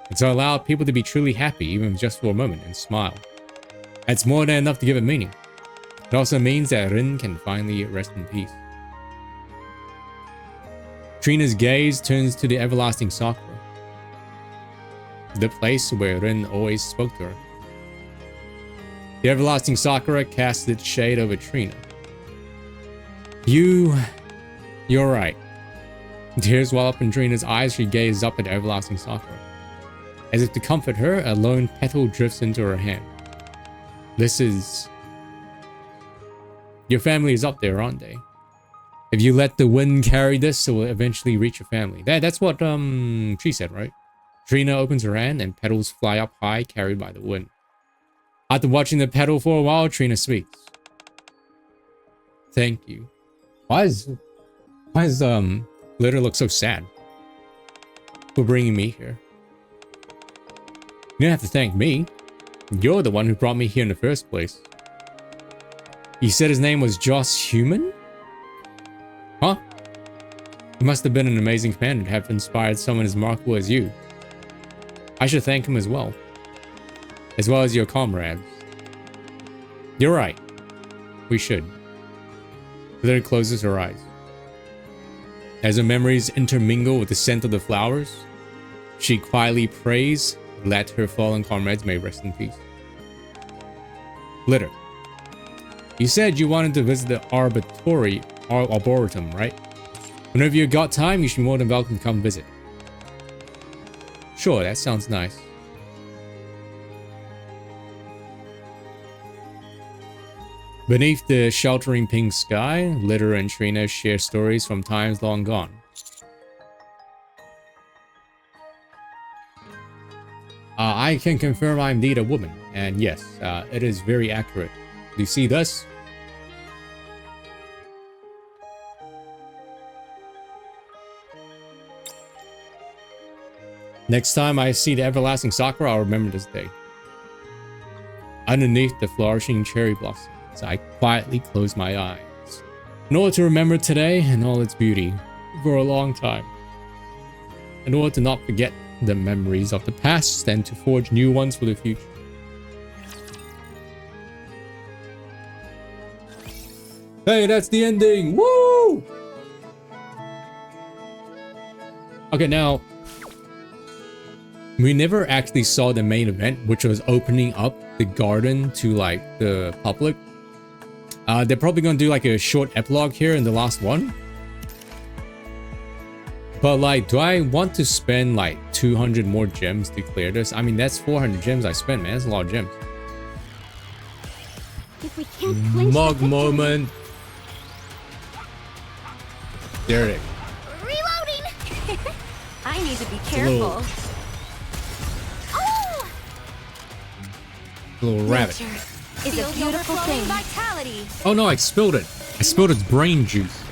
And so allow people to be truly happy, even just for a moment, and smile. That's more than enough to give it meaning. It also means that Rin can finally rest in peace. Trina's gaze turns to the everlasting Sakura, the place where Rin always spoke to her. The everlasting Sakura casts its shade over Trina. You're right. Tears well up in Trina's eyes, she gazes up at the everlasting Sakura. As if to comfort her, a lone petal drifts into her hand. This is... Your family is up there, aren't they? If you let the wind carry this, it will eventually reach your family. That's what she said, right? Trina opens her hand and petals fly up high, carried by the wind. After watching the petal for a while, Trina speaks. Thank you. Why is Glitter look so sad? For bringing me here. You don't have to thank me. You're the one who brought me here in the first place. You said his name was Joss Human? Huh? He must have been an amazing commander to have inspired someone as remarkable as you. I should thank him as well as your comrades. You're right. We should. Glitter closes her eyes. As her memories intermingle with the scent of the flowers, she quietly prays that her fallen comrades may rest in peace. Glitter, you said you wanted to visit the Arboretum, right? Whenever you got time, you should be more than welcome to come visit. Sure, that sounds nice. Beneath the sheltering pink sky, Glitter and Trina share stories from times long gone. I can confirm I'm indeed a woman, and yes, it is very accurate. Do you see this? Next time I see the everlasting sakura, I'll remember this day. Underneath the flourishing cherry blossoms, I quietly close my eyes, in order to remember today and all its beauty for a long time. In order to not forget the memories of the past and to forge new ones for the future. Hey, that's the ending! Woo! Okay, now, we never actually saw the main event, which was opening up the garden to like the public. They're probably gonna do like a short epilogue here in the last one. But like, do I want to spend like 200 more gems to clear this? I mean, that's 400 gems I spent, man. That's a lot of gems. If we can't clinch the Mug victory, moment. There it is. Reloading! I need to be a little- careful. Oh! Little rabbit. Nature is a Feels beautiful overflowing thing. vitality. Oh no, I spilled it. I spilled its brain juice.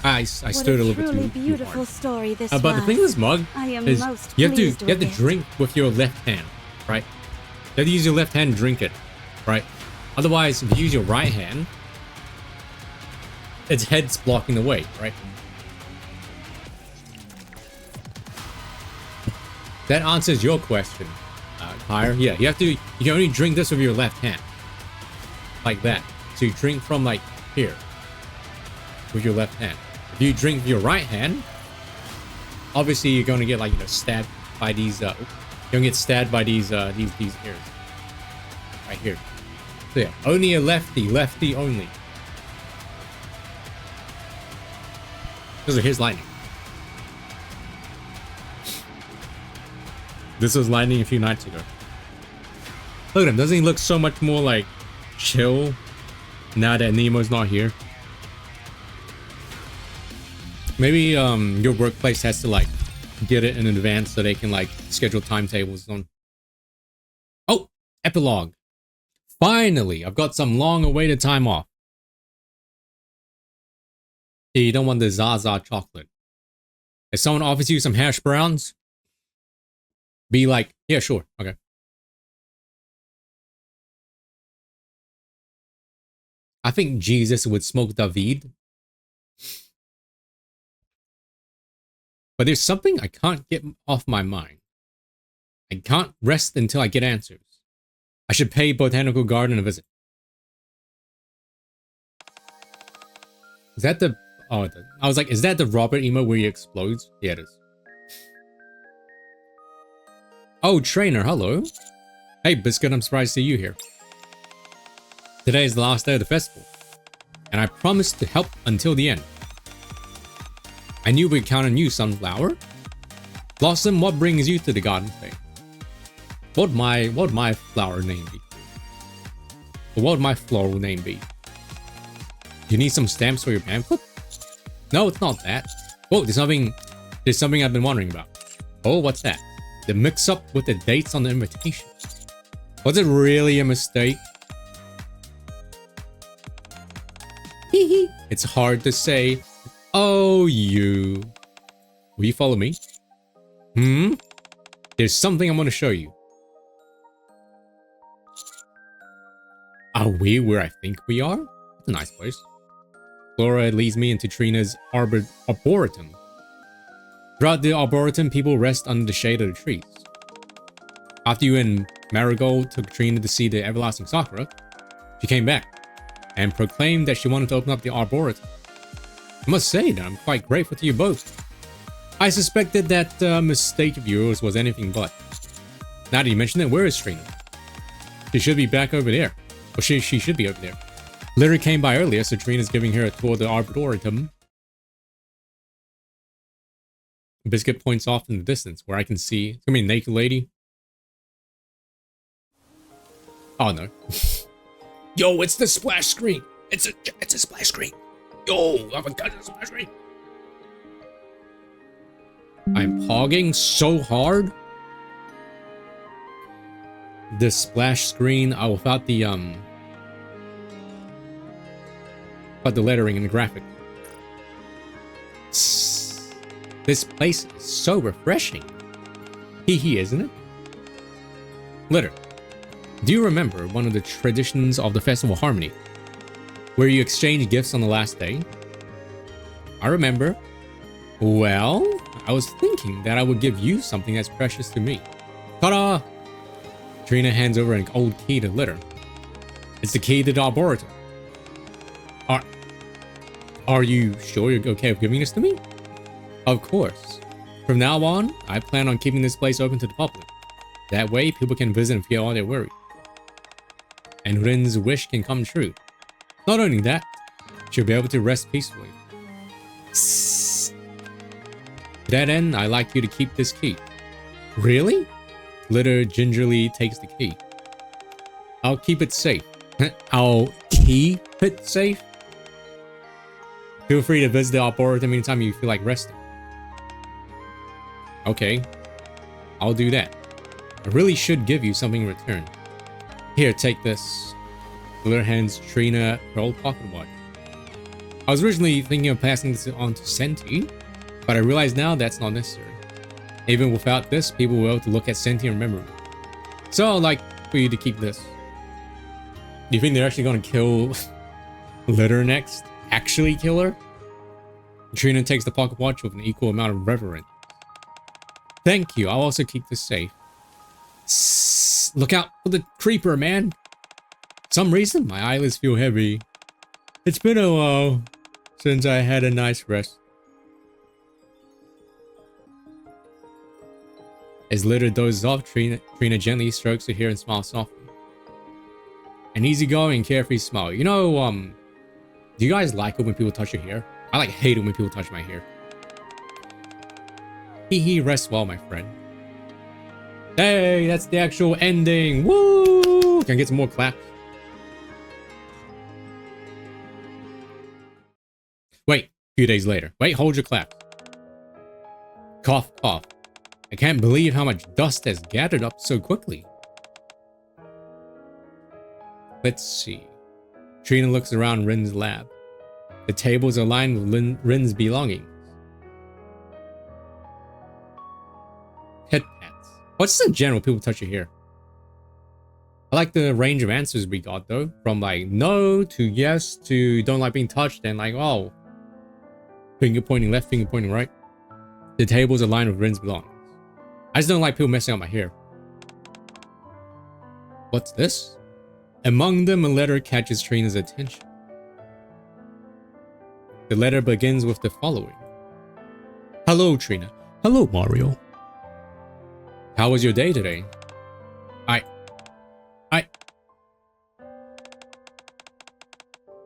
I stirred a little bit truly too beautiful hard. story this But the was. thing with this mug I am is most you have pleased to with it. drink with your left hand, right? You have to use your left hand to drink it, right? Otherwise, if you use your right hand, its head's blocking the way, right? That answers your question, Pyre. Yeah, you can only drink this with your left hand. Like that. So you drink from like here. With your left hand. If you drink with your right hand, obviously you're gonna get like, you know, stabbed by these, you're gonna get stabbed by these ears. Right here. So yeah, only a lefty only. Here's lightning. This was lightning a few nights ago. Look at him, doesn't he look so much more like chill now that Nemo's not here? Maybe your workplace has to like get it in advance so they can like schedule timetables on. Oh, epilogue. Finally, I've got some long awaited time off. Yeah, you don't want the Zaza chocolate. If someone offers you some hash browns, be like, yeah, sure, okay. I think Jesus would smoke David. But there's something I can't get off my mind. I can't rest until I get answers. I should pay Botanical Garden a visit. Is that the... Oh, I was like, is that the Robert emo where he explodes? Yeah, it is. Oh, Trainer, hello. Hey, Biscuit, I'm surprised to see you here. Today is the last day of the festival, and I promised to help until the end. I knew we'd count on you, Sunflower. Blossom, what brings you to the garden fair? What would my flower name be? Or what would my floral name be? You need some stamps for your pamphlet? No, it's not that. Oh, there's something I've been wondering about. Oh, what's that? The mix-up with the dates on the invitation. Was it really a mistake? Hee. It's hard to say. Oh, you. Will you follow me? There's something I want to show you. Are we where I think we are? It's a nice place. Flora leads me into Trina's arboretum. Throughout the arboretum, people rest under the shade of the trees. After you and Marigold took Trina to see the everlasting sakura, she came back and proclaimed that she wanted to open up the arboretum. I must say that I'm quite grateful to you both. I suspected that mistake of yours was anything but. Now that you mention it, where is Trina? She should be back over there. Or she should be over there. Lyra came by earlier, so Trina's giving her a tour of the arboretum. Biscuit points off in the distance, where I can see... It's gonna be a naked lady. Oh, no. Yo, it's the splash screen! It's a splash screen! Yo, I forgot the splash screen! I'm hogging so hard. The splash screen, without the lettering and the graphic. This place is so refreshing. Hee hee, isn't it? Litter. Do you remember one of the traditions of the Festival of Harmony, where you exchange gifts on the last day? I remember. Well, I was thinking that I would give you something that's precious to me. Ta-da! Trina hands over an old key to Litter. It's the key to the arboretum. Are you sure you're okay with giving this to me? Of course. From now on, I plan on keeping this place open to the public. That way, people can visit and forget all their worries. And Rin's wish can come true. Not only that, she'll be able to rest peacefully. To that end, I'd like you to keep this key. Really? Litter gingerly takes the key. I'll keep it safe. I'll keep it safe? Feel free to visit the arboretum anytime you feel like resting. Okay, I'll do that. I really should give you something in return. Here, take this. Litter hands Trina her old pocket watch. I was originally thinking of passing this on to Senti, but I realize now that's not necessary. Even without this, people will be able to look at Senti and remember me. So I'd like for you to keep this. Do you think they're actually going to kill Litter next? Actually kill her? Trina takes the pocket watch with an equal amount of reverence. Thank you. I'll also keep this safe. Look out for the creeper, man. For some reason, my eyelids feel heavy. It's been a while since I had a nice rest. As Litter dozes off, Trina gently strokes her hair and smiles softly. An easygoing, carefree smile. You know, do you guys like it when people touch your hair? I like hate it when people touch my hair. Hee hee, rest well, my friend. Hey, that's the actual ending. Woo! Can I get some more claps? Wait, a few days later. Wait, hold your clap. Cough, cough. I can't believe how much dust has gathered up so quickly. Let's see. Trina looks around Rin's lab. The tables are lined with Rin's belongings. Pet pats. What's the general people touch your hair? I like the range of answers we got though. From like no to yes to don't like being touched and like oh. Finger pointing left, finger pointing right. The tables are lined with Rin's belongings. I just don't like people messing up my hair. What's this? Among them, a letter catches Trina's attention. The letter begins with the following. Hello, Trina. Hello, Mario. How was your day today?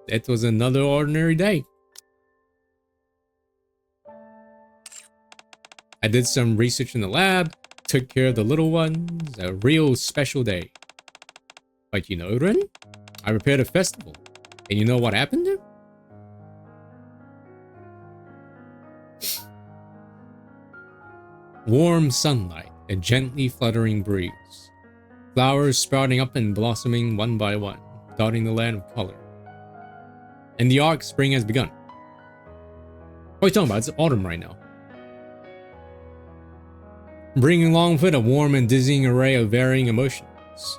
It was another ordinary day. I did some research in the lab, took care of the little ones, a real special day. But you know, Rin, I prepared a festival, and you know what happened there? Warm sunlight, a gently fluttering breeze. Flowers sprouting up and blossoming one by one, dotting the land with color. And the arc spring has begun. What are you talking about? It's autumn right now. Bringing along with it a warm and dizzying array of varying emotions.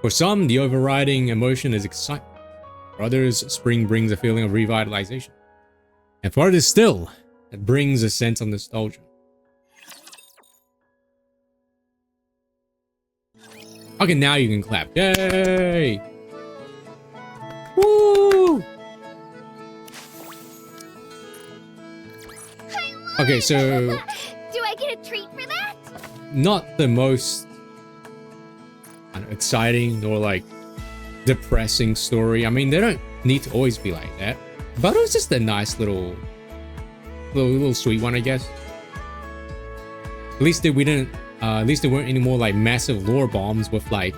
For some, the overriding emotion is excitement. For others, spring brings a feeling of revitalization. And for others still, it brings a sense of nostalgia. Okay, now you can clap. Yay! Woo! Okay, so Do I get a treat for that? not the most exciting or like depressing story. I mean, they don't need to always be like that, but it was just a nice little sweet one, I guess. At least we didn't. At least there weren't any more like massive lore bombs with like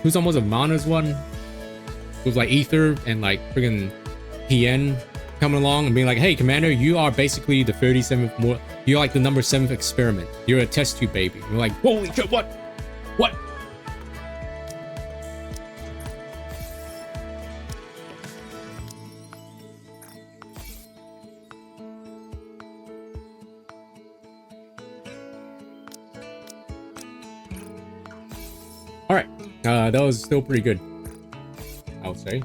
who's almost a Mana's one with like Ether and like friggin' PN coming along and being like, hey Commander, you are basically the 37th more. You're like the number 7th experiment. You're a test tube baby. We're like, holy shit, what? What? All right, that was still pretty good, I would say.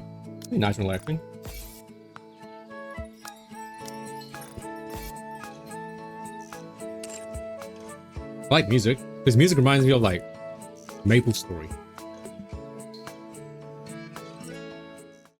Nice and relaxing. I like music. This music reminds me of like Maple Story.